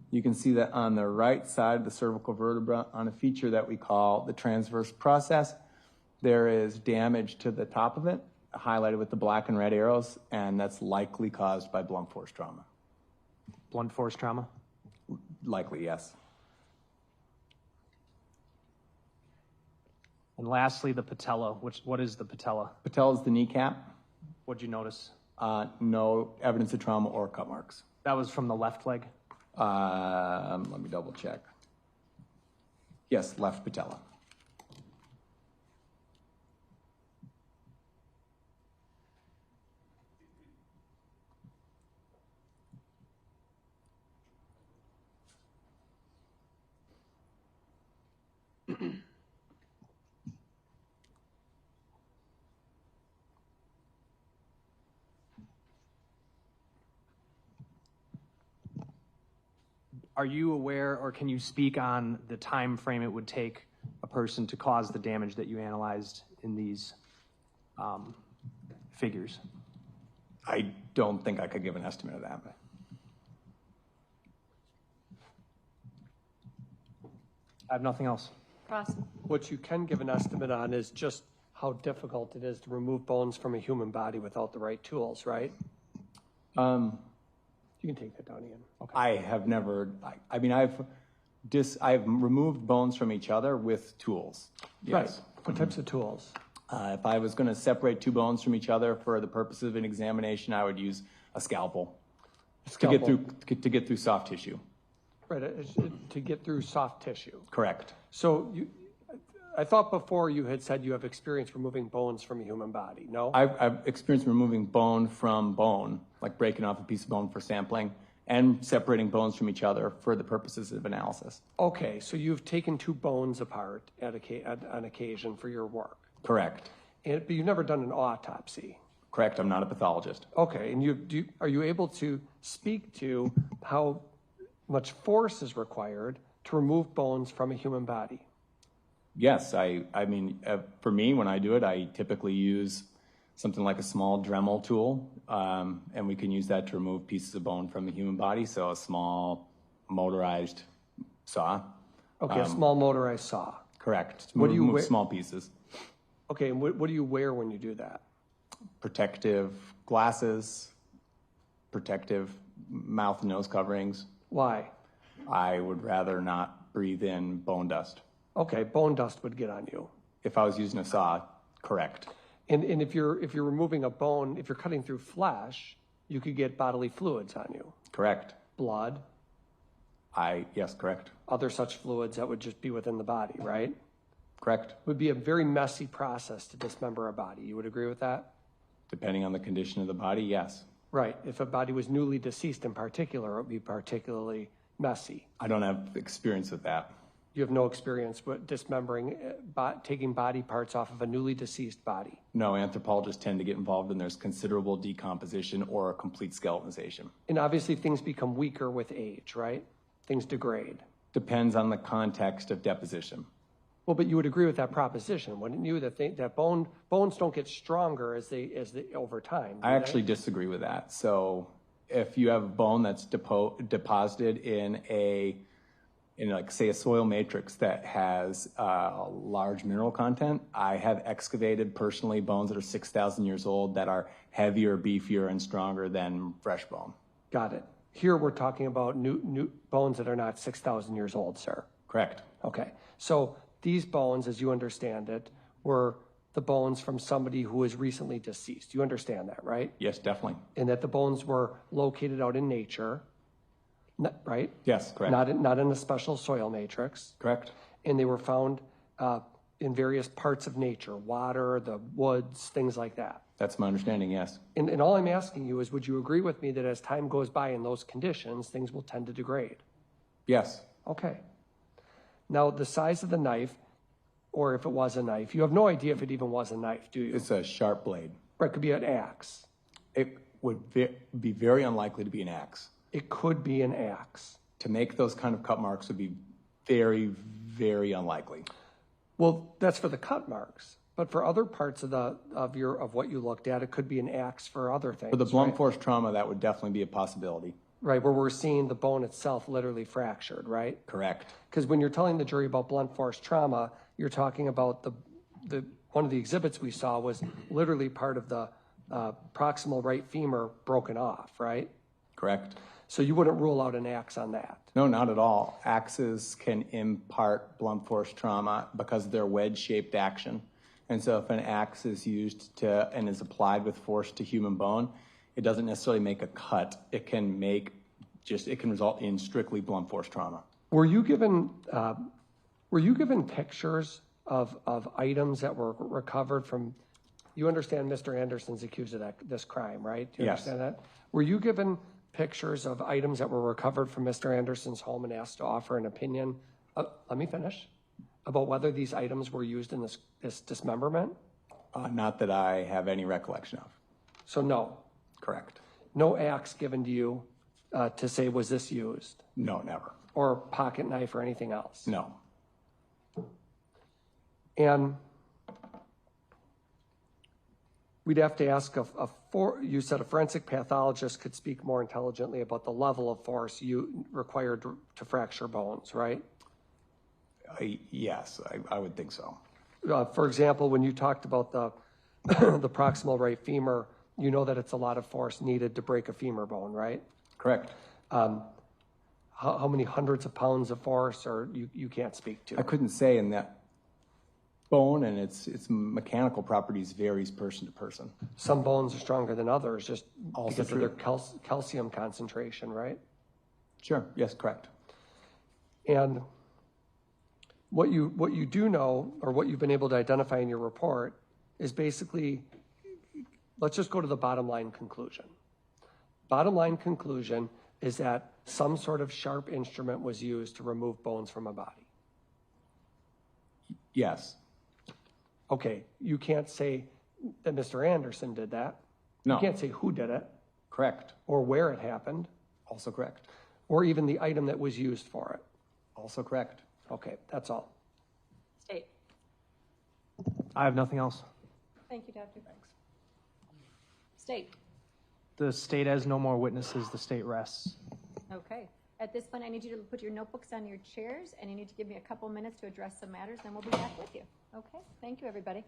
Speaker 11: you can see that on the right side of the cervical vertebra, on a feature that we call the transverse process, there is damage to the top of it, highlighted with the black and red arrows, and that's likely caused by blunt force trauma.
Speaker 5: Blunt force trauma?
Speaker 11: Likely, yes.
Speaker 5: And lastly, the patella. What is the patella?
Speaker 11: Patella is the kneecap.
Speaker 5: What'd you notice?
Speaker 11: No evidence of trauma or cut marks.
Speaker 5: That was from the left leg?
Speaker 11: Let me double check. Yes, left patella.
Speaker 5: Are you aware, or can you speak on the time frame it would take a person to cause the damage that you analyzed in these figures?
Speaker 11: I don't think I could give an estimate of that.
Speaker 5: I have nothing else.
Speaker 7: Cross.
Speaker 6: What you can give an estimate on is just how difficult it is to remove bones from a human body without the right tools, right? You can take that down, Ian. Okay.
Speaker 11: I have never, I mean, I've removed bones from each other with tools. Yes.
Speaker 6: Right. What types of tools?
Speaker 11: If I was going to separate two bones from each other for the purpose of an examination, I would use a scalpel. To get through soft tissue.
Speaker 6: Right, to get through soft tissue.
Speaker 11: Correct.
Speaker 6: So I thought before you had said you have experience removing bones from a human body, no?
Speaker 11: I've experienced removing bone from bone, like breaking off a piece of bone for sampling, and separating bones from each other for the purposes of analysis.
Speaker 6: Okay, so you've taken two bones apart on occasion for your work.
Speaker 11: Correct.
Speaker 6: But you've never done an autopsy.
Speaker 11: Correct, I'm not a pathologist.
Speaker 6: Okay, and are you able to speak to how much force is required to remove bones from a human body?
Speaker 11: Yes, I mean, for me, when I do it, I typically use something like a small Dremel tool, and we can use that to remove pieces of bone from the human body, so a small motorized saw.
Speaker 6: Okay, a small motorized saw.
Speaker 11: Correct.
Speaker 6: What do you
Speaker 11: move small pieces.
Speaker 6: Okay, and what do you wear when you do that?
Speaker 11: Protective glasses, protective mouth and nose coverings.
Speaker 6: Why?
Speaker 11: I would rather not breathe in bone dust.
Speaker 6: Okay, bone dust would get on you.
Speaker 11: If I was using a saw, correct.
Speaker 6: And if you're removing a bone, if you're cutting through flesh, you could get bodily fluids on you.
Speaker 11: Correct.
Speaker 6: Blood.
Speaker 11: Yes, correct.
Speaker 6: Other such fluids that would just be within the body, right?
Speaker 11: Correct.
Speaker 6: It would be a very messy process to dismember a body. You would agree with that?
Speaker 11: Depending on the condition of the body, yes.
Speaker 6: Right. If a body was newly deceased in particular, it would be particularly messy.
Speaker 11: I don't have experience with that.
Speaker 6: You have no experience with dismembering, taking body parts off of a newly deceased body?
Speaker 11: No, anthropologists tend to get involved when there's considerable decomposition or a complete skeletonization.
Speaker 6: And obviously things become weaker with age, right? Things degrade.
Speaker 11: Depends on the context of deposition.
Speaker 6: Well, but you would agree with that proposition, wouldn't you? That bones don't get stronger as they over time.
Speaker 11: I actually disagree with that. So, if you have a bone that's deposited in like say a soil matrix that has a large mineral content, I have excavated personally bones that are 6,000 years old that are heavier, beefier, and stronger than fresh bone.
Speaker 6: Got it. Here we're talking about new bones that are not 6,000 years old, sir.
Speaker 11: Correct.
Speaker 6: Okay. So these bones, as you understand it, were the bones from somebody who was recently deceased. You understand that, right?
Speaker 11: Yes, definitely.
Speaker 6: And that the bones were located out in nature, right?
Speaker 11: Yes, correct.
Speaker 6: Not in a special soil matrix.
Speaker 11: Correct.
Speaker 6: And they were found in various parts of nature, water, the woods, things like that.
Speaker 11: That's my understanding, yes.
Speaker 6: And all I'm asking you is, would you agree with me that as time goes by in those conditions, things will tend to degrade?
Speaker 11: Yes.
Speaker 6: Okay. Now, the size of the knife, or if it was a knife, you have no idea if it even was a knife, do you?
Speaker 11: It's a sharp blade.
Speaker 6: Right, it could be an axe.
Speaker 11: It would be very unlikely to be an axe.
Speaker 6: It could be an axe.
Speaker 11: To make those kind of cut marks would be very, very unlikely.
Speaker 6: Well, that's for the cut marks. But for other parts of what you looked at, it could be an axe for other things.
Speaker 11: For the blunt force trauma, that would definitely be a possibility.
Speaker 6: Right, where we're seeing the bone itself literally fractured, right?
Speaker 11: Correct.
Speaker 6: Because when you're telling the jury about blunt force trauma, you're talking about the one of the exhibits we saw was literally part of the proximal right femur broken off, right?
Speaker 11: Correct.
Speaker 6: So you wouldn't rule out an axe on that?
Speaker 11: No, not at all. Axes can impart blunt force trauma because of their wedge-shaped action. And so if an axe is used and is applied with force to human bone, it doesn't necessarily make a cut. It can result in strictly blunt force trauma.
Speaker 6: Were you given pictures of items that were recovered from? You understand Mr. Anderson's accused of this crime, right? Do you understand that? Were you given pictures of items that were recovered from Mr. Anderson's home and asked to offer an opinion? Let me finish. About whether these items were used in this dismemberment?
Speaker 11: Not that I have any recollection of.
Speaker 6: So no.
Speaker 11: Correct.
Speaker 6: No axe given to you to say, was this used?
Speaker 11: No, never.
Speaker 6: Or pocket knife or anything else?
Speaker 11: No.
Speaker 6: And we'd have to ask you said a forensic pathologist could speak more intelligently about the level of force you required to fracture bones, right?
Speaker 11: Yes, I would think so.
Speaker 6: For example, when you talked about the the proximal right femur, you know that it's a lot of force needed to break a femur bone, right?
Speaker 11: Correct.
Speaker 6: How many hundreds of pounds of force, or you can't speak to?
Speaker 11: I couldn't say in that bone, and its mechanical properties varies person to person.
Speaker 6: Some bones are stronger than others, just
Speaker 11: Also
Speaker 6: because
Speaker 11: true.
Speaker 6: of their calcium concentration, right?
Speaker 11: Sure. Yes, correct.
Speaker 6: And what you do know, or what you've been able to identify in your report, is basically, let's just go to the bottom line conclusion. Bottom line conclusion is that some sort of sharp instrument was used to remove bones from a body.
Speaker 11: Yes.
Speaker 6: Okay, you can't say that Mr. Anderson did that.
Speaker 11: No.
Speaker 6: You can't say who did it,
Speaker 11: Correct.
Speaker 6: or where it happened,
Speaker 11: Also correct.
Speaker 6: or even the item that was used for it.
Speaker 11: Also correct.
Speaker 6: Okay, that's all.
Speaker 7: State.
Speaker 5: I have nothing else.
Speaker 7: Thank you, Doctor. Thanks. State.
Speaker 5: The state has no more witnesses. The state rests.
Speaker 7: Okay. At this point, I need you to put your notebooks on your chairs, and you need to give me a couple minutes to address some matters, then we'll be back with you. Okay? Thank you, everybody.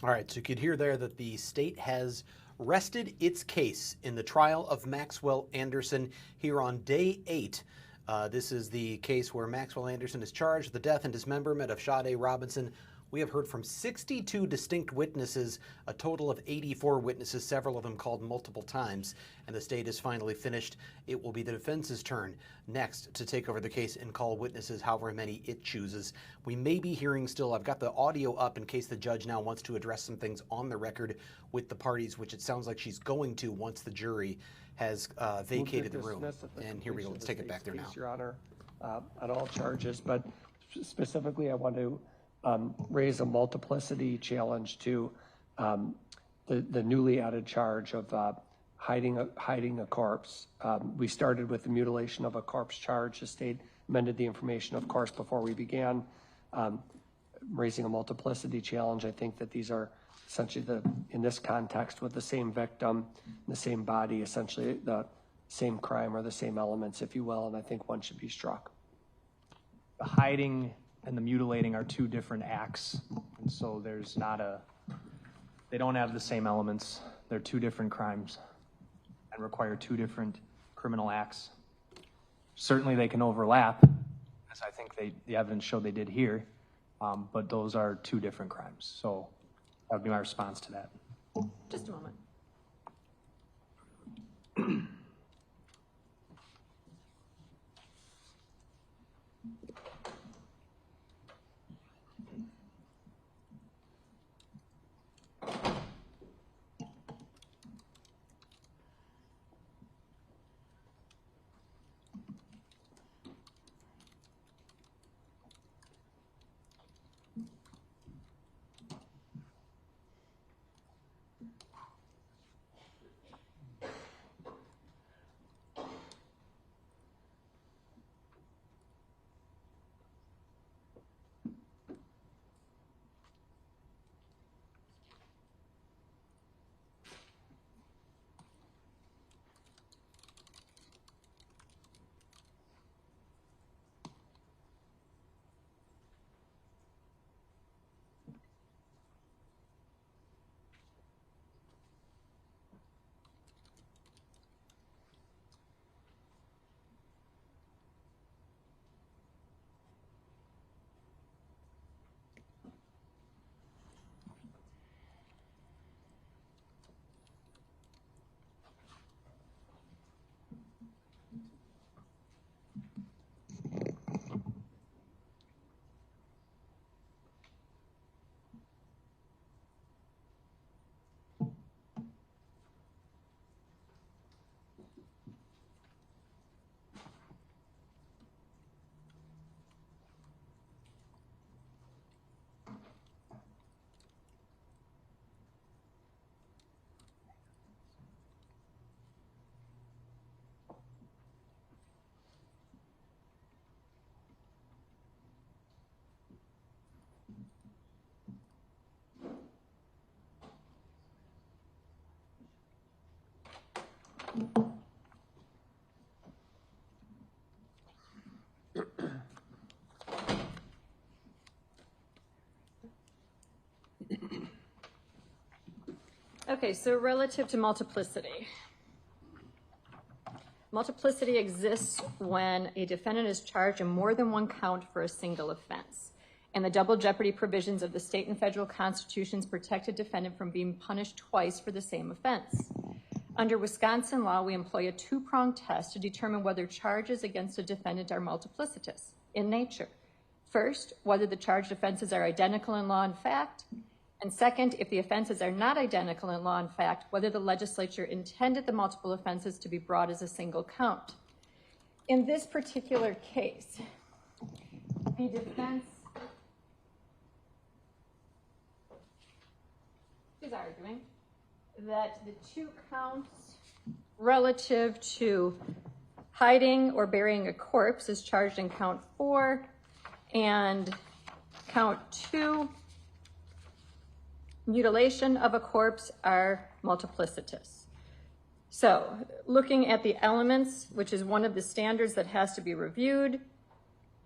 Speaker 2: All right, so you could hear there that the state has rested its case in the trial of Maxwell Anderson here on day 8. This is the case where Maxwell Anderson is charged with the death and dismemberment of Sade Robinson. We have heard from 62 distinct witnesses, a total of 84 witnesses, several of them called multiple times, and the state is finally finished. It will be the defense's turn next to take over the case and call witnesses however many it chooses. We may be hearing still, I've got the audio up in case the judge now wants to address some things on the record with the parties, which it sounds like she's going to once the jury has vacated the room. And here we go, let's take it back there now.
Speaker 6: Your Honor, on all charges, but specifically I want to raise a multiplicity challenge to the newly added charge of hiding a corpse. We started with the mutilation of a corpse charge. The state amended the information, of course, before we began. Raising a multiplicity challenge, I think that these are essentially in this context with the same victim, the same body, essentially the same crime or the same elements, if you will, and I think one should be struck.
Speaker 5: The hiding and the mutilating are two different acts, and so there's not they don't have the same elements. They're two different crimes and require two different criminal acts. Certainly they can overlap, as I think the evidence showed they did here, but those are two different crimes. So that would be my response to that.
Speaker 7: Just a moment. Okay, so relative to multiplicity. Multiplicity exists when a defendant is charged in more than one count for a single offense. And the double jeopardy provisions of the state and federal constitutions protect a defendant from being punished twice for the same offense. Under Wisconsin law, we employ a two-pronged test to determine whether charges against a defendant are multiplicitous in nature. First, whether the charged offenses are identical in law and fact. And second, if the offenses are not identical in law and fact, whether the legislature intended the multiple offenses to be brought as a single count. In this particular case, the defense is arguing that the two counts relative to hiding or burying a corpse is charged in count 4, and count 2, mutilation of a corpse, are multiplicitous. So looking at the elements, which is one of the standards that has to be reviewed,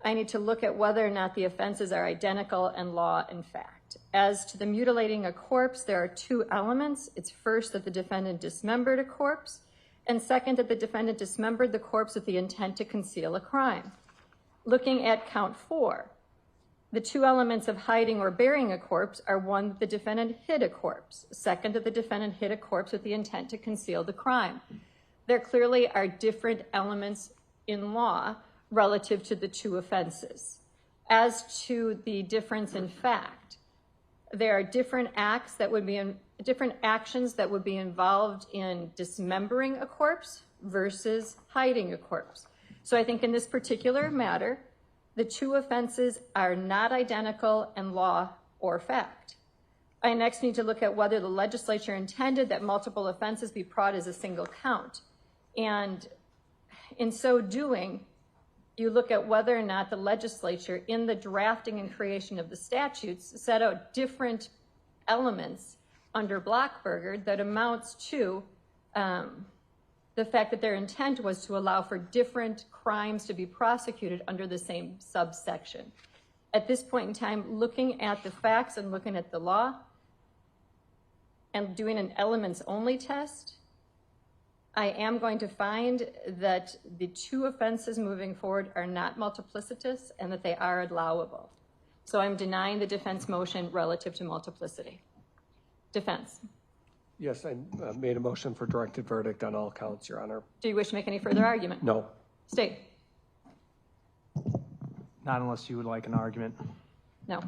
Speaker 7: I need to look at whether or not the offenses are identical in law and fact. As to the mutilating a corpse, there are two elements. It's first that the defendant dismembered a corpse, and second that the defendant dismembered the corpse with the intent to conceal a crime. Looking at count 4, the two elements of hiding or burying a corpse are one, that the defendant hid a corpse. Second, that the defendant hid a corpse with the intent to conceal the crime. There clearly are different elements in law relative to the two offenses. As to the difference in fact, there are different acts that would be different actions that would be involved in dismembering a corpse versus hiding a corpse. So I think in this particular matter, the two offenses are not identical in law or fact. I next need to look at whether the legislature intended that multiple offenses be brought as a single count. And in so doing, you look at whether or not the legislature, in the drafting and creation of the statutes, set out different elements under Blockberger that amounts to the fact that their intent was to allow for different crimes to be prosecuted under the same subsection. At this point in time, looking at the facts and looking at the law and doing an elements-only test, I am going to find that the two offenses moving forward are not multiplicitous and that they are allowable. So I'm denying the defense motion relative to multiplicity. Defense.
Speaker 6: Yes, I made a motion for directed verdict on all counts, Your Honor.
Speaker 7: Do you wish to make any further argument?
Speaker 6: No.
Speaker 7: State.
Speaker 5: Not unless you would like an argument.
Speaker 7: No.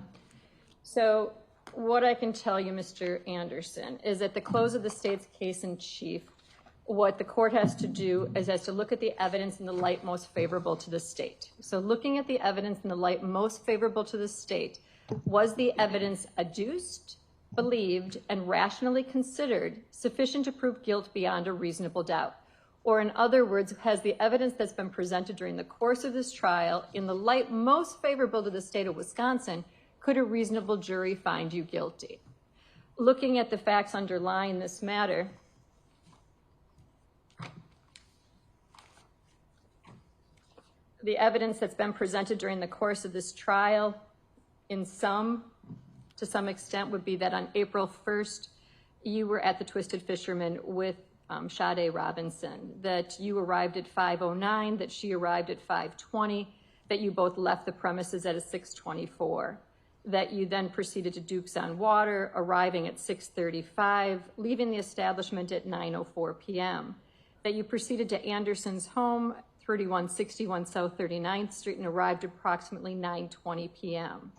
Speaker 7: So what I can tell you, Mr. Anderson, is at the close of the state's case in chief, what the court has to do is has to look at the evidence in the light most favorable to the state. So looking at the evidence in the light most favorable to the state, was the evidence adduced, believed, and rationally considered sufficient to prove guilt beyond a reasonable doubt? Or in other words, has the evidence that's been presented during the course of this trial, in the light most favorable to the state of Wisconsin, could a reasonable jury find you guilty? Looking at the facts underlying this matter, the evidence that's been presented during the course of this trial, to some extent, would be that on April 1st, you were at the Twisted Fisherman with Sade Robinson, that you arrived at 5:09, that she arrived at 5:20, that you both left the premises at a 6:24, that you then proceeded to Duke's on Water, arriving at 6:35, leaving the establishment at 9:04 p.m., that you proceeded to Anderson's home, 3161 South 39th Street, and arrived approximately 9:20 p.m.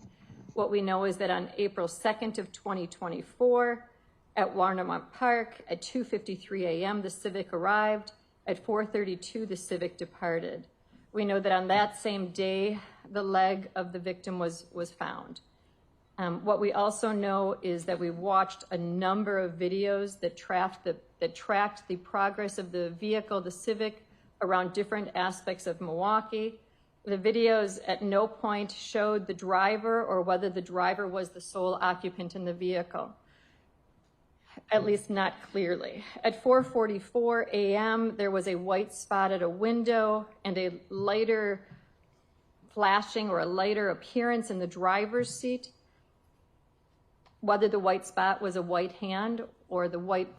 Speaker 7: What we know is that on April 2nd of 2024, at Warnemont Park, at 2:53 a.m., the Civic arrived. At 4:32, the Civic departed. We know that on that same day, the leg of the victim was found. What we also know is that we watched a number of videos that tracked the progress of the vehicle, the Civic, around different aspects of Milwaukee. The videos at no point showed the driver or whether the driver was the sole occupant in the vehicle. at least not clearly. At 4:44 a.m., there was a white spot at a window and a lighter flashing or a lighter appearance in the driver's seat. Whether the white spot was a white hand or the white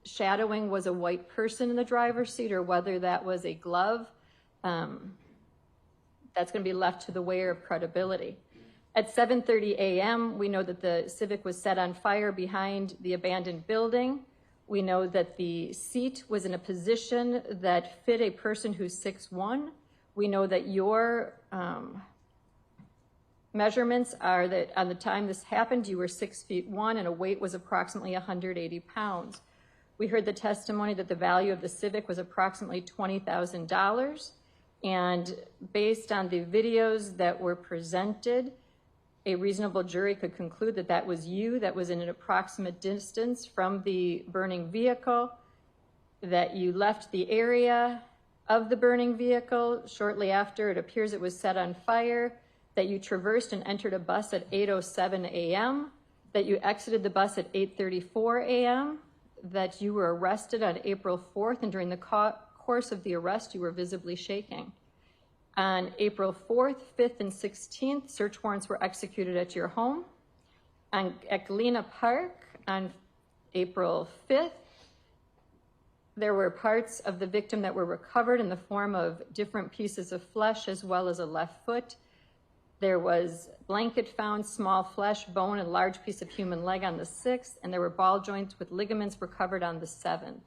Speaker 7: shadowing was a white person in the driver's seat, or whether that was a glove, that's going to be left to the weigher of credibility. At 7:30 a.m., we know that the Civic was set on fire behind the abandoned building. We know that the seat was in a position that fit a person who's 6'1". We know that your measurements are that on the time this happened, you were 6'1" and a weight was approximately 180 pounds. We heard the testimony that the value of the Civic was approximately $20,000. And based on the videos that were presented, a reasonable jury could conclude that that was you, that was in an approximate distance from the burning vehicle, that you left the area of the burning vehicle shortly after it appears it was set on fire, that you traversed and entered a bus at 8:07 a.m., that you exited the bus at 8:34 a.m., that you were arrested on April 4th, and during the course of the arrest, you were visibly shaking. On April 4th, 5th, and 16th, search warrants were executed at your home. At Galena Park on April 5th, there were parts of the victim that were recovered in the form of different pieces of flesh as well as a left foot. There was blanket found, small flesh, bone, and large piece of human leg on the 6th, and there were ball joints with ligaments recovered on the 7th.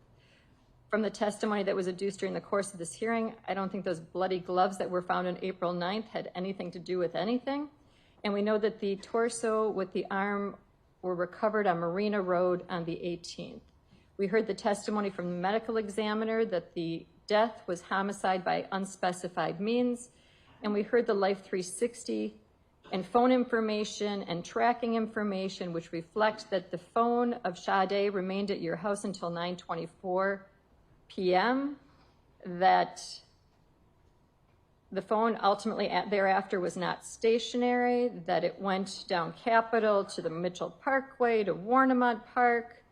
Speaker 7: From the testimony that was adduced during the course of this hearing, I don't think those bloody gloves that were found on April 9th had anything to do with anything. And we know that the torso with the arm were recovered on Marina Road on the 18th. We heard the testimony from the medical examiner that the death was homicide by unspecified means. And we heard the Life 360 and phone information and tracking information, which reflect that the phone of Sade remained at your house until 9:24 p.m., that the phone ultimately thereafter was not stationary, that it went down Capitol to the Mitchell Parkway to Warnemont Park,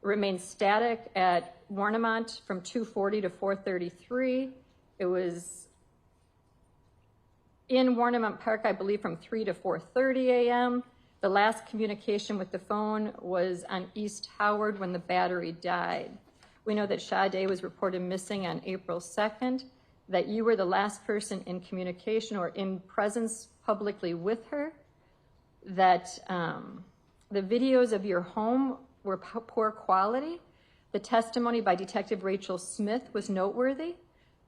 Speaker 7: remained static at Warnemont from 2:40 to 4:33. It was in Warnemont Park, I believe, from 3 to 4:30 a.m. The last communication with the phone was on East Howard when the battery died. We know that Sade was reported missing on April 2nd, that you were the last person in communication or in presence publicly with her, that the videos of your home were poor quality. The testimony by Detective Rachel Smith was noteworthy.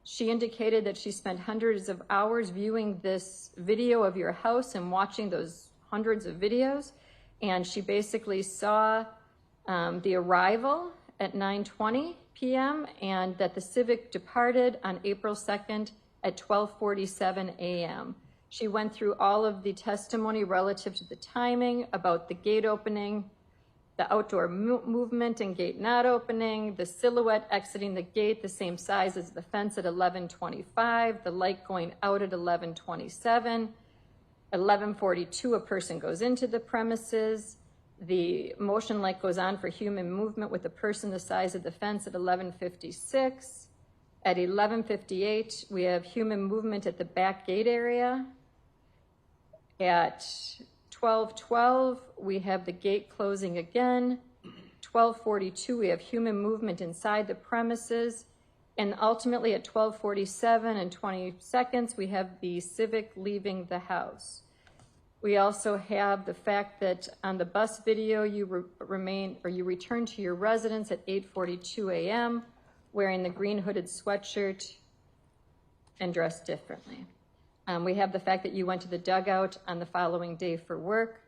Speaker 7: She indicated that she spent hundreds of hours viewing this video of your house and watching those hundreds of videos, and she basically saw the arrival at 9:20 p.m. and that the Civic departed on April 2nd at 12:47 a.m. She went through all of the testimony relative to the timing, about the gate opening, the outdoor movement and gate not opening, the silhouette exiting the gate the same size as the fence at 11:25, the light going out at 11:27, 11:42 a person goes into the premises, the motion light goes on for human movement with a person the size of the fence at 11:56. At 11:58, we have human movement at the back gate area. At 12:12, we have the gate closing again. 12:42, we have human movement inside the premises. And ultimately at 12:47 and 20 seconds, we have the Civic leaving the house. We also have the fact that on the bus video, you returned to your residence at 8:42 a.m. wearing the green hooded sweatshirt and dressed differently. We have the fact that you went to the dugout on the following day for work.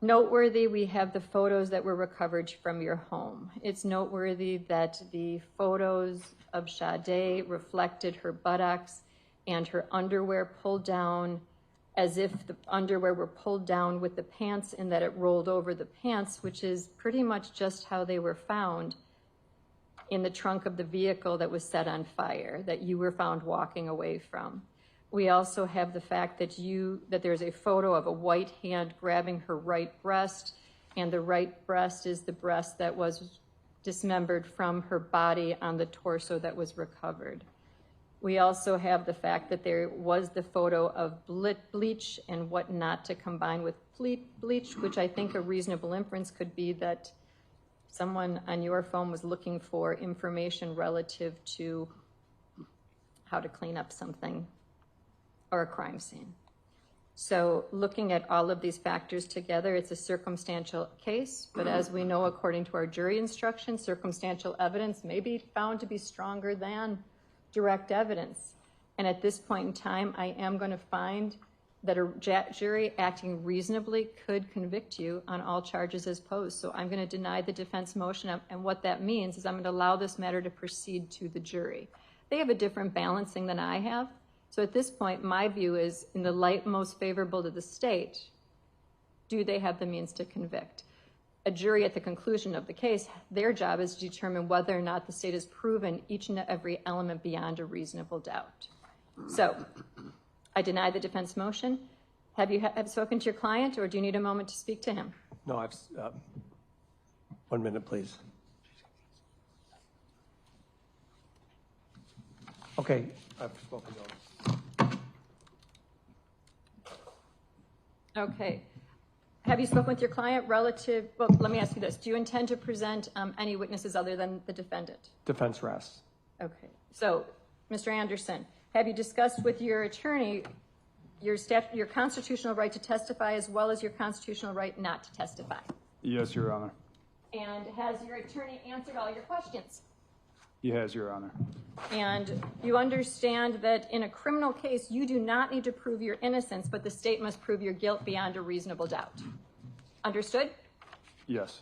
Speaker 7: Noteworthy, we have the photos that were recovered from your home. It's noteworthy that the photos of Sade reflected her buttocks and her underwear pulled down, as if the underwear were pulled down with the pants and that it rolled over the pants, which is pretty much just how they were found in the trunk of the vehicle that was set on fire, that you were found walking away from. We also have the fact that there's a photo of a white hand grabbing her right breast and the right breast is the breast that was dismembered from her body on the torso that was recovered. We also have the fact that there was the photo of bleach and what not to combine with bleach, which I think a reasonable inference could be that someone on your phone was looking for information relative to how to clean up something or a crime scene. So looking at all of these factors together, it's a circumstantial case, but as we know, according to our jury instructions, circumstantial evidence may be found to be stronger than direct evidence. And at this point in time, I am going to find that a jury acting reasonably could convict you on all charges as posed. So I'm going to deny the defense motion, and what that means is I'm going to allow this matter to proceed to the jury. They have a different balancing than I have. So at this point, my view is, in the light most favorable to the state, do they have the means to convict? A jury at the conclusion of the case, their job is to determine whether or not the state has proven each and every element beyond a reasonable doubt. So I deny the defense motion. Have you spoken to your client, or do you need a moment to speak to him?
Speaker 6: No, I've, 1 minute, please. Okay, I've spoken to him.
Speaker 7: Okay. Have you spoken with your client relative, well, let me ask you this. Do you intend to present any witnesses other than the defendant?
Speaker 6: Defense rests.
Speaker 7: Okay. So, Mr. Anderson, have you discussed with your attorney your constitutional right to testify as well as your constitutional right not to testify?
Speaker 11: Yes, Your Honor.
Speaker 7: And has your attorney answered all your questions?
Speaker 11: He has, Your Honor.
Speaker 7: And you understand that in a criminal case, you do not need to prove your innocence, but the state must prove your guilt beyond a reasonable doubt. Understood?
Speaker 11: Yes.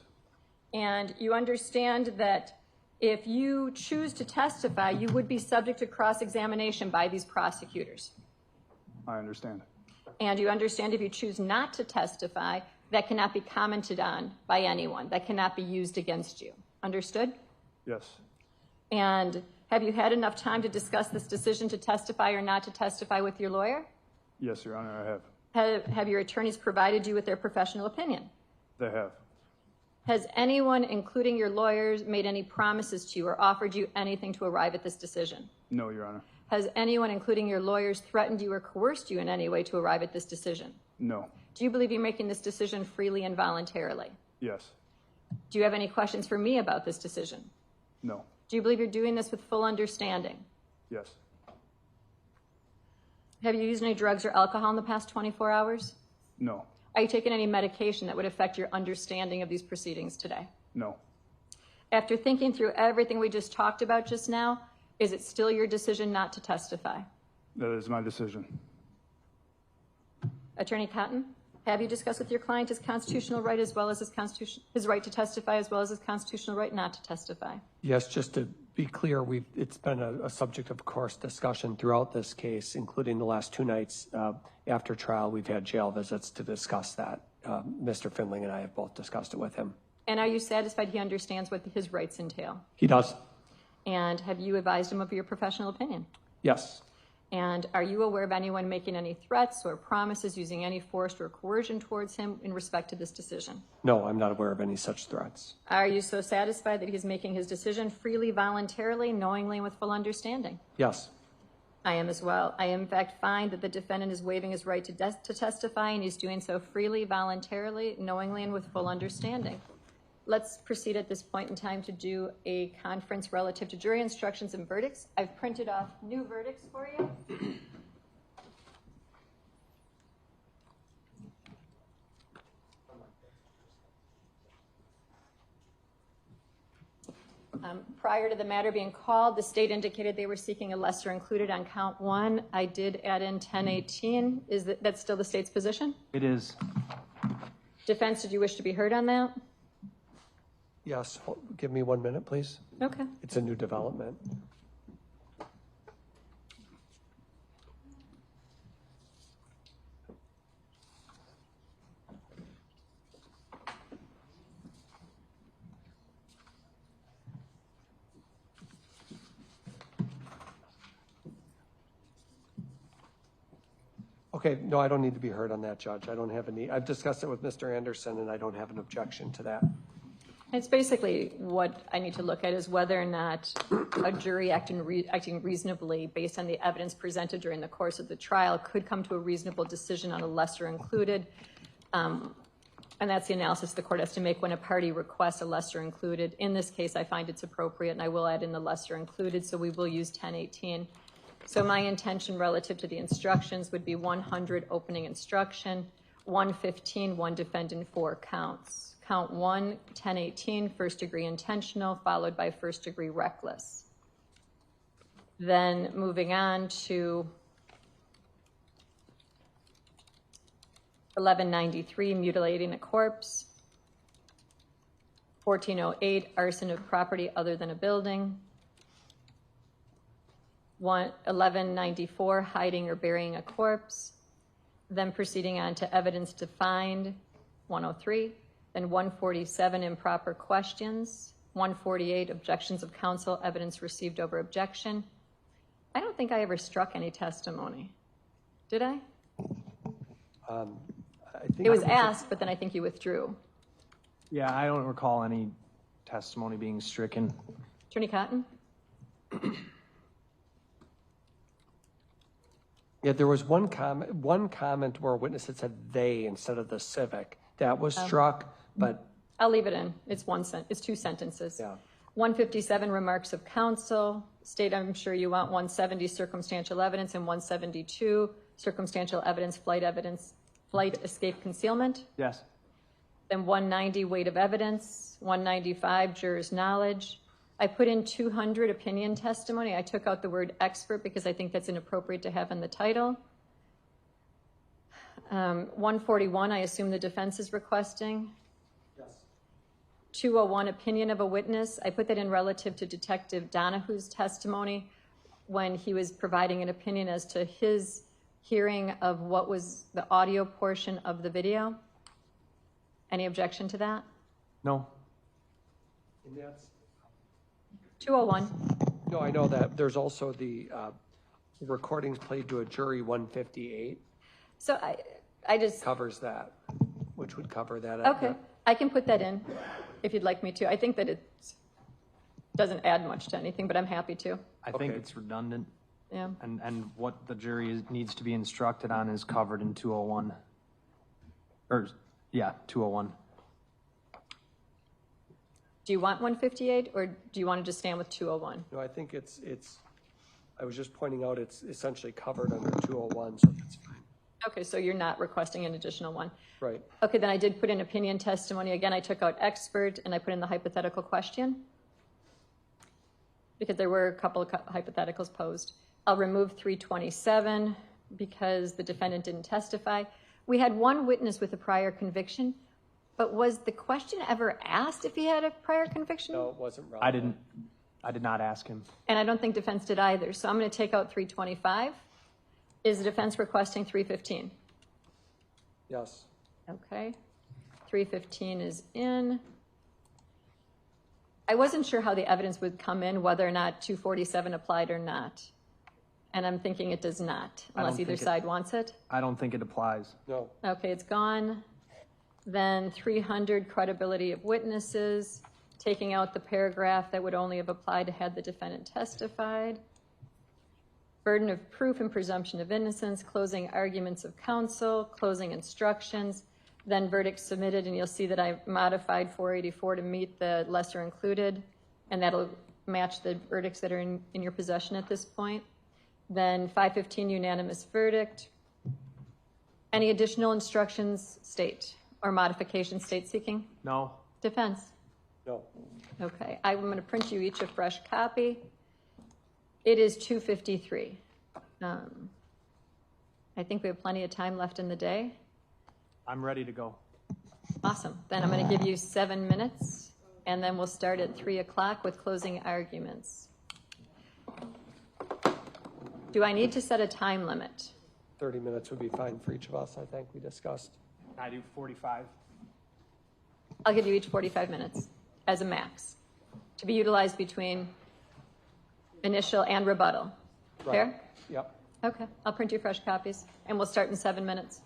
Speaker 7: And you understand that if you choose to testify, you would be subject to cross-examination by these prosecutors.
Speaker 11: I understand.
Speaker 7: And you understand if you choose not to testify, that cannot be commented on by anyone. That cannot be used against you. Understood?
Speaker 11: Yes.
Speaker 7: And have you had enough time to discuss this decision to testify or not to testify with your lawyer?
Speaker 11: Yes, Your Honor, I have.
Speaker 7: Have your attorneys provided you with their professional opinion?
Speaker 11: They have.
Speaker 7: Has anyone, including your lawyers, made any promises to you or offered you anything to arrive at this decision?
Speaker 11: No, Your Honor.
Speaker 7: Has anyone, including your lawyers, threatened you or coerced you in any way to arrive at this decision?
Speaker 11: No.
Speaker 7: Do you believe you're making this decision freely and voluntarily?
Speaker 11: Yes.
Speaker 7: Do you have any questions for me about this decision?
Speaker 11: No.
Speaker 7: Do you believe you're doing this with full understanding?
Speaker 11: Yes.
Speaker 7: Have you used any drugs or alcohol in the past 24 hours?
Speaker 11: No.
Speaker 7: Are you taking any medication that would affect your understanding of these proceedings today?
Speaker 11: No.
Speaker 7: After thinking through everything we just talked about just now, is it still your decision not to testify?
Speaker 11: That is my decision.
Speaker 7: Attorney Cotton, have you discussed with your client his constitutional right as well as his right to testify as well as his constitutional right not to testify?
Speaker 6: Yes, just to be clear, it's been a subject of course discussion throughout this case, including the last 2 nights after trial. We've had jail visits to discuss that. Mr. Findling and I have both discussed it with him.
Speaker 7: And are you satisfied he understands what his rights entail?
Speaker 6: He does.
Speaker 7: And have you advised him of your professional opinion?
Speaker 6: Yes.
Speaker 7: And are you aware of anyone making any threats or promises, using any force or coercion towards him in respect to this decision?
Speaker 6: No, I'm not aware of any such threats.
Speaker 7: Are you so satisfied that he's making his decision freely, voluntarily, knowingly, and with full understanding?
Speaker 6: Yes.
Speaker 7: I am as well. I, in fact, find that the defendant is waiving his right to testify, and he's doing so freely, voluntarily, knowingly, and with full understanding. Let's proceed at this point in time to do a conference relative to jury instructions and verdicts. I've printed off new verdicts for you. Prior to the matter being called, the state indicated they were seeking a lesser included on count 1. I did add in 1018. Is that still the state's position?
Speaker 11: It is.
Speaker 7: Defense, did you wish to be heard on that?
Speaker 6: Yes. Give me 1 minute, please.
Speaker 7: Okay.
Speaker 6: It's a new development. Okay, no, I don't need to be heard on that, Judge. I don't have any, I've discussed it with Mr. Anderson, and I don't have an objection to that.
Speaker 7: It's basically what I need to look at is whether or not a jury acting reasonably based on the evidence presented during the course of the trial could come to a reasonable decision on a lesser included. And that's the analysis the court has to make when a party requests a lesser included. In this case, I find it's appropriate, and I will add in the lesser included, so we will use 1018. So my intention relative to the instructions would be 100 opening instruction, 115, 1 defendant, 4 counts. Count 1, 1018, first degree intentional, followed by first degree reckless. Then moving on to 1193, mutilating a corpse. 1408, arson of property other than a building. 1194, hiding or burying a corpse. Then proceeding on to evidence defined, 103. Then 147, improper questions. 148, objections of counsel, evidence received over objection. I don't think I ever struck any testimony. Did I?
Speaker 6: I think
Speaker 7: It was asked, but then I think you withdrew.
Speaker 5: Yeah, I don't recall any testimony being stricken.
Speaker 7: Attorney Cotton?
Speaker 6: Yeah, there was one comment where a witness had said they instead of the civic. That was struck, but
Speaker 7: I'll leave it in. It's it's 2 sentences.
Speaker 6: Yeah.
Speaker 7: 157, remarks of counsel. State, I'm sure you want 170, circumstantial evidence, and 172, circumstantial evidence, flight, escape, concealment.
Speaker 5: Yes.
Speaker 7: Then 190, weight of evidence. 195, jurors' knowledge. I put in 200, opinion testimony. I took out the word expert because I think that's inappropriate to have in the title. 141, I assume the defense is requesting.
Speaker 6: yes.
Speaker 7: 201, opinion of a witness. I put that in relative to Detective Donahue's testimony when he was providing an opinion as to his hearing of what was the audio portion of the video. Any objection to that?
Speaker 5: No.
Speaker 6: And that's
Speaker 7: 201.
Speaker 6: no, I know that. There's also the recordings played to a jury 158
Speaker 7: So I just,
Speaker 6: covers that, which would cover that.
Speaker 7: okay, I can put that in if you'd like me to. I think that it doesn't add much to anything, but I'm happy to.
Speaker 5: I think
Speaker 6: Okay.
Speaker 5: it's redundant.
Speaker 7: Yeah.
Speaker 5: And what the jury needs to be instructed on is covered in 201. Or, yeah, 201.
Speaker 7: Do you want 158 or do you want to just stand with 201?
Speaker 6: No, I think it's, I was just pointing out it's essentially covered under 201, so that's fine.
Speaker 7: Okay, so you're not requesting an additional one.
Speaker 6: Right.
Speaker 7: Okay, then I did put in opinion testimony. Again, I took out expert and I put in the hypothetical question because there were a couple of hypotheticals posed. I'll remove 327 because the defendant didn't testify. We had one witness with a prior conviction, but was the question ever asked if he had a prior conviction?
Speaker 6: No, it wasn't relevant.
Speaker 5: I did not ask him.
Speaker 7: And I don't think defense did either. So I'm going to take out 325. Is the defense requesting 315?
Speaker 6: Yes.
Speaker 7: Okay. 315 is in. I wasn't sure how the evidence would come in, whether or not 247 applied or not. And I'm thinking it does not, unless either side wants it.
Speaker 5: I don't think it applies.
Speaker 6: No.
Speaker 7: Okay, it's gone. Then 300, credibility of witnesses, taking out the paragraph that would only have applied had the defendant testified. Burden of proof and presumption of innocence, closing arguments of counsel, closing instructions, then verdict submitted, and you'll see that I modified 484 to meet the lesser included, and that'll match the verdicts that are in your possession at this point. Then 515, unanimous verdict. Any additional instructions, state, or modification, state seeking?
Speaker 5: No.
Speaker 7: Defense?
Speaker 6: No.
Speaker 7: Okay, I'm going to print you each a fresh copy. It is 2:53. I think we have plenty of time left in the day.
Speaker 5: I'm ready to go.
Speaker 7: Awesome. Then I'm going to give you 7 minutes, and then we'll start at 3 o'clock with closing arguments. Do I need to set a time limit?
Speaker 6: 30 minutes would be fine for each of us, I think we discussed.
Speaker 5: I do 45.
Speaker 7: I'll give you each 45 minutes as a max to be utilized between initial and rebuttal.
Speaker 6: Right.
Speaker 7: Fair?
Speaker 6: Yep.
Speaker 7: Okay, I'll print you fresh copies, and we'll start in 7 minutes.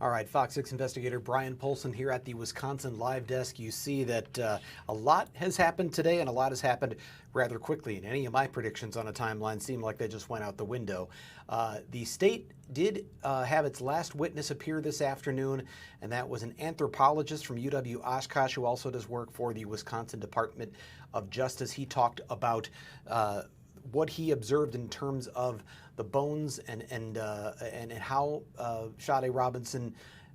Speaker 2: All right, Fox 6 investigator Brian Polson here at the Wisconsin Live Desk. You see that a lot has happened today, and a lot has happened rather quickly. And any of my predictions on a timeline seem like they just went out the window. The state did have its last witness appear this afternoon, and that was an anthropologist from UW-Oshkosh who also does work for the Wisconsin Department of Justice. He talked about what he observed in terms of the bones and how Sade Robinson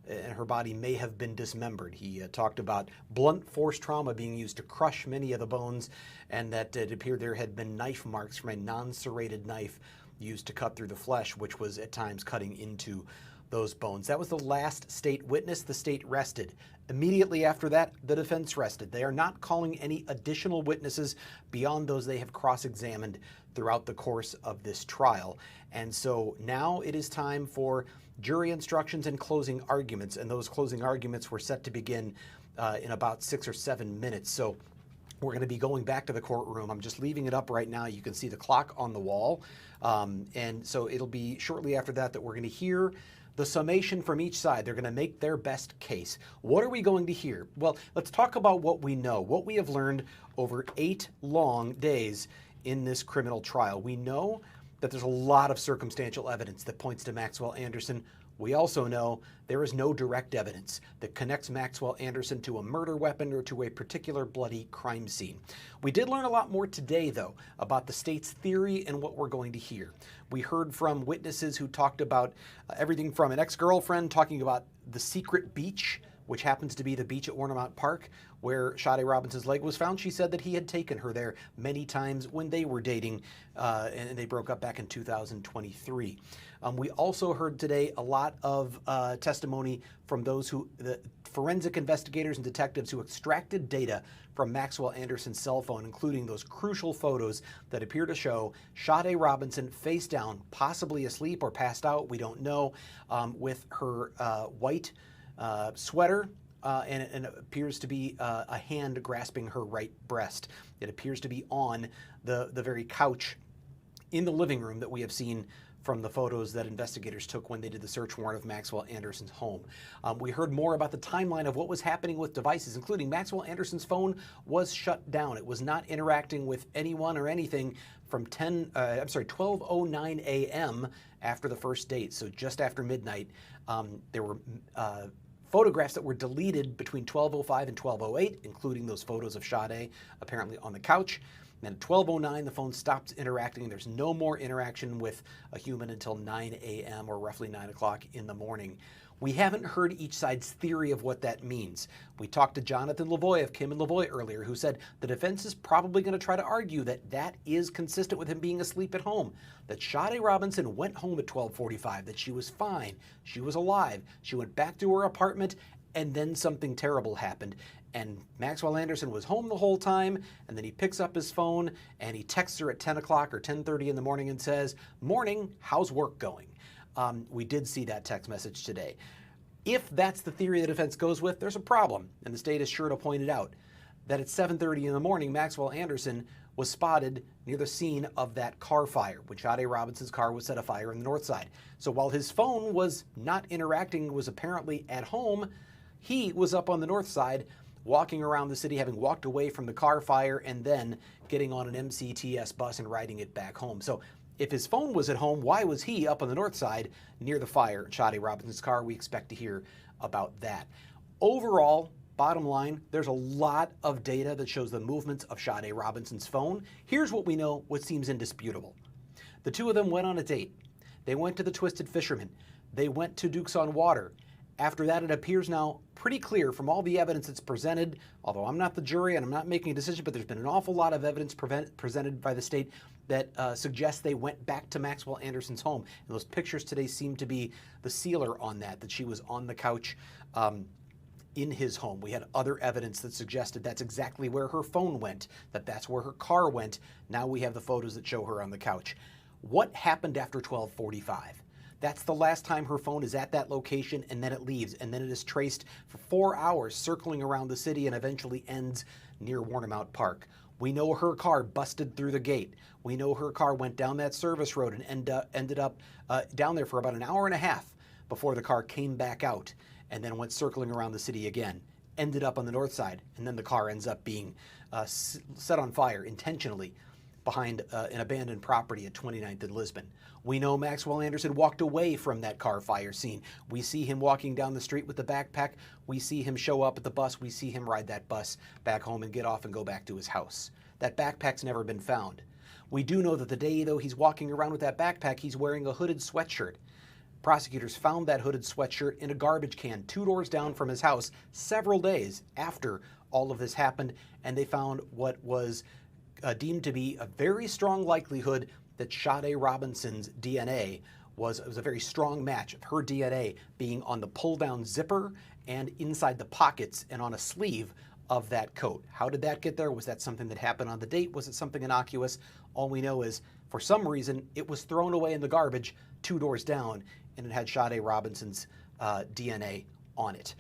Speaker 2: and her body may have been dismembered. He talked about blunt force trauma being used to crush many of the bones, and that it appeared there had been knife marks from a non-serrated knife used to cut through the flesh, which was at times cutting into those bones. That was the last state witness. The state rested. Immediately after that, the defense rested. They are not calling any additional witnesses beyond those they have cross-examined throughout the course of this trial. And so now it is time for jury instructions and closing arguments. And those closing arguments were set to begin in about 6 or 7 minutes. So we're going to be going back to the courtroom. I'm just leaving it up right now. You can see the clock on the wall. And so it'll be shortly after that we're going to hear the summation from each side. They're going to make their best case. What are we going to hear? Well, let's talk about what we know, what we have learned over 8 long days in this criminal trial. We know that there's a lot of circumstantial evidence that points to Maxwell Anderson. We also know there is no direct evidence that connects Maxwell Anderson to a murder weapon or to a particular bloody crime scene. We did learn a lot more today, though, about the state's theory and what we're going to hear. We heard from witnesses who talked about everything from an ex-girlfriend talking about the secret beach, which happens to be the beach at Warnemount Park, where Sade Robinson's leg was found. She said that he had taken her there many times when they were dating, and they broke up back in 2023. We also heard today a lot of testimony from the forensic investigators and detectives who extracted data from Maxwell Anderson's cell phone, including those crucial photos that appear to show Sade Robinson face down, possibly asleep or passed out, we don't know, with her white sweater, and it appears to be a hand grasping her right breast. It appears to be on the very couch in the living room that we have seen from the photos that investigators took when they did the search warrant of Maxwell Anderson's home. We heard more about the timeline of what was happening with devices, including Maxwell Anderson's phone was shut down. It was not interacting with anyone or anything from 12:09 a.m. after the first date, so just after midnight. There were photographs that were deleted between 12:05 and 12:08, including those photos of Sade apparently on the couch. And then at 12:09, the phone stops interacting. There's no more interaction with a human until 9 a.m. or roughly 9 o'clock in the morning. We haven't heard each side's theory of what that means. We talked to Jonathan Lavoie of Kim and Lavoie earlier, who said the defense is probably going to try to argue that that is consistent with him being asleep at home, that Sade Robinson went home at 12:45, that she was fine, she was alive, she went back to her apartment, and then something terrible happened. And Maxwell Anderson was home the whole time, and then he picks up his phone and he texts her at 10 o'clock or 10:30 in the morning and says, "Morning, how's work going?" We did see that text message today. If that's the theory the defense goes with, there's a problem, and the state is sure to point it out. that at 7:30 in the morning, Maxwell Anderson was spotted near the scene of that car fire when Sade Robinson's car was set afire on the north side. So while his phone was not interacting, was apparently at home, he was up on the north side walking around the city, having walked away from the car fire and then getting on an MCTS bus and riding it back home. So if his phone was at home, why was he up on the north side near the fire in Sade Robinson's car? We expect to hear about that. Overall, bottom line, there's a lot of data that shows the movements of Sade Robinson's phone. Here's what we know, what seems indisputable. The two of them went on a date. They went to the Twisted Fisherman. They went to Duke's on Water. After that, it appears now pretty clear from all the evidence that's presented, although I'm not the jury and I'm not making a decision, but there's been an awful lot of evidence presented by the state that suggests they went back to Maxwell Anderson's home. And those pictures today seem to be the sealer on that she was on the couch in his home. We had other evidence that suggested that's exactly where her phone went, that's where her car went. Now we have the photos that show her on the couch. What happened after 12:45? That's the last time her phone is at that location, and then it leaves, and then it is traced for 4 hours circling around the city and eventually ends near Warnemount Park. We know her car busted through the gate. We know her car went down that service road and ended up down there for about an hour and a half before the car came back out and then went circling around the city again, ended up on the north side, and then the car ends up being set on fire intentionally behind an abandoned property at 29th and Lisbon. We know Maxwell Anderson walked away from that car fire scene. We see him walking down the street with the backpack. We see him show up at the bus. We see him ride that bus back home and get off and go back to his house. That backpack's never been found. We do know that the day, though, he's walking around with that backpack, he's wearing a hooded sweatshirt. Prosecutors found that hooded sweatshirt in a garbage can 2 doors down from his house several days after all of this happened, and they found what was deemed to be a very strong likelihood that Sade Robinson's DNA was a very strong match of her DNA being on the pull-down zipper and inside the pockets and on a sleeve of that coat. How did that get there? Was that something that happened on the date? Was it something innocuous? All we know is, for some reason, it was thrown away in the garbage 2 doors down, and it had Sade Robinson's DNA on it.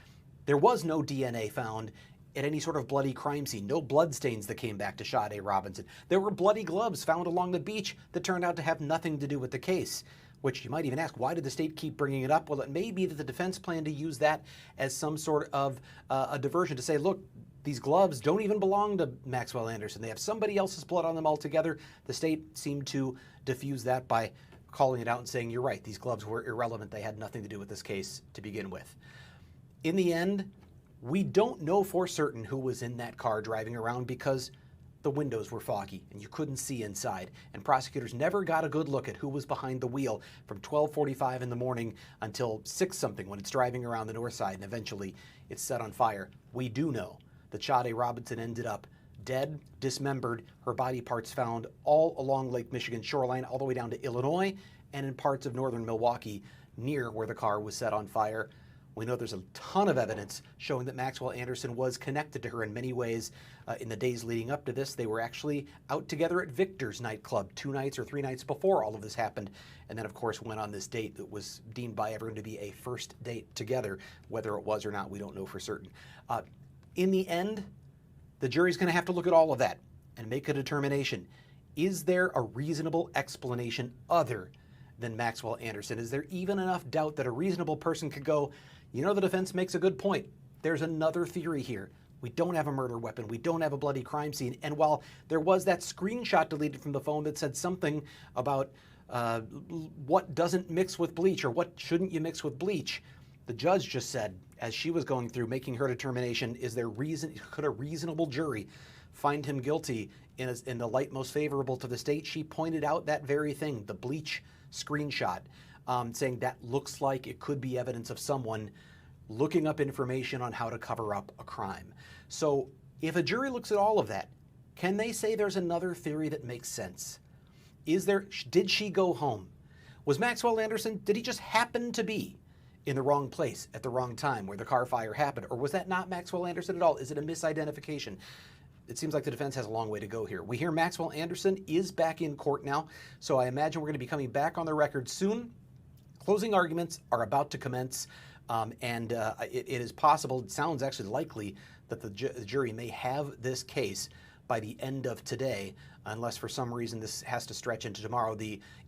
Speaker 2: There was no DNA found at any sort of bloody crime scene. No bloodstains that came back to Sade Robinson. There were bloody gloves found along the beach that turned out to have nothing to do with the case, which you might even ask, why did the state keep bringing it up? Well, it may be that the defense planned to use that as some sort of a diversion to say, look, these gloves don't even belong to Maxwell Anderson. They have somebody else's blood on them altogether. The state seemed to diffuse that by calling it out and saying, you're right, these gloves were irrelevant. They had nothing to do with this case to begin with. In the end, we don't know for certain who was in that car driving around because the windows were foggy and you couldn't see inside. And prosecutors never got a good look at who was behind the wheel from 12:45 in the morning until 6-something when it's driving around the north side and eventually it's set on fire. We do know that Sade Robinson ended up dead, dismembered, her body parts found all along Lake Michigan shoreline, all the way down to Illinois and in parts of northern Milwaukee near where the car was set on fire. We know there's a ton of evidence showing that Maxwell Anderson was connected to her in many ways. In the days leading up to this, they were actually out together at Victor's nightclub 2 nights or 3 nights before all of this happened. And then, of course, went on this date that was deemed by everyone to be a first date together. Whether it was or not, we don't know for certain. In the end, the jury's going to have to look at all of that and make a determination. Is there a reasonable explanation other than Maxwell Anderson? Is there even enough doubt that a reasonable person could go, you know, the defense makes a good point. There's another theory here. We don't have a murder weapon. We don't have a bloody crime scene. And while there was that screenshot deleted from the phone that said something about what doesn't mix with bleach or what shouldn't you mix with bleach, the judge just said, as she was going through making her determination, could a reasonable jury find him guilty in the light most favorable to the state? She pointed out that very thing, the bleach screenshot, saying that looks like it could be evidence of someone looking up information on how to cover up a crime. So if a jury looks at all of that, can they say there's another theory that makes sense? Did she go home? Was Maxwell Anderson, did he just happen to be in the wrong place at the wrong time where the car fire happened? Or was that not Maxwell Anderson at all? Is it a misidentification? It seems like the defense has a long way to go here. We hear Maxwell Anderson is back in court now, so I imagine we're going to be coming back on the record soon. Closing arguments are about to commence. It is possible, it sounds actually likely, that the jury may have this case by the end of today, unless for some reason this has to stretch into tomorrow.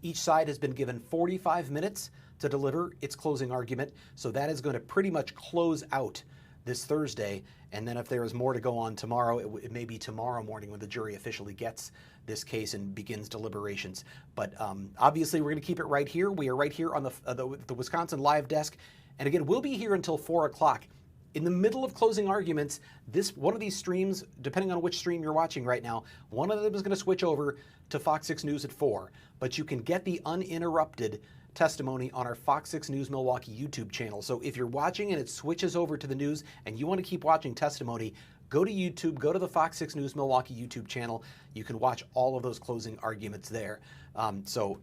Speaker 2: Each side has been given 45 minutes to deliver its closing argument, so that is going to pretty much close out this Thursday. And then if there is more to go on tomorrow, it may be tomorrow morning when the jury officially gets this case and begins deliberations. But obviously, we're going to keep it right here. We are right here on the Wisconsin Live Desk. And again, we'll be here until 4 o'clock. In the middle of closing arguments, one of these streams, depending on which stream you're watching right now, one of them is going to switch over to Fox 6 News at 4. But you can get the uninterrupted testimony on our Fox 6 News Milwaukee YouTube channel. So if you're watching and it switches over to the news and you want to keep watching testimony, go to YouTube, go to the Fox 6 News Milwaukee YouTube channel. You can watch all of those closing arguments there. So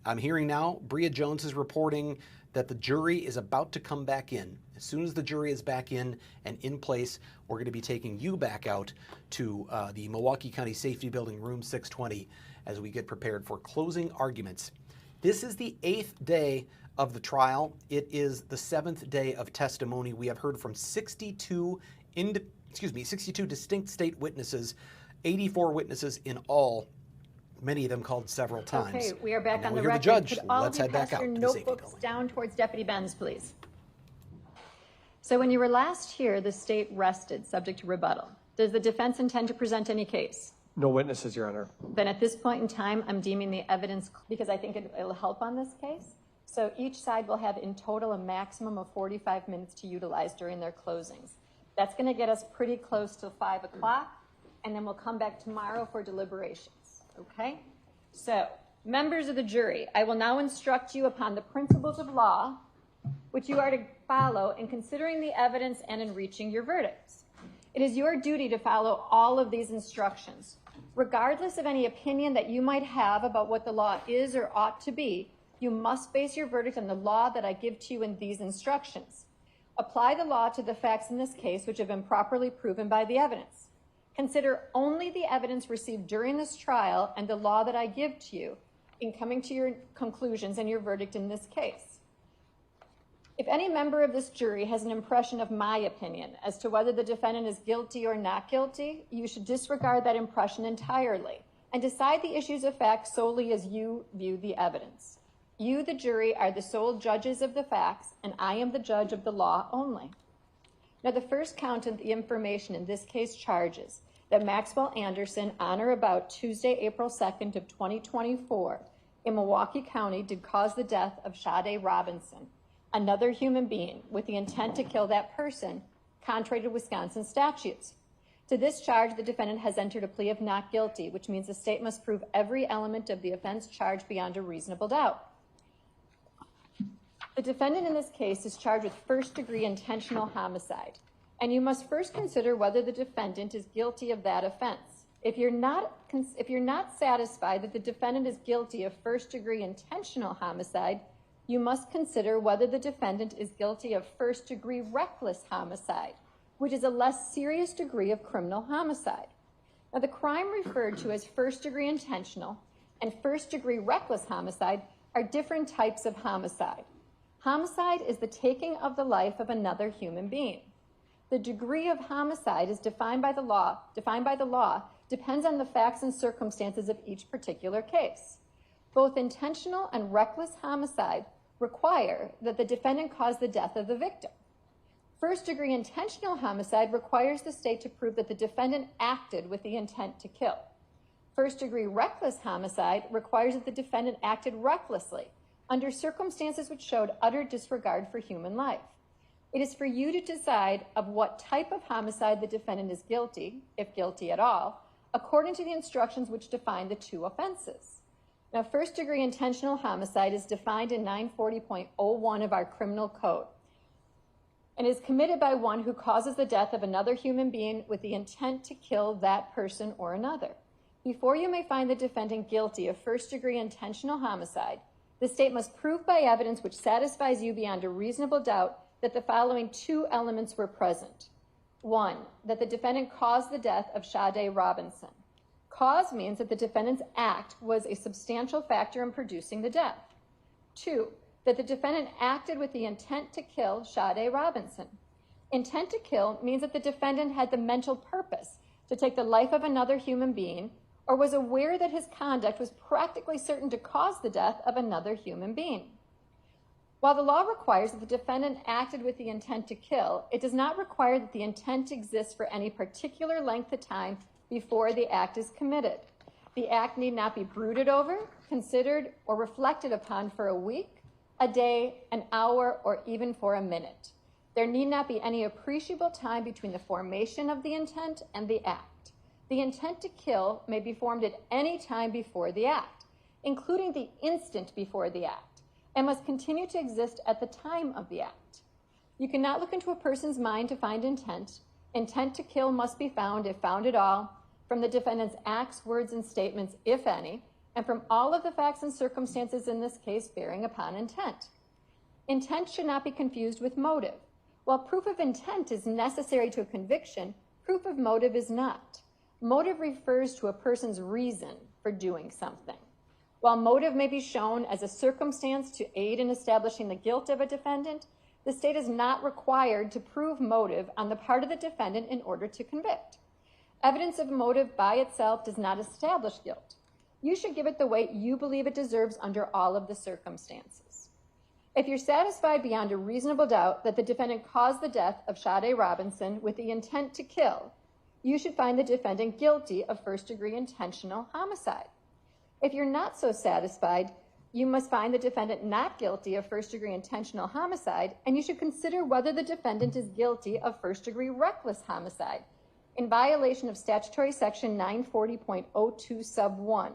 Speaker 2: I'm hearing now, Bria Jones is reporting that the jury is about to come back in. As soon as the jury is back in and in place, we're going to be taking you back out to the Milwaukee County Safety Building, room 620, as we get prepared for closing arguments. This is the 8th day of the trial. It is the 7th day of testimony. We have heard from 62 distinct state witnesses, 84 witnesses in all, many of them called several times.
Speaker 7: Okay, we are back on the
Speaker 2: record.
Speaker 7: record.
Speaker 2: Judge,
Speaker 7: Could all
Speaker 2: let's
Speaker 7: of you
Speaker 2: head back
Speaker 7: pass
Speaker 2: out
Speaker 7: your
Speaker 2: to the safety
Speaker 7: notebooks
Speaker 2: building.
Speaker 7: down towards Deputy Benz, please. So when you were last here, the state rested, subject to rebuttal. Does the defense intend to present any case?
Speaker 6: No witnesses, Your Honor.
Speaker 7: Then at this point in time, I'm deeming the evidence, because I think it'll help on this case. So each side will have in total a maximum of 45 minutes to utilize during their closings. That's going to get us pretty close to 5 o'clock, and then we'll come back tomorrow for deliberations, okay? So, members of the jury, I will now instruct you upon the principles of law, which you are to follow in considering the evidence and in reaching your verdicts. It is your duty to follow all of these instructions. Regardless of any opinion that you might have about what the law is or ought to be, you must base your verdict on the law that I give to you in these instructions. Apply the law to the facts in this case, which have been properly proven by the evidence. Consider only the evidence received during this trial and the law that I give to you in coming to your conclusions and your verdict in this case. If any member of this jury has an impression of my opinion as to whether the defendant is guilty or not guilty, you should disregard that impression entirely and decide the issues of fact solely as you view the evidence. You, the jury, are the sole judges of the facts, and I am the judge of the law only. Now, the first count of the information in this case charges that Maxwell Anderson, on or about Tuesday, April 2nd of 2024, in Milwaukee County, did cause the death of Sade Robinson, another human being, with the intent to kill that person, contrary to Wisconsin statutes. To this charge, the defendant has entered a plea of not guilty, which means the state must prove every element of the offense charged beyond a reasonable doubt. The defendant in this case is charged with first-degree intentional homicide, and you must first consider whether the defendant is guilty of that offense. If you're not satisfied that the defendant is guilty of first-degree intentional homicide, you must consider whether the defendant is guilty of first-degree reckless homicide, which is a less serious degree of criminal homicide. Now, the crime referred to as first-degree intentional and first-degree reckless homicide are different types of homicide. Homicide is the taking of the life of another human being. The degree of homicide is defined by the law, depends on the facts and circumstances of each particular case. Both intentional and reckless homicide require that the defendant cause the death of the victim. First-degree intentional homicide requires the state to prove that the defendant acted with the intent to kill. First-degree reckless homicide requires that the defendant acted recklessly under circumstances which showed utter disregard for human life. It is for you to decide of what type of homicide the defendant is guilty, if guilty at all, according to the instructions which define the two offenses. Now, first-degree intentional homicide is defined in 940.01 of our criminal code and is committed by one who causes the death of another human being with the intent to kill that person or another. Before you may find the defendant guilty of first-degree intentional homicide, the state must prove by evidence which satisfies you beyond a reasonable doubt that the following two elements were present. One, that the defendant caused the death of Sade Robinson. Cause means that the defendant's act was a substantial factor in producing the death. Two, that the defendant acted with the intent to kill Sade Robinson. Intent to kill means that the defendant had the mental purpose to take the life of another human being or was aware that his conduct was practically certain to cause the death of another human being. While the law requires that the defendant acted with the intent to kill, it does not require that the intent exists for any particular length of time before the act is committed. The act need not be brooded over, considered, or reflected upon for a week, a day, an hour, or even for a minute. There need not be any appreciable time between the formation of the intent and the act. The intent to kill may be formed at any time before the act, including the instant before the act, and must continue to exist at the time of the act. You cannot look into a person's mind to find intent. Intent to kill must be found, if found at all, from the defendant's acts, words, and statements, if any, and from all of the facts and circumstances in this case bearing upon intent. Intent should not be confused with motive. While proof of intent is necessary to a conviction, proof of motive is not. Motive refers to a person's reason for doing something. While motive may be shown as a circumstance to aid in establishing the guilt of a defendant, the state is not required to prove motive on the part of the defendant in order to convict. Evidence of motive by itself does not establish guilt. You should give it the weight you believe it deserves under all of the circumstances. If you're satisfied beyond a reasonable doubt that the defendant caused the death of Sade Robinson with the intent to kill, you should find the defendant guilty of first-degree intentional homicide. If you're not so satisfied, you must find the defendant not guilty of first-degree intentional homicide, and you should consider whether the defendant is guilty of first-degree reckless homicide in violation of statutory section 940.02 sub 1,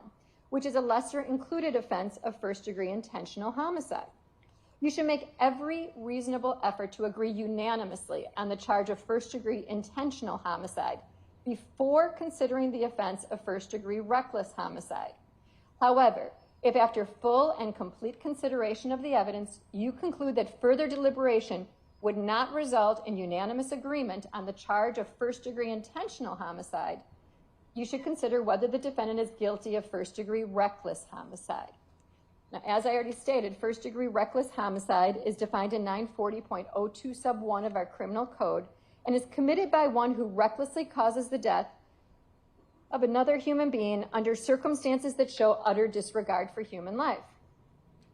Speaker 7: which is a lesser included offense of first-degree intentional homicide. You should make every reasonable effort to agree unanimously on the charge of first-degree intentional homicide before considering the offense of first-degree reckless homicide. However, if after full and complete consideration of the evidence, you conclude that further deliberation would not result in unanimous agreement on the charge of first-degree intentional homicide, you should consider whether the defendant is guilty of first-degree reckless homicide. Now, as I already stated, first-degree reckless homicide is defined in 940.02 sub 1 of our criminal code and is committed by one who recklessly causes the death of another human being under circumstances that show utter disregard for human life.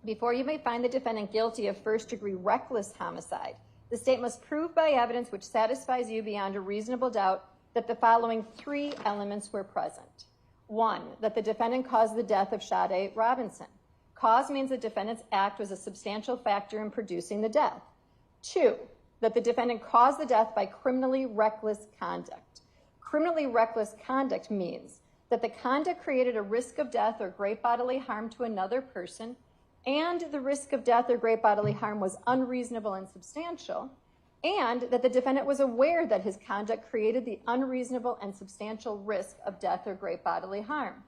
Speaker 7: Before you may find the defendant guilty of first-degree reckless homicide, the state must prove by evidence which satisfies you beyond a reasonable doubt that the following three elements were present. One, that the defendant caused the death of Sade Robinson. Cause means the defendant's act was a substantial factor in producing the death. Two, that the defendant caused the death by criminally reckless conduct. Criminally reckless conduct means that the conduct created a risk of death or great bodily harm to another person, and the risk of death or great bodily harm was unreasonable and substantial, and that the defendant was aware that his conduct created the unreasonable and substantial risk of death or great bodily harm.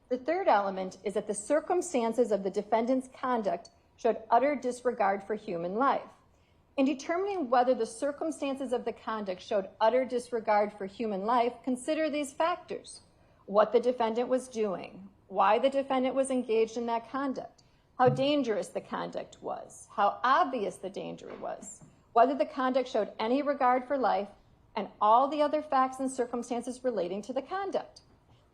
Speaker 7: The third element is that the circumstances of the defendant's conduct showed utter disregard for human life. In determining whether the circumstances of the conduct showed utter disregard for human life, consider these factors: what the defendant was doing, why the defendant was engaged in that conduct, how dangerous the conduct was, how obvious the danger was, whether the conduct showed any regard for life, and all the other facts and circumstances relating to the conduct.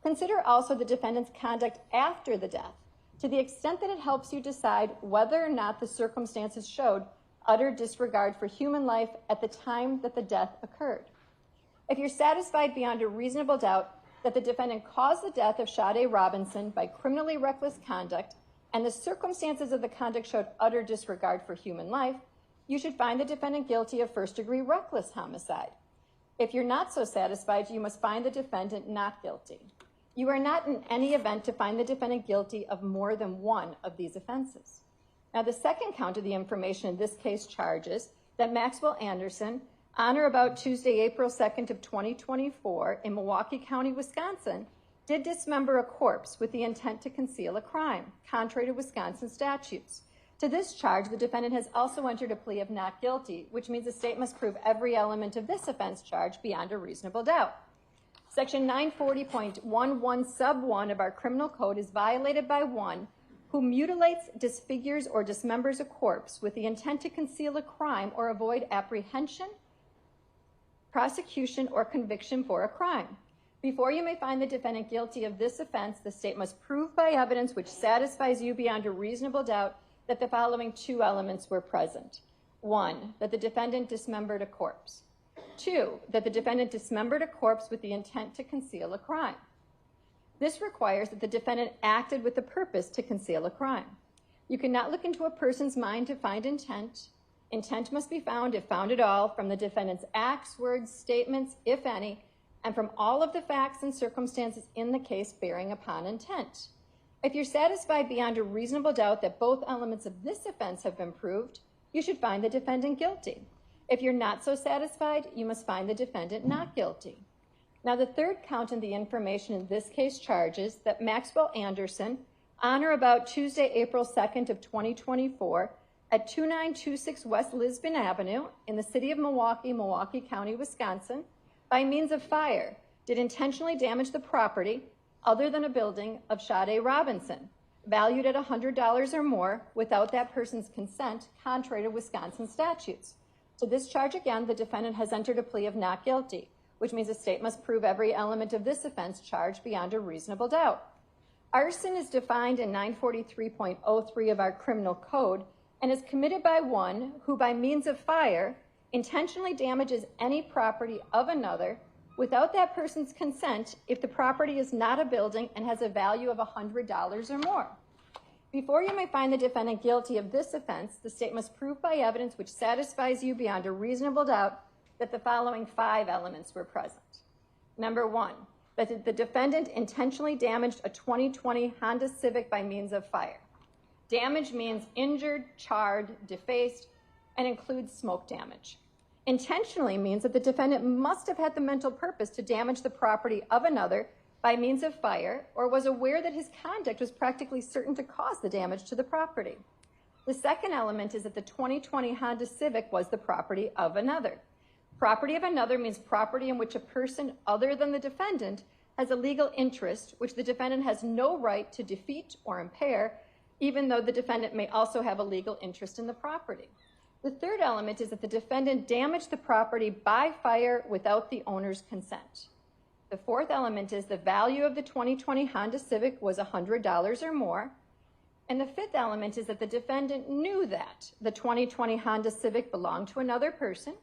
Speaker 7: Consider also the defendant's conduct after the death, to the extent that it helps you decide whether or not the circumstances showed utter disregard for human life at the time that the death occurred. If you're satisfied beyond a reasonable doubt that the defendant caused the death of Sade Robinson by criminally reckless conduct and the circumstances of the conduct showed utter disregard for human life, you should find the defendant guilty of first-degree reckless homicide. If you're not so satisfied, you must find the defendant not guilty. You are not in any event to find the defendant guilty of more than one of these offenses. Now, the second count of the information in this case charges that Maxwell Anderson, on or about Tuesday, April 2nd of 2024, in Milwaukee County, Wisconsin, did dismember a corpse with the intent to conceal a crime, contrary to Wisconsin statutes. To this charge, the defendant has also entered a plea of not guilty, which means the state must prove every element of this offense charge beyond a reasonable doubt. Section 940.11 sub 1 of our criminal code is violated by one who mutilates, disfigures, or dismembers a corpse with the intent to conceal a crime or avoid apprehension, prosecution, or conviction for a crime. Before you may find the defendant guilty of this offense, the state must prove by evidence which satisfies you beyond a reasonable doubt that the following two elements were present. 1, that the defendant dismembered a corpse. 2, that the defendant dismembered a corpse with the intent to conceal a crime. This requires that the defendant acted with the purpose to conceal a crime. You cannot look into a person's mind to find intent. Intent must be found, if found at all, from the defendant's acts, words, statements, if any, and from all of the facts and circumstances in the case bearing upon intent. If you're satisfied beyond a reasonable doubt that both elements of this offense have been proved, you should find the defendant guilty. If you're not so satisfied, you must find the defendant not guilty. Now, the third count in the information in this case charges that Maxwell Anderson, on or about Tuesday, April 2nd of 2024, at 2926 West Lisbon Avenue in the city of Milwaukee, Milwaukee County, Wisconsin, by means of fire, did intentionally damage the property other than a building of Sade Robinson, valued at $100 or more without that person's consent, contrary to Wisconsin statutes. To this charge, again, the defendant has entered a plea of not guilty, which means the state must prove every element of this offense charged beyond a reasonable doubt. Arson is defined in 943.03 of our criminal code and is committed by one who, by means of fire, intentionally damages any property of another without that person's consent if the property is not a building and has a value of $100 or more. Before you may find the defendant guilty of this offense, the state must prove by evidence which satisfies you beyond a reasonable doubt that the following 5 elements were present. Number 1, that the defendant intentionally damaged a 2020 Honda Civic by means of fire. Damage means injured, charred, defaced, and includes smoke damage. Intentionally means that the defendant must have had the mental purpose to damage the property of another by means of fire, or was aware that his conduct was practically certain to cause the damage to the property. The second element is that the 2020 Honda Civic was the property of another. Property of another means property in which a person other than the defendant has a legal interest, which the defendant has no right to defeat or impair, even though the defendant may also have a legal interest in the property. The third element is that the defendant damaged the property by fire without the owner's consent. The fourth element is the value of the 2020 Honda Civic was $100 or more. And the fifth element is that the defendant knew that the 2020 Honda Civic belonged to another person,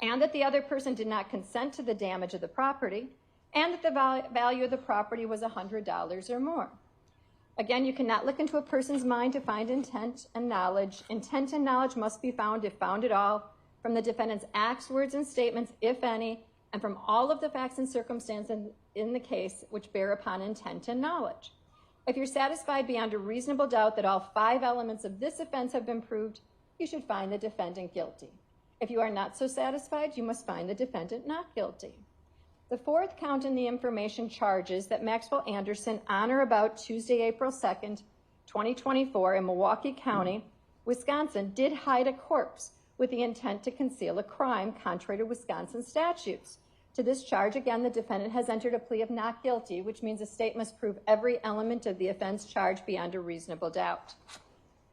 Speaker 7: and that the other person did not consent to the damage of the property, and that the value of the property was $100 or more. Again, you cannot look into a person's mind to find intent and knowledge. Intent and knowledge must be found, if found at all, from the defendant's acts, words, and statements, if any, and from all of the facts and circumstances in the case which bear upon intent and knowledge. If you're satisfied beyond a reasonable doubt that all 5 elements of this offense have been proved, you should find the defendant guilty. If you are not so satisfied, you must find the defendant not guilty. The fourth count in the information charges that Maxwell Anderson, on or about Tuesday, April 2nd, 2024, in Milwaukee County, Wisconsin, did hide a corpse with the intent to conceal a crime contrary to Wisconsin statutes. To this charge, again, the defendant has entered a plea of not guilty, which means the state must prove every element of the offense charged beyond a reasonable doubt.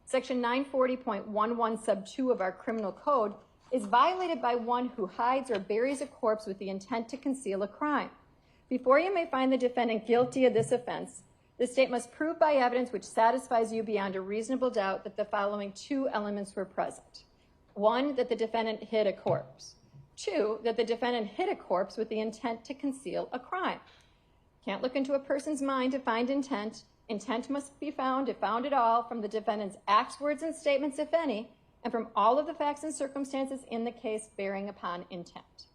Speaker 7: Section 940.11 sub 2 of our criminal code is violated by one who hides or buries a corpse with the intent to conceal a crime. Before you may find the defendant guilty of this offense, the state must prove by evidence which satisfies you beyond a reasonable doubt that the following 2 elements were present. 1, that the defendant hid a corpse. 2, that the defendant hid a corpse with the intent to conceal a crime. Can't look into a person's mind to find intent. Intent must be found, if found at all, from the defendant's acts, words, and statements, if any, and from all of the facts and circumstances in the case bearing upon intent.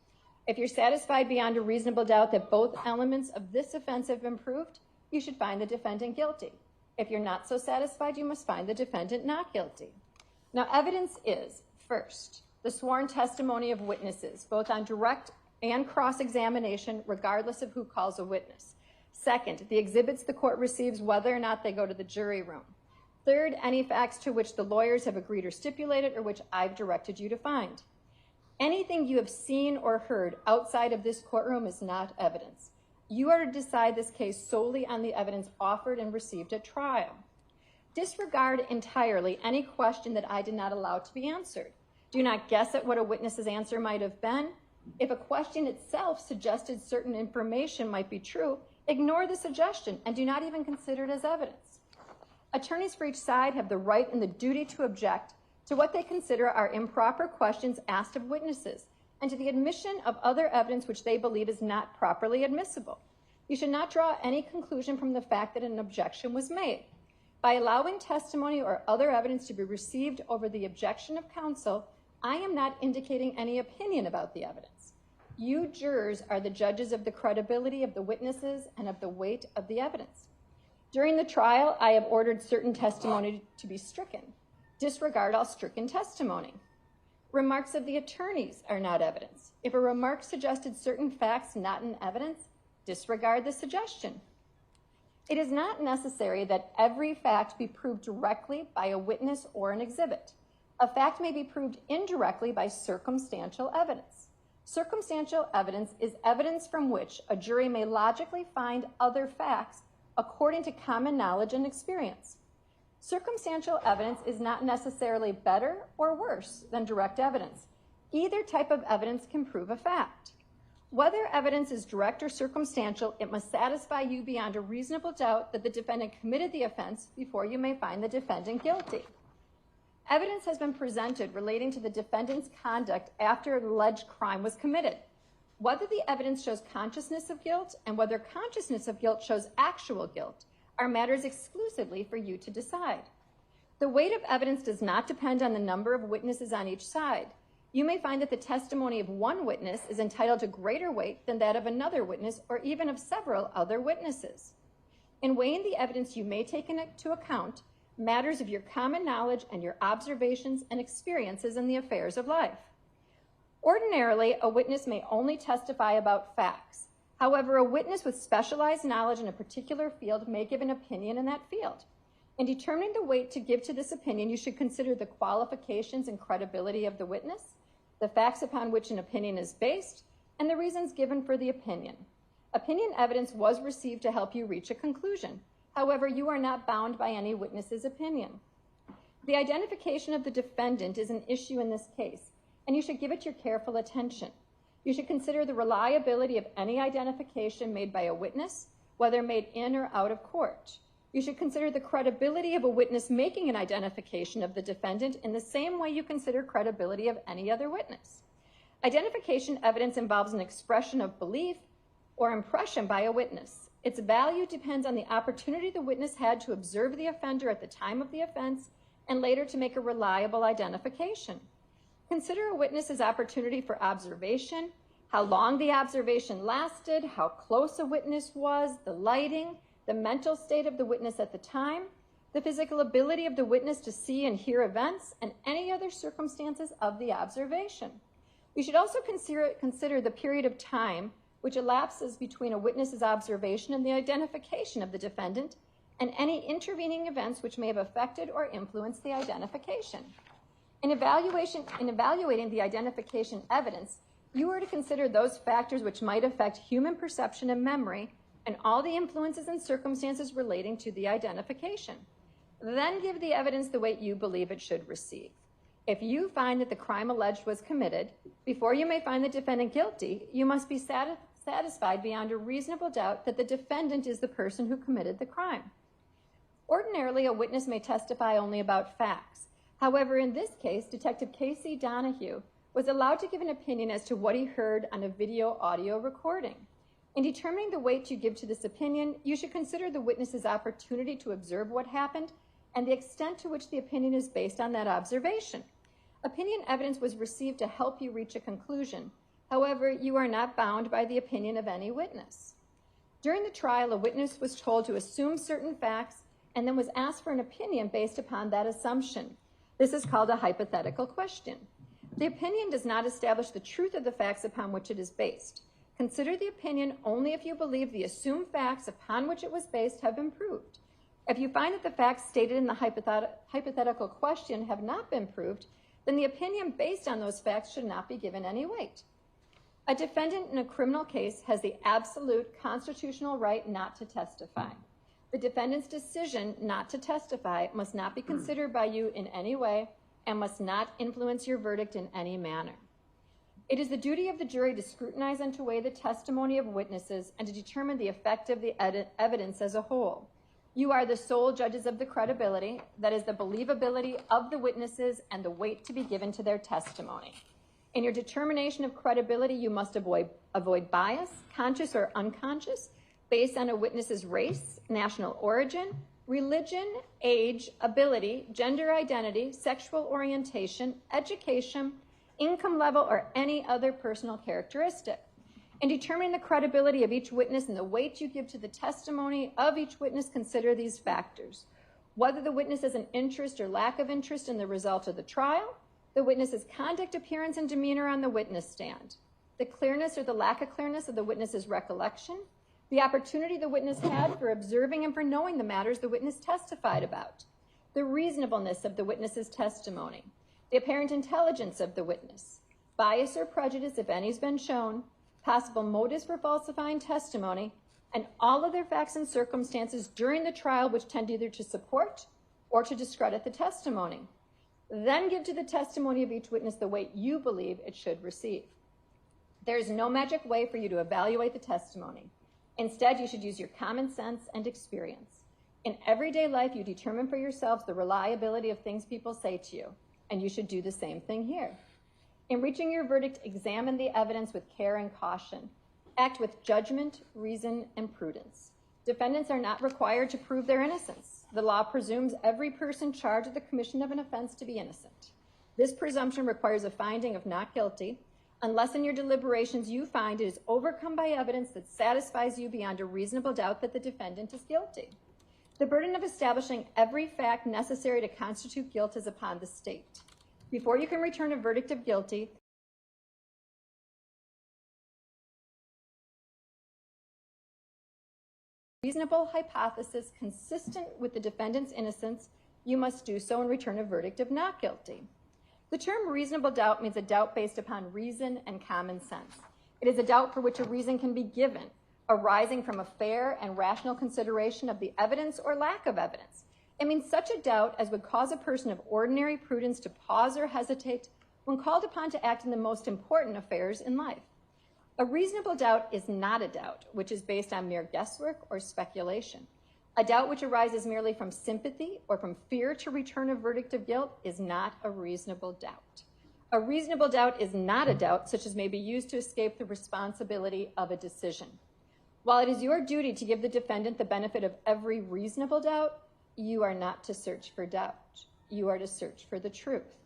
Speaker 7: If you're satisfied beyond a reasonable doubt that both elements of this offense have been proved, you should find the defendant guilty. If you're not so satisfied, you must find the defendant not guilty. Now, evidence is, first, the sworn testimony of witnesses, both on direct and cross-examination, regardless of who calls a witness. Second, the exhibits the court receives, whether or not they go to the jury room. Third, any facts to which the lawyers have agreed or stipulated or which I've directed you to find. Anything you have seen or heard outside of this courtroom is not evidence. You are to decide this case solely on the evidence offered and received at trial. Disregard entirely any question that I did not allow to be answered. Do not guess at what a witness's answer might have been. If a question itself suggested certain information might be true, ignore the suggestion and do not even consider it as evidence. Attorneys for each side have the right and the duty to object to what they consider are improper questions asked of witnesses and to the admission of other evidence which they believe is not properly admissible. You should not draw any conclusion from the fact that an objection was made. By allowing testimony or other evidence to be received over the objection of counsel, I am not indicating any opinion about the evidence. You jurors are the judges of the credibility of the witnesses and of the weight of the evidence. During the trial, I have ordered certain testimony to be stricken. Disregard all stricken testimony. Remarks of the attorneys are not evidence. If a remark suggested certain facts not in evidence, disregard the suggestion. It is not necessary that every fact be proved directly by a witness or an exhibit. A fact may be proved indirectly by circumstantial evidence. Circumstantial evidence is evidence from which a jury may logically find other facts according to common knowledge and experience. Circumstantial evidence is not necessarily better or worse than direct evidence. Either type of evidence can prove a fact. Whether evidence is direct or circumstantial, it must satisfy you beyond a reasonable doubt that the defendant committed the offense before you may find the defendant guilty. Evidence has been presented relating to the defendant's conduct after an alleged crime was committed. Whether the evidence shows consciousness of guilt and whether consciousness of guilt shows actual guilt are matters exclusively for you to decide. The weight of evidence does not depend on the number of witnesses on each side. You may find that the testimony of one witness is entitled to greater weight than that of another witness or even of several other witnesses. In weighing the evidence, you may take into account matters of your common knowledge and your observations and experiences in the affairs of life. Ordinarily, a witness may only testify about facts. However, a witness with specialized knowledge in a particular field may give an opinion in that field. In determining the weight to give to this opinion, you should consider the qualifications and credibility of the witness, the facts upon which an opinion is based, and the reasons given for the opinion. Opinion evidence was received to help you reach a conclusion. However, you are not bound by any witness's opinion. The identification of the defendant is an issue in this case, and you should give it your careful attention. You should consider the reliability of any identification made by a witness, whether made in or out of court. You should consider the credibility of a witness making an identification of the defendant in the same way you consider credibility of any other witness. Identification evidence involves an expression of belief or impression by a witness. Its value depends on the opportunity the witness had to observe the offender at the time of the offense and later to make a reliable identification. Consider a witness's opportunity for observation, how long the observation lasted, how close a witness was, the lighting, the mental state of the witness at the time, the physical ability of the witness to see and hear events, and any other circumstances of the observation. We should also consider the period of time which elapses between a witness's observation and the identification of the defendant, and any intervening events which may have affected or influenced the identification. In evaluating the identification evidence, you are to consider those factors which might affect human perception and memory, and all the influences and circumstances relating to the identification. Then give the evidence the weight you believe it should receive. If you find that the crime alleged was committed, before you may find the defendant guilty, you must be satisfied beyond a reasonable doubt that the defendant is the person who committed the crime. Ordinarily, a witness may testify only about facts. However, in this case, Detective Casey Donahue was allowed to give an opinion as to what he heard on a video-audio recording. In determining the weight you give to this opinion, you should consider the witness's opportunity to observe what happened and the extent to which the opinion is based on that observation. Opinion evidence was received to help you reach a conclusion. However, you are not bound by the opinion of any witness. During the trial, a witness was told to assume certain facts and then was asked for an opinion based upon that assumption. This is called a hypothetical question. The opinion does not establish the truth of the facts upon which it is based. Consider the opinion only if you believe the assumed facts upon which it was based have been proved. If you find that the facts stated in the hypothetical question have not been proved, then the opinion based on those facts should not be given any weight. A defendant in a criminal case has the absolute constitutional right not to testify. The defendant's decision not to testify must not be considered by you in any way and must not influence your verdict in any manner. It is the duty of the jury to scrutinize and to weigh the testimony of witnesses and to determine the effect of the evidence as a whole. You are the sole judges of the credibility, that is the believability of the witnesses and the weight to be given to their testimony. In your determination of credibility, you must avoid bias, conscious or unconscious, based on a witness's race, national origin, religion, age, ability, gender identity, sexual orientation, education, income level, or any other personal characteristic. In determining the credibility of each witness and the weight you give to the testimony of each witness, consider these factors: whether the witness has an interest or lack of interest in the result of the trial, the witness's conduct, appearance, and demeanor on the witness stand, the clearness or the lack of clearness of the witness's recollection, the opportunity the witness had for observing and for knowing the matters the witness testified about, the reasonableness of the witness's testimony, the apparent intelligence of the witness, bias or prejudice, if any has been shown, possible motives for falsifying testimony, and all other facts and circumstances during the trial which tend either to support or to discredit the testimony. Then give to the testimony of each witness the weight you believe it should receive. There is no magic way for you to evaluate the testimony. Instead, you should use your common sense and experience. In everyday life, you determine for yourselves the reliability of things people say to you, and you should do the same thing here. In reaching your verdict, examine the evidence with care and caution. Act with judgment, reason, and prudence. Defendants are not required to prove their innocence. The law presumes every person charged with the commission of an offense to be innocent. This presumption requires a finding of not guilty, unless in your deliberations you find it is overcome by evidence that satisfies you beyond a reasonable doubt that the defendant is guilty. The burden of establishing every fact necessary to constitute guilt is upon the state. Before you can return a verdict of guilty, reasonable hypothesis consistent with the defendant's innocence, you must do so and return a verdict of not guilty. The term reasonable doubt means a doubt based upon reason and common sense. It is a doubt for which a reason can be given, arising from a fair and rational consideration of the evidence or lack of evidence. It means such a doubt as would cause a person of ordinary prudence to pause or hesitate when called upon to act in the most important affairs in life. A reasonable doubt is not a doubt which is based on mere guesswork or speculation. A doubt which arises merely from sympathy or from fear to return a verdict of guilt is not a reasonable doubt. A reasonable doubt is not a doubt such as may be used to escape the responsibility of a decision. While it is your duty to give the defendant the benefit of every reasonable doubt, you are not to search for doubt. You are to search for the truth.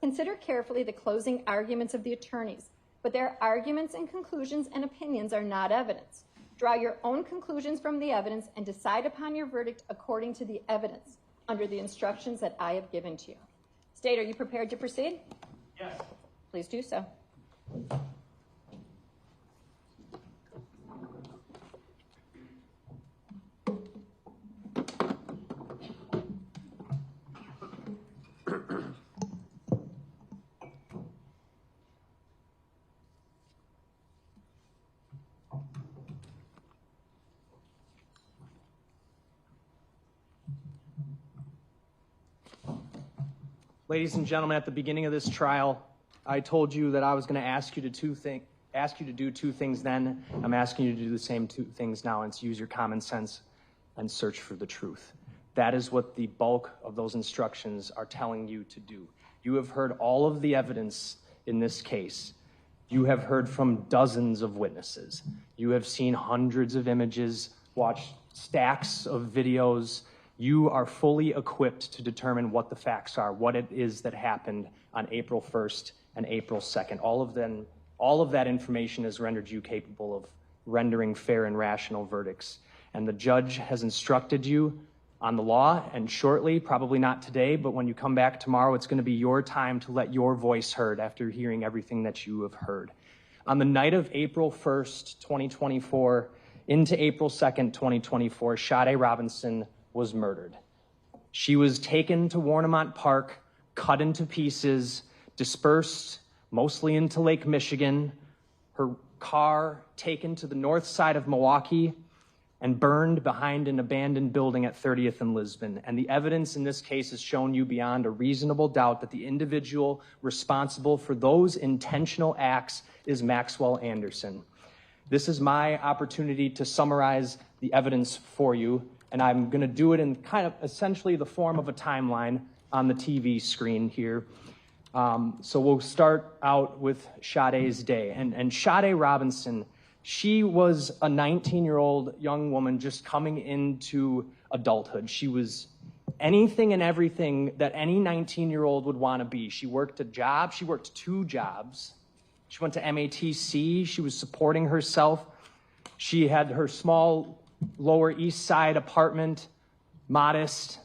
Speaker 7: Consider carefully the closing arguments of the attorneys, but their arguments and conclusions and opinions are not evidence. Draw your own conclusions from the evidence and decide upon your verdict according to the evidence under the instructions that I have given to you. State, are you prepared to proceed?
Speaker 5: Yes.
Speaker 7: Please do so.
Speaker 5: Ladies and gentlemen, at the beginning of this trial, I told you that I was going to ask you to do two things then. I'm asking you to do the same two things now, and to use your common sense and search for the truth. That is what the bulk of those instructions are telling you to do. You have heard all of the evidence in this case. You have heard from dozens of witnesses. You have seen hundreds of images, watched stacks of videos. You are fully equipped to determine what the facts are, what it is that happened on April 1st and April 2nd. All of that information has rendered you capable of rendering fair and rational verdicts. And the judge has instructed you on the law, and shortly, probably not today, but when you come back tomorrow, it's going to be your time to let your voice heard after hearing everything that you have heard. On the night of April 1st, 2024, into April 2nd, 2024, Sade Robinson was murdered. She was taken to Warnemont Park, cut into pieces, dispersed mostly into Lake Michigan, her car taken to the north side of Milwaukee, and burned behind an abandoned building at 30th and Lisbon. And the evidence in this case has shown you beyond a reasonable doubt that the individual responsible for those intentional acts is Maxwell Anderson. This is my opportunity to summarize the evidence for you, and I'm going to do it in kind of essentially the form of a timeline on the TV screen here. So we'll start out with Sade's day. And Sade Robinson, she was a 19-year-old young woman just coming into adulthood. She was anything and everything that any 19-year-old would want to be. She worked a job. She worked 2 jobs. She went to MATC. She was supporting herself. She had her small Lower East Side apartment, modest.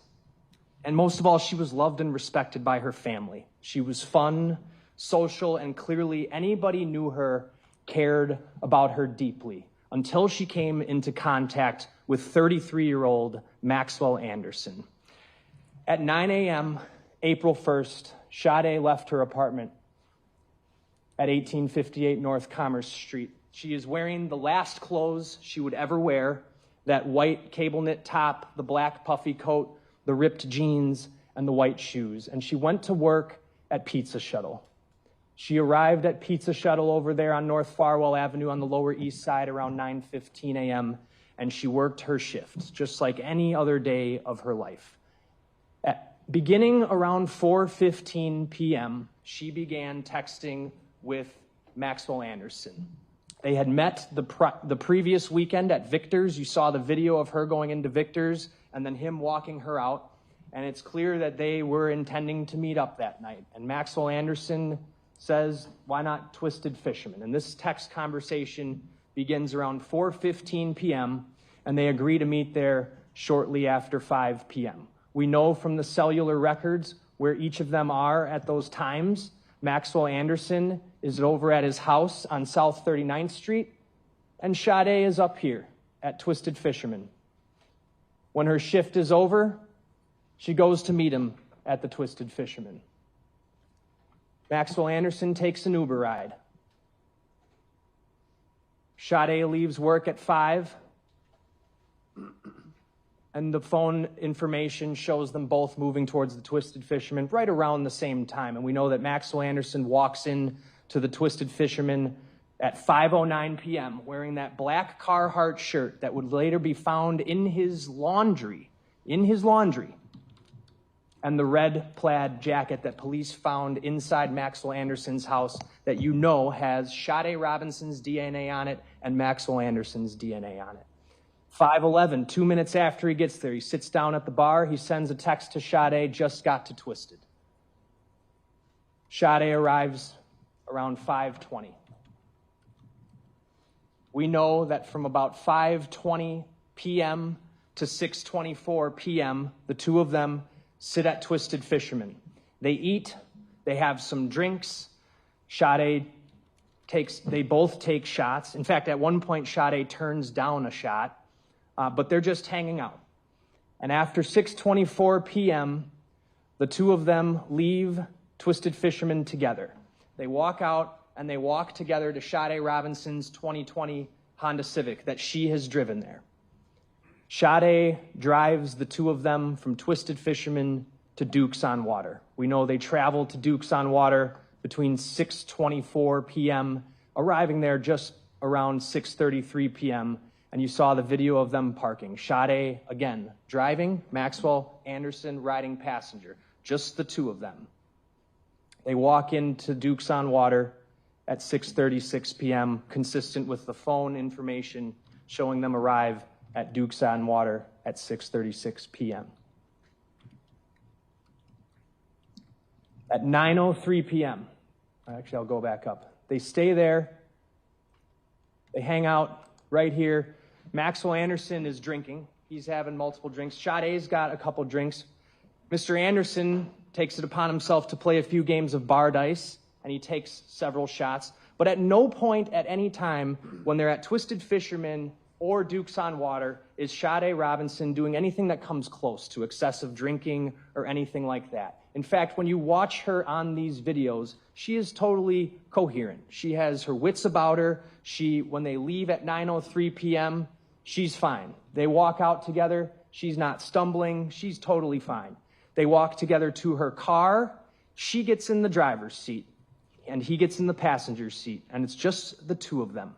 Speaker 5: And most of all, she was loved and respected by her family. She was fun, social, and clearly anybody knew her, cared about her deeply, until she came into contact with 33-year-old Maxwell Anderson. At 9 a.m., April 1st, Sade left her apartment at 1858 North Commerce Street. She is wearing the last clothes she would ever wear, that white cable knit top, the black puffy coat, the ripped jeans, and the white shoes. And she went to work at Pizza Shuttle. She arrived at Pizza Shuttle over there on North Farwell Avenue on the Lower East Side around 9:15 a.m., and she worked her shift, just like any other day of her life. Beginning around 4:15 p.m., she began texting with Maxwell Anderson. They had met the previous weekend at Victor's. You saw the video of her going into Victor's and then him walking her out. And it's clear that they were intending to meet up that night. And Maxwell Anderson says, why not Twisted Fisherman? And this text conversation begins around 4:15 p.m., and they agree to meet there shortly after 5 p.m. We know from the cellular records where each of them are at those times. Maxwell Anderson is over at his house on South 39th Street, and Sade is up here at Twisted Fisherman. When her shift is over, she goes to meet him at the Twisted Fisherman. Maxwell Anderson takes an Uber ride. Sade leaves work at 5, and the phone information shows them both moving towards the Twisted Fisherman right around the same time. And we know that Maxwell Anderson walks in to the Twisted Fisherman at 5:09 p.m. wearing that black Carhartt shirt that would later be found in his laundry, and the red plaid jacket that police found inside Maxwell Anderson's house that you know has Sade Robinson's DNA on it and Maxwell Anderson's DNA on it. 5:11, 2 minutes after he gets there, he sits down at the bar. He sends a text to Sade, just got to Twisted. Sade arrives around 5:20. We know that from about 5:20 p.m. to 6:24 p.m., the two of them sit at Twisted Fisherman. They eat, they have some drinks. They both take shots. In fact, at one point, Sade turns down a shot, but they're just hanging out. And after 6:24 p.m., the two of them leave Twisted Fisherman together. They walk out and they walk together to Sade Robinson's 2020 Honda Civic that she has driven there. Sade drives the two of them from Twisted Fisherman to Dukes on Water. We know they traveled to Dukes on Water between 6:24 p.m., arriving there just around 6:33 p.m., and you saw the video of them parking. Sade, again, driving, Maxwell Anderson riding passenger, just the two of them. They walk into Dukes on Water at 6:36 p.m., consistent with the phone information showing them arrive at Dukes on Water at 6:36 p.m. At 9:03 p.m., actually, I'll go back up. They stay there. They hang out right here. Maxwell Anderson is drinking. He's having multiple drinks. Sade's got a couple drinks. Mr. Anderson takes it upon himself to play a few games of bar dice, and he takes several shots. But at no point at any time when they're at Twisted Fisherman or Dukes on Water is Sade Robinson doing anything that comes close to excessive drinking or anything like that. In fact, when you watch her on these videos, she is totally coherent. She has her wits about her. When they leave at 9:03 p.m., She's fine. They walk out together. She's not stumbling. She's totally fine. They walk together to her car. She gets in the driver's seat, and he gets in the passenger seat, and it's just the two of them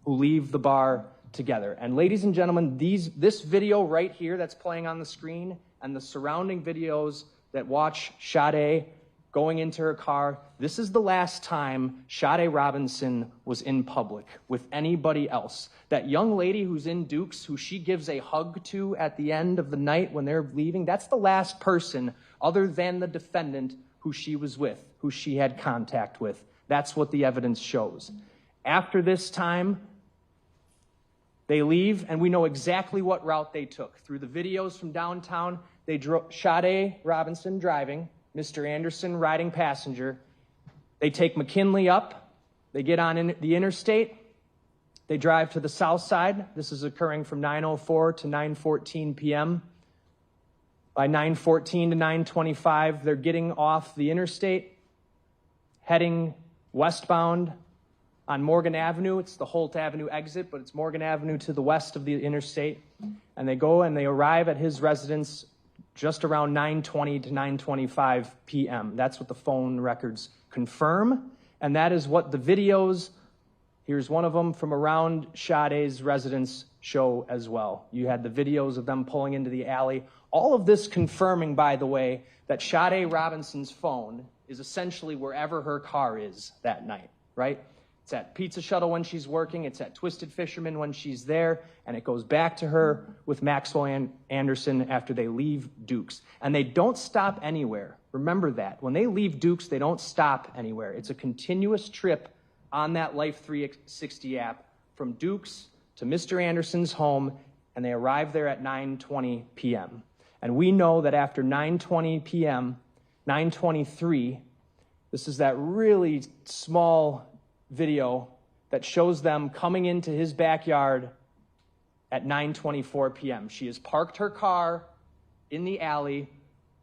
Speaker 5: who leave the bar together. And ladies and gentlemen, this video right here that's playing on the screen and the surrounding videos that watch Sade going into her car, this is the last time Sade Robinson was in public with anybody else. That young lady who's in Dukes, who she gives a hug to at the end of the night when they're leaving, that's the last person other than the defendant who she was with, who she had contact with. That's what the evidence shows. After this time, they leave, and we know exactly what route they took. Through the videos from downtown, they drove Sade Robinson driving, Mr. Anderson riding passenger. They take McKinley up. They get on the interstate. They drive to the south side. This is occurring from 9:04 to 9:14 p.m. By 9:14 to 9:25, they're getting off the interstate, heading westbound on Morgan Avenue. It's the Holt Avenue exit, but it's Morgan Avenue to the west of the interstate. And they go and they arrive at his residence just around 9:20 to 9:25 p.m. That's what the phone records confirm. And that is what the videos, here's one of them from around Sade's residence, show as well. You had the videos of them pulling into the alley. All of this confirming, by the way, that Sade Robinson's phone is essentially wherever her car is that night, right? It's at Pizza Shuttle when she's working. It's at Twisted Fisherman when she's there. And it goes back to her with Maxwell Anderson after they leave Dukes. And they don't stop anywhere. Remember that. When they leave Dukes, they don't stop anywhere. It's a continuous trip on that Life 360 app from Dukes to Mr. Anderson's home, and they arrive there at 9:20 p.m. And we know that after 9:20 p.m., 9:23, this is that really small video that shows them coming into his backyard at 9:24 p.m. She has parked her car in the alley,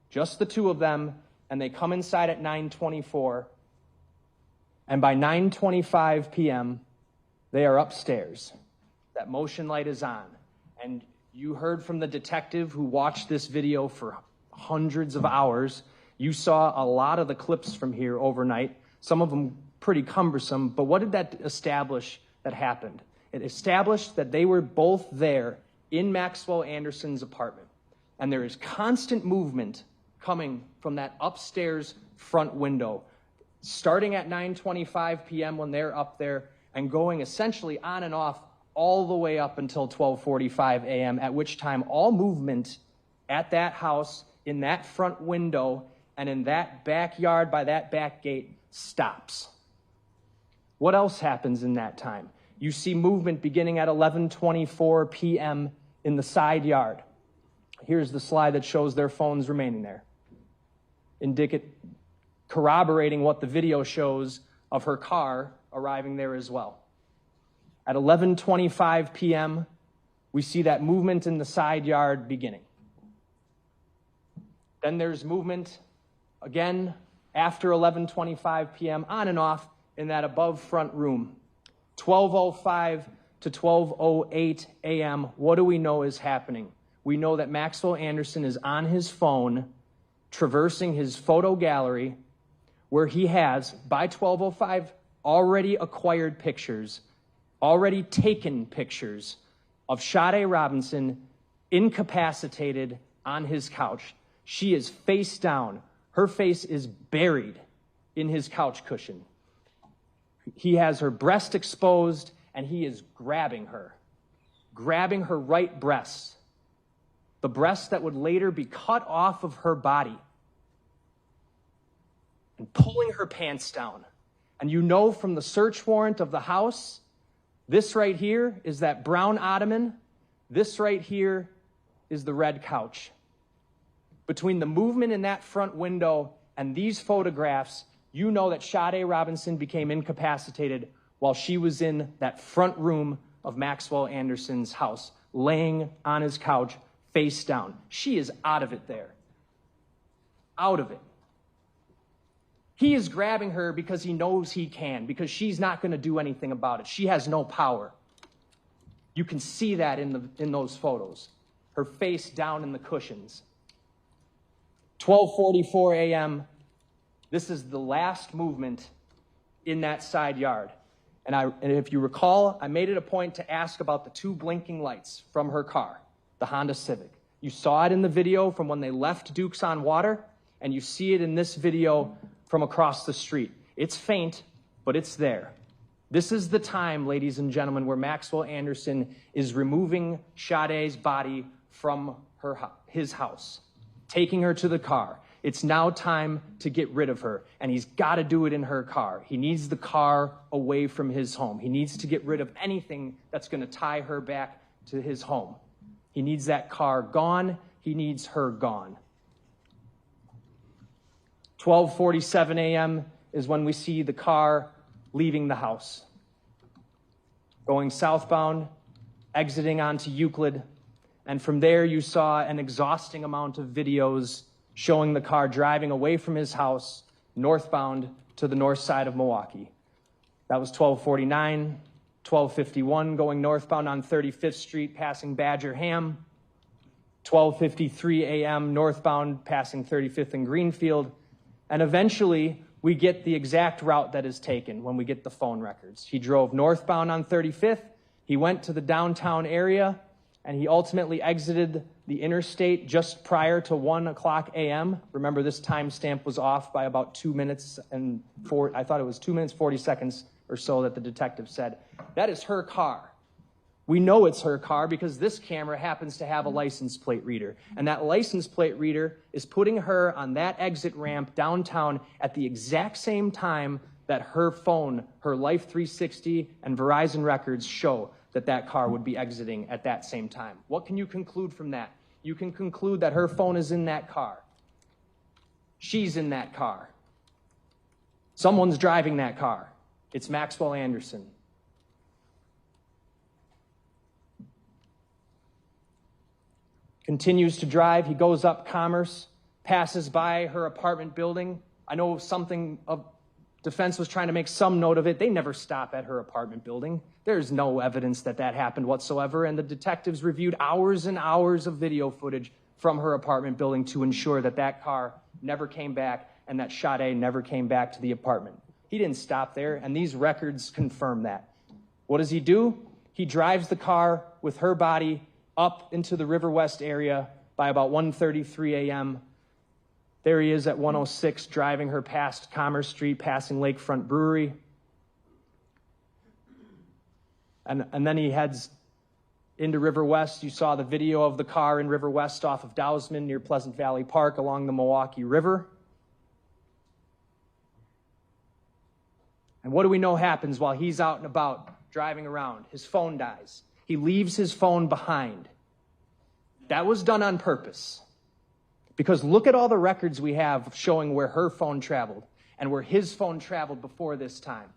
Speaker 5: just the two of them, and they come inside at 9:24. And by 9:25 p.m., they are upstairs. That motion light is on. And you heard from the detective who watched this video for hundreds of hours. You saw a lot of the clips from here overnight, some of them pretty cumbersome, but what did that establish that happened? It established that they were both there in Maxwell Anderson's apartment, and there is constant movement coming from that upstairs front window, starting at 9:25 p.m. when they're up there and going essentially on and off all the way up until 12:45 a.m., at which time all movement at that house, in that front window, and in that backyard by that back gate stops. What else happens in that time? You see movement beginning at 11:24 p.m. in the side yard. Here's the slide that shows their phones remaining there, corroborating what the video shows of her car arriving there as well. At 11:25 p.m., we see that movement in the side yard beginning. Then there's movement again after 11:25 p.m. on and off in that above front room. 12:05 to 12:08 a.m., what do we know is happening? We know that Maxwell Anderson is on his phone, traversing his photo gallery, where he has, by 12:05, already acquired pictures, already taken pictures of Sade Robinson incapacitated on his couch. She is face down. Her face is buried in his couch cushion. He has her breast exposed, and he is grabbing her right breast, the breast that would later be cut off of her body, and pulling her pants down. And you know from the search warrant of the house, this right here is that brown ottoman. This right here is the red couch. Between the movement in that front window and these photographs, you know that Sade Robinson became incapacitated while she was in that front room of Maxwell Anderson's house, laying on his couch, face down. She is out of it there. Out of it. He is grabbing her because he knows he can, because she's not going to do anything about it. She has no power. You can see that in those photos. Her face down in the cushions. 12:44 a.m., this is the last movement in that side yard. And if you recall, I made it a point to ask about the 2 blinking lights from her car, the Honda Civic. You saw it in the video from when they left Dukes on Water, and you see it in this video from across the street. It's faint, but it's there. This is the time, ladies and gentlemen, where Maxwell Anderson is removing Sade's body from his house, taking her to the car. It's now time to get rid of her, and he's got to do it in her car. He needs the car away from his home. He needs to get rid of anything that's going to tie her back to his home. He needs that car gone. He needs her gone. 12:47 a.m. is when we see the car leaving the house, going southbound, exiting onto Euclid, and from there you saw an exhausting amount of videos showing the car driving away from his house, northbound to the north side of Milwaukee. That was 12:49, 12:51, going northbound on 35th Street, passing Badger Ham, 12:53 a.m. northbound, passing 35th and Greenfield, and eventually we get the exact route that is taken when we get the phone records. He drove northbound on 35th, he went to the downtown area, and he ultimately exited the interstate just prior to 1 o'clock a.m. Remember, this timestamp was off by about 2 minutes and I thought it was 2 minutes, 40 seconds or so that the detective said. That is her car. We know it's her car because this camera happens to have a license plate reader. And that license plate reader is putting her on that exit ramp downtown at the exact same time that her phone, her Life 360 and Verizon records show that car would be exiting at that same time. What can you conclude from that? You can conclude that her phone is in that car. She's in that car. Someone's driving that car. It's Maxwell Anderson. Continues to drive. He goes up Commerce, passes by her apartment building. I know something of defense was trying to make some note of it. They never stop at her apartment building. There's no evidence that happened whatsoever, and the detectives reviewed hours and hours of video footage from her apartment building to ensure that car never came back and that Sade never came back to the apartment. He didn't stop there, and these records confirm that. What does he do? He drives the car with her body up into the River West area by about 1:33 a.m. There he is at 106, driving her past Commerce Street, passing Lakefront Brewery. And then he heads into River West. You saw the video of the car in River West off of Dowsman near Pleasant Valley Park along the Milwaukee River. And what do we know happens while he's out and about driving around? His phone dies. He leaves his phone behind. That was done on purpose. Because look at all the records we have showing where her phone traveled and where his phone traveled before this time.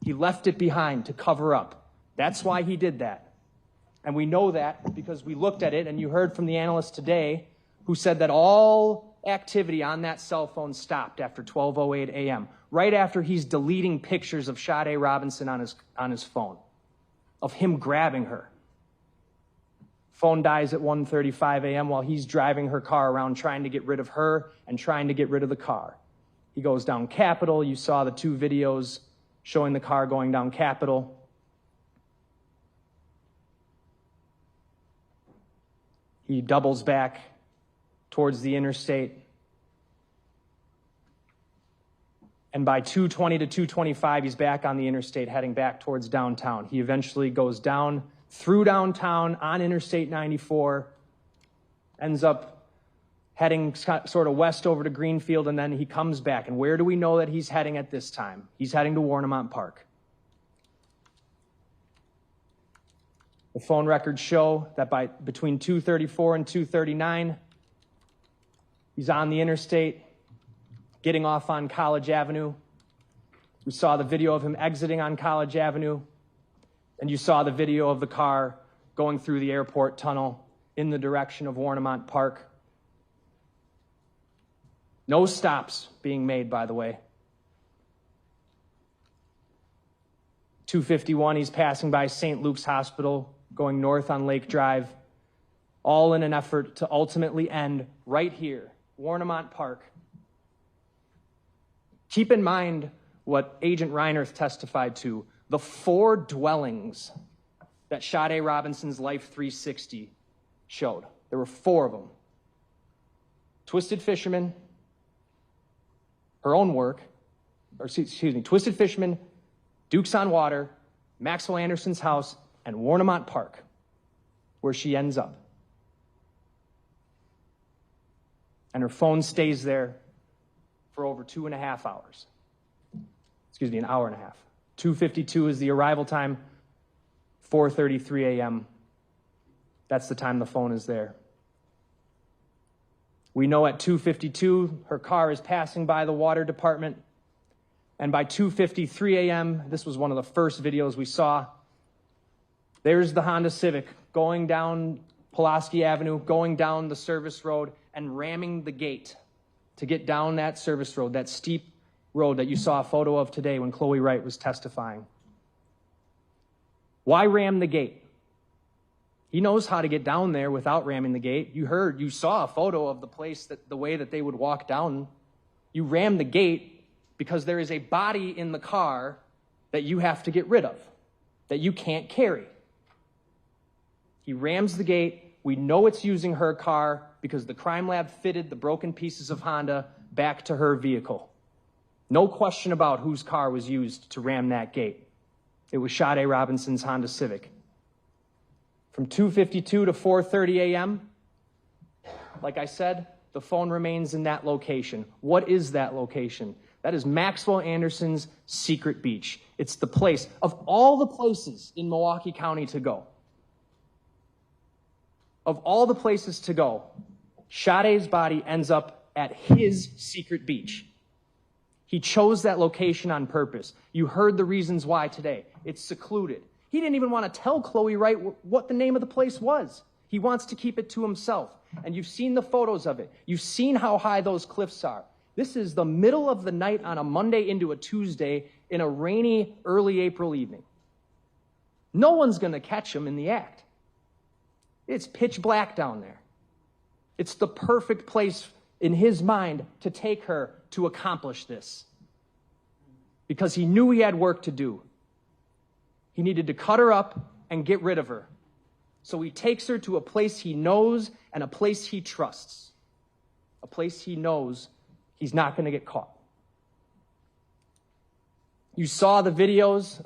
Speaker 5: He left it behind to cover up. That's why he did that. And we know that because we looked at it, and you heard from the analyst today who said that all activity on that cell phone stopped after 12:08 a.m., right after he's deleting pictures of Sade Robinson on his phone, of him grabbing her. Phone dies at 1:35 a.m. while he's driving her car around trying to get rid of her and trying to get rid of the car. He goes down Capitol. You saw the 2 videos showing the car going down Capitol. He doubles back towards the interstate. And by 2:20 to 2:25, he's back on the interstate heading back towards downtown. He eventually goes down through downtown on Interstate 94, ends up heading sort of west over to Greenfield, and then he comes back. And where do we know that he's heading at this time? He's heading to Warnemont Park. The phone records show that between 2:34 and 2:39, he's on the interstate, getting off on College Avenue. We saw the video of him exiting on College Avenue, and you saw the video of the car going through the airport tunnel in the direction of Warnemont Park. No stops being made, by the way. 2:51, he's passing by St. Luke's Hospital, going north on Lake Drive, all in an effort to ultimately end right here, Warnemont Park. Keep in mind what Agent Reinerth testified to, the 4 dwellings that Sade Robinson's Life 360 showed. There were 4 of them. Twisted Fisherman, her own work, or excuse me, Twisted Fisherman, Dukes on Water, Maxwell Anderson's house, and Warnemont Park, where she ends up. And her phone stays there for over 2.5 hours. Excuse me, an hour and a half. 2:52 is the arrival time, 4:33 a.m. That's the time the phone is there. We know at 2:52, her car is passing by the water department. And by 2:53 a.m., this was one of the first videos we saw, there's the Honda Civic going down Pulaski Avenue, going down the service road and ramming the gate to get down that service road, that steep road that you saw a photo of today when Chloe Wright was testifying. Why ram the gate? He knows how to get down there without ramming the gate. You saw a photo of the place, the way that they would walk down. You ram the gate because there is a body in the car that you have to get rid of, that you can't carry. He rams the gate. We know it's using her car because the crime lab fitted the broken pieces of Honda back to her vehicle. No question about whose car was used to ram that gate. It was Sade Robinson's Honda Civic. From 2:52 to 4:30 a.m., like I said, the phone remains in that location. What is that location? That is Maxwell Anderson's secret beach. It's the place, of all the places in Milwaukee County to go, of all the places to go, Sade's body ends up at his secret beach. He chose that location on purpose. You heard the reasons why today. It's secluded. He didn't even want to tell Chloe Wright what the name of the place was. He wants to keep it to himself. And you've seen the photos of it. You've seen how high those cliffs are. This is the middle of the night on a Monday into a Tuesday in a rainy early April evening. No one's going to catch him in the act. It's pitch black down there. It's the perfect place in his mind to take her to accomplish this, because he knew he had work to do. He needed to cut her up and get rid of her. So he takes her to a place he knows and a place he trusts, a place he knows he's not going to get caught. You saw the videos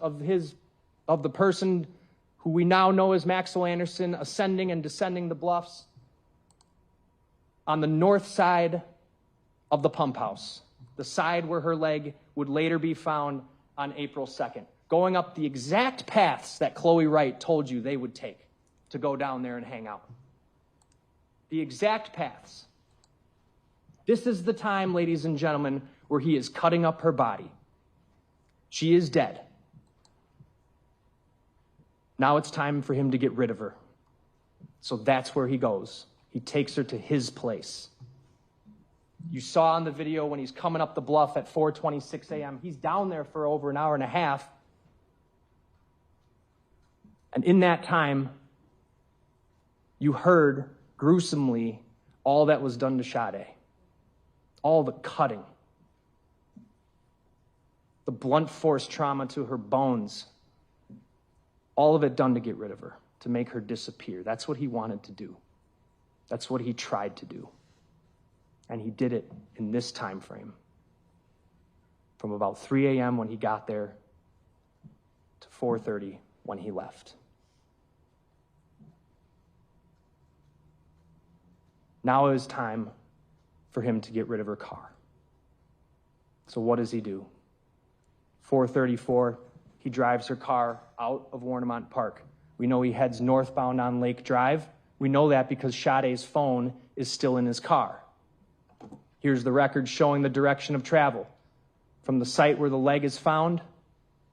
Speaker 5: of the person who we now know as Maxwell Anderson ascending and descending the bluffs on the north side of the pump house, the side where her leg would later be found on April 2nd, going up the exact paths that Chloe Wright told you they would take to go down there and hang out. The exact paths. This is the time, ladies and gentlemen, where he is cutting up her body. She is dead. Now it's time for him to get rid of her. So that's where he goes. He takes her to his place. You saw in the video when he's coming up the bluff at 4:26 a.m., he's down there for over an hour and a half. And in that time, you heard gruesomely all that was done to Sade. All the cutting. The blunt force trauma to her bones. All of it done to get rid of her, to make her disappear. That's what he wanted to do. That's what he tried to do. And he did it in this time frame. From about 3 a.m. when he got there to 4:30 when he left. Now it is time for him to get rid of her car. So what does he do? 4:34, he drives her car out of Warnemont Park. We know he heads northbound on Lake Drive. We know that because Sade's phone is still in his car. Here's the record showing the direction of travel. From the site where the leg is found,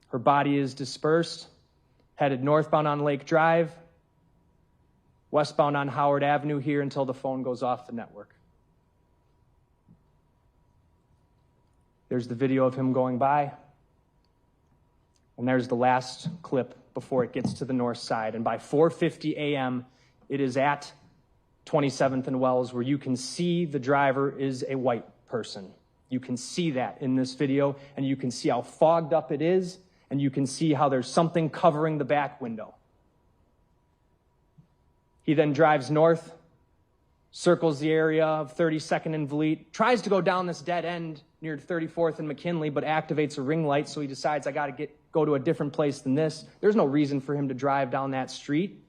Speaker 5: her body is dispersed, headed northbound on Lake Drive, westbound on Howard Avenue here until the phone goes off the network. There's the video of him going by. And there's the last clip before it gets to the north side. And by 4:50 a.m., it is at 27th and Wells, where you can see the driver is a white person. You can see that in this video, and you can see how fogged up it is, and you can see how there's something covering the back window. He then drives north, circles the area of 32nd and Vliet, tries to go down this dead end near 34th and McKinley, but activates a ring light, so he decides, I got to go to a different place than this. There's no reason for him to drive down that street.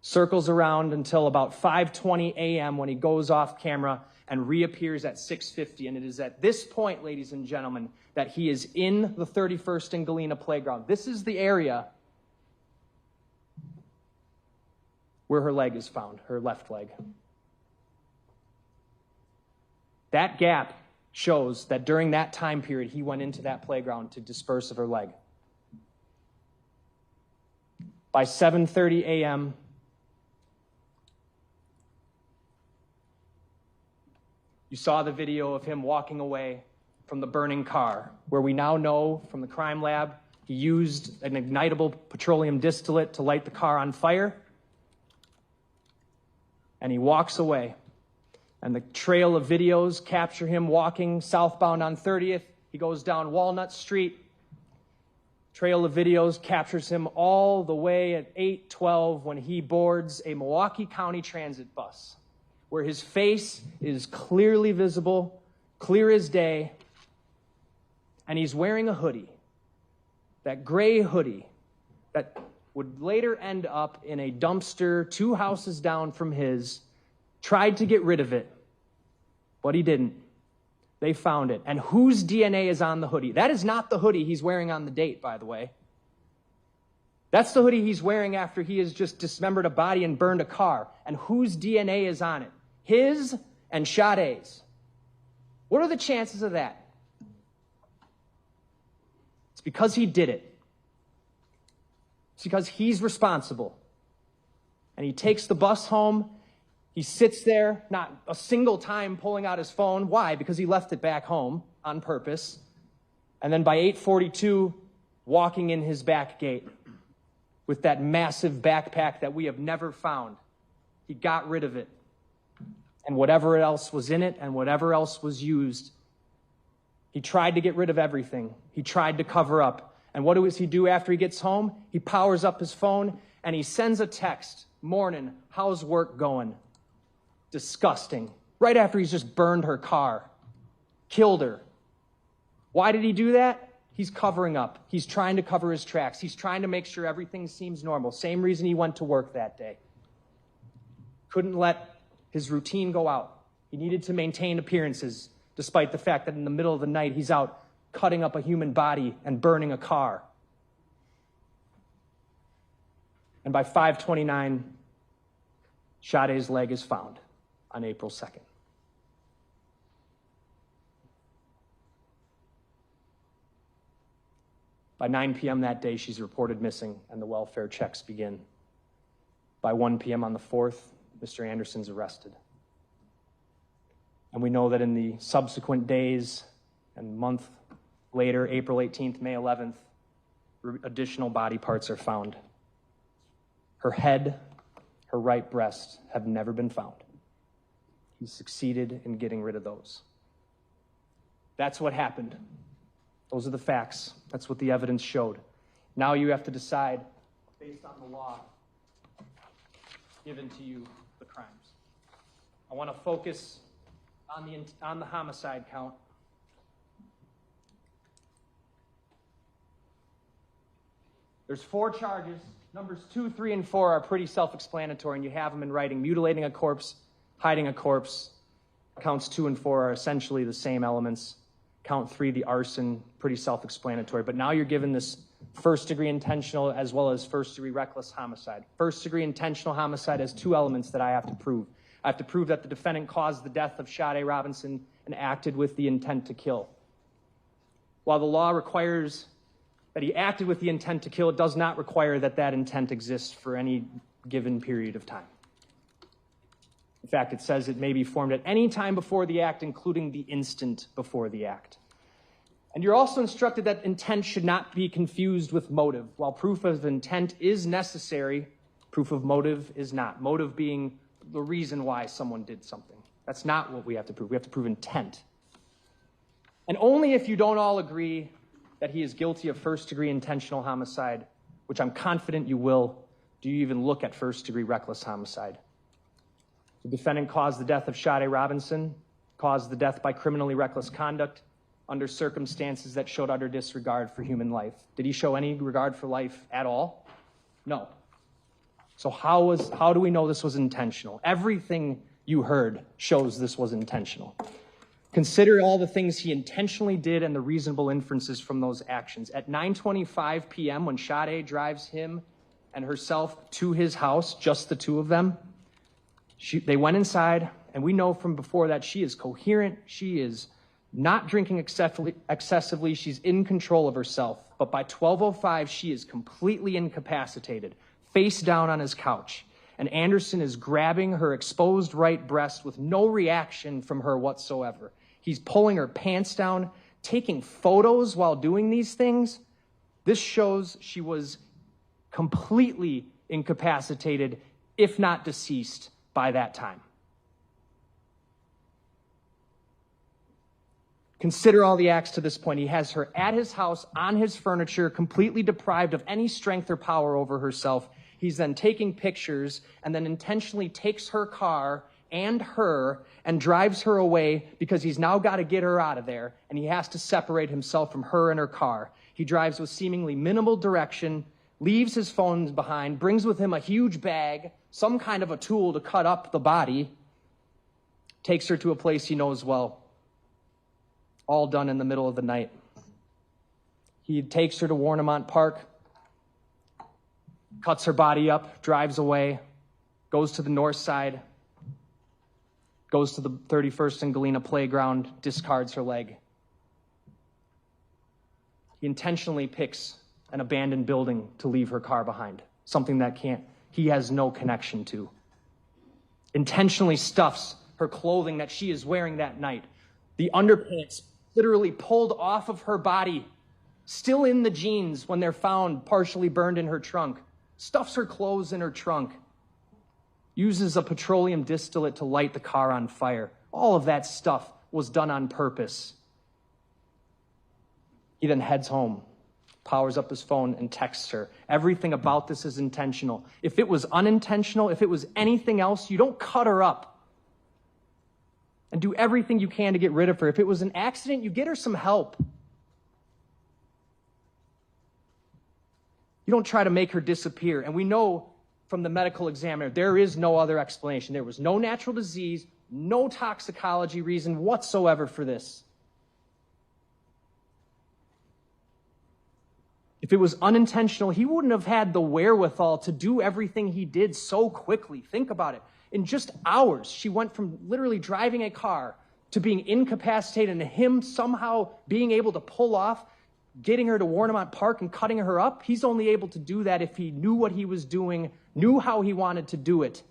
Speaker 5: Circles around until about 5:20 a.m. when he goes off camera and reappears at 6:50. And it is at this point, ladies and gentlemen, that he is in the 31st and Galena playground. This is the area where her leg is found, her left leg. That gap shows that during that time period, he went into that playground to dispose of her leg. By 7:30 a.m., you saw the video of him walking away from the burning car, where we now know from the crime lab he used an ignitable petroleum distillate to light the car on fire. And he walks away. And the trail of videos capture him walking southbound on 30th. He goes down Walnut Street. Trail of videos captures him all the way at 8:12 when he boards a Milwaukee County Transit bus, where his face is clearly visible, clear as day, and he's wearing a hoodie, that gray hoodie that would later end up in a dumpster 2 houses down from his. Tried to get rid of it, but he didn't. They found it. And whose DNA is on the hoodie? That is not the hoodie he's wearing on the date, by the way. That's the hoodie he's wearing after he has just dismembered a body and burned a car. And whose DNA is on it? His and Sade's. What are the chances of that? It's because he did it. It's because he's responsible. And he takes the bus home. He sits there, not a single time pulling out his phone. Why? Because he left it back home on purpose. And then by 8:42, walking in his back gate with that massive backpack that we have never found. He got rid of it. And whatever else was in it and whatever else was used, he tried to get rid of everything. He tried to cover up. And what does he do after he gets home? He powers up his phone and he sends a text. Morning, how's work going? Disgusting. Right after he's just burned her car, killed her. Why did he do that? He's covering up. He's trying to cover his tracks. He's trying to make sure everything seems normal. Same reason he went to work that day. Couldn't let his routine go out. He needed to maintain appearances, despite the fact that in the middle of the night, he's out cutting up a human body and burning a car. And by 5:29, Sade's leg is found on April 2nd. By 9 p.m. that day, she's reported missing, and the welfare checks begin. By 1 p.m. on the 4th, Mr. Anderson's arrested. And we know that in the subsequent days and month later, April 18th, May 11th, additional body parts are found. Her head, her right breast have never been found. He succeeded in getting rid of those. That's what happened. Those are the facts. That's what the evidence showed. Now you have to decide, based on the law given to you, the crimes. I want to focus on the homicide count. There's 4 charges. Numbers 2, 3, and 4 are pretty self-explanatory, and you have them in writing. Mutilating a corpse, hiding a corpse. Counts 2 and 4 are essentially the same elements. Count 3, the arson, pretty self-explanatory. But now you're given this first-degree intentional as well as first-degree reckless homicide. First-degree intentional homicide has 2 elements that I have to prove. I have to prove that the defendant caused the death of Sade Robinson and acted with the intent to kill. While the law requires that he acted with the intent to kill, it does not require that that intent exists for any given period of time. In fact, it says it may be formed at any time before the act, including the instant before the act. And you're also instructed that intent should not be confused with motive. While proof of intent is necessary, proof of motive is not. Motive being the reason why someone did something. That's not what we have to prove. We have to prove intent. And only if you don't all agree that he is guilty of first-degree intentional homicide, which I'm confident you will, do you even look at first-degree reckless homicide. The defendant caused the death of Sade Robinson, caused the death by criminally reckless conduct under circumstances that showed utter disregard for human life. Did he show any regard for life at all? No. So how do we know this was intentional? Everything you heard shows this was intentional. Consider all the things he intentionally did and the reasonable inferences from those actions. At 9:25 p.m., when Sade drives him and herself to his house, just the two of them, they went inside, and we know from before that she is coherent, she is not drinking excessively, she's in control of herself. But by 12:05, she is completely incapacitated, face down on his couch. And Anderson is grabbing her exposed right breast with no reaction from her whatsoever. He's pulling her pants down, taking photos while doing these things. This shows she was completely incapacitated, if not deceased, by that time. Consider all the acts to this point. He has her at his house, on his furniture, completely deprived of any strength or power over herself. He's then taking pictures and then intentionally takes her car and her and drives her away because he's now got to get her out of there, and he has to separate himself from her and her car. He drives with seemingly minimal direction, leaves his phone behind, brings with him a huge bag, some kind of a tool to cut up the body, takes her to a place he knows well. All done in the middle of the night. He takes her to Warnemont Park, cuts her body up, drives away, goes to the north side, goes to the 31st and Galena playground, discards her leg. He intentionally picks an abandoned building to leave her car behind, something that he has no connection to. Intentionally stuffs her clothing that she is wearing that night. The underpants literally pulled off of her body, still in the jeans when they're found partially burned in her trunk. Stuffs her clothes in her trunk. Uses a petroleum distillate to light the car on fire. All of that stuff was done on purpose. He then heads home, powers up his phone, and texts her. Everything about this is intentional. If it was unintentional, if it was anything else, you don't cut her up and do everything you can to get rid of her. If it was an accident, you get her some help. You don't try to make her disappear. And we know from the medical examiner, there is no other explanation. There was no natural disease, no toxicology reason whatsoever for this. If it was unintentional, he wouldn't have had the wherewithal to do everything he did so quickly. Think about it. In just hours, she went from literally driving a car to being incapacitated and him somehow being able to pull off, getting her to Warnemont Park and cutting her up. He's only able to do that if he knew what he was doing, knew how he wanted to do it.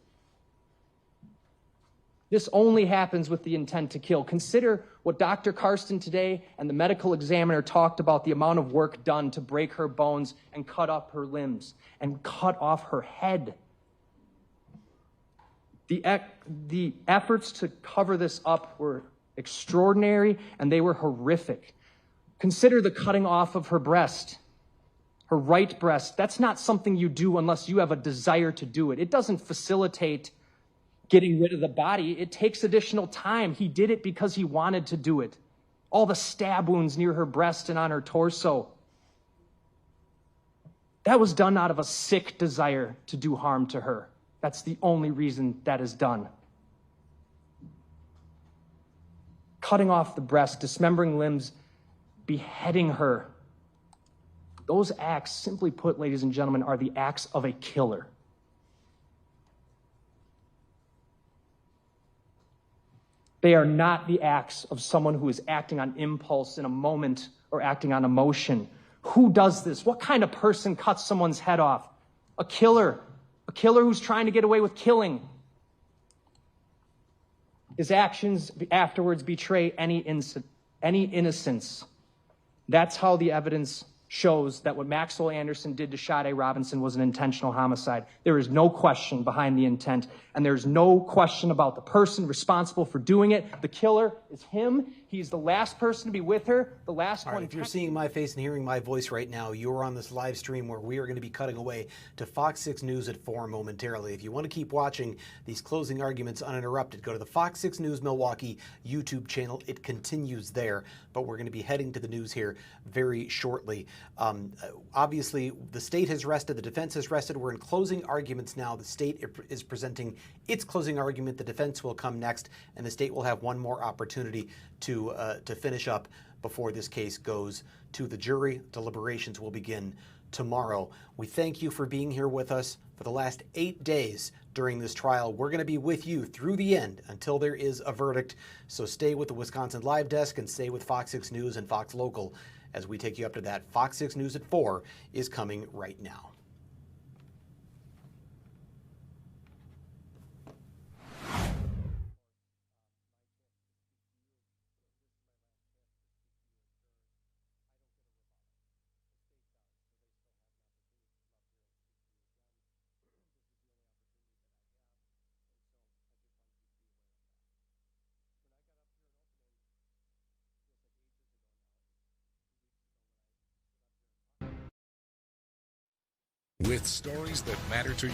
Speaker 5: This only happens with the intent to kill. Consider what Dr. Karsten today and the medical examiner talked about, the amount of work done to break her bones and cut up her limbs and cut off her head. The efforts to cover this up were extraordinary, and they were horrific. Consider the cutting off of her breast, her right breast. That's not something you do unless you have a desire to do it. It doesn't facilitate getting rid of the body. It takes additional time. He did it because he wanted to do it. All the stab wounds near her breast and on her torso. That was done out of a sick desire to do harm to her. That's the only reason that is done. Cutting off the breast, dismembering limbs, beheading her. Those acts, simply put, ladies and gentlemen, are the acts of a killer. They are not the acts of someone who is acting on impulse in a moment or acting on emotion. Who does this? What kind of person cuts someone's head off? A killer. A killer who's trying to get away with killing. His actions afterwards betray any innocence. That's how the evidence shows that what Maxwell Anderson did to Sade Robinson was an intentional homicide. There is no question behind the intent, and there's no question about the person responsible for doing it. The killer is him. He's the last person to be with her, the last
Speaker 2: All
Speaker 5: one.
Speaker 2: right, if you're seeing my face and hearing my voice right now, you're on this live stream where we are going to be cutting away to Fox 6 News at 4 momentarily. If you want to keep watching these closing arguments uninterrupted, go to the Fox 6 News Milwaukee YouTube channel. It continues there, but we're going to be heading to the news here very shortly. Obviously, the state has rested, the defense has rested. We're in closing arguments now. The state is presenting its closing argument. The defense will come next, and the state will have one more opportunity to finish up before this case goes to the jury. Deliberations will begin tomorrow. We thank you for being here with us for the last 8 days during this trial. We're going to be with you through the end until there is a verdict. So stay with the Wisconsin Live Desk and stay with Fox 6 News and Fox Local as we take you up to that. Fox 6 News at 4 is coming right now.
Speaker 1: With stories that matter to you.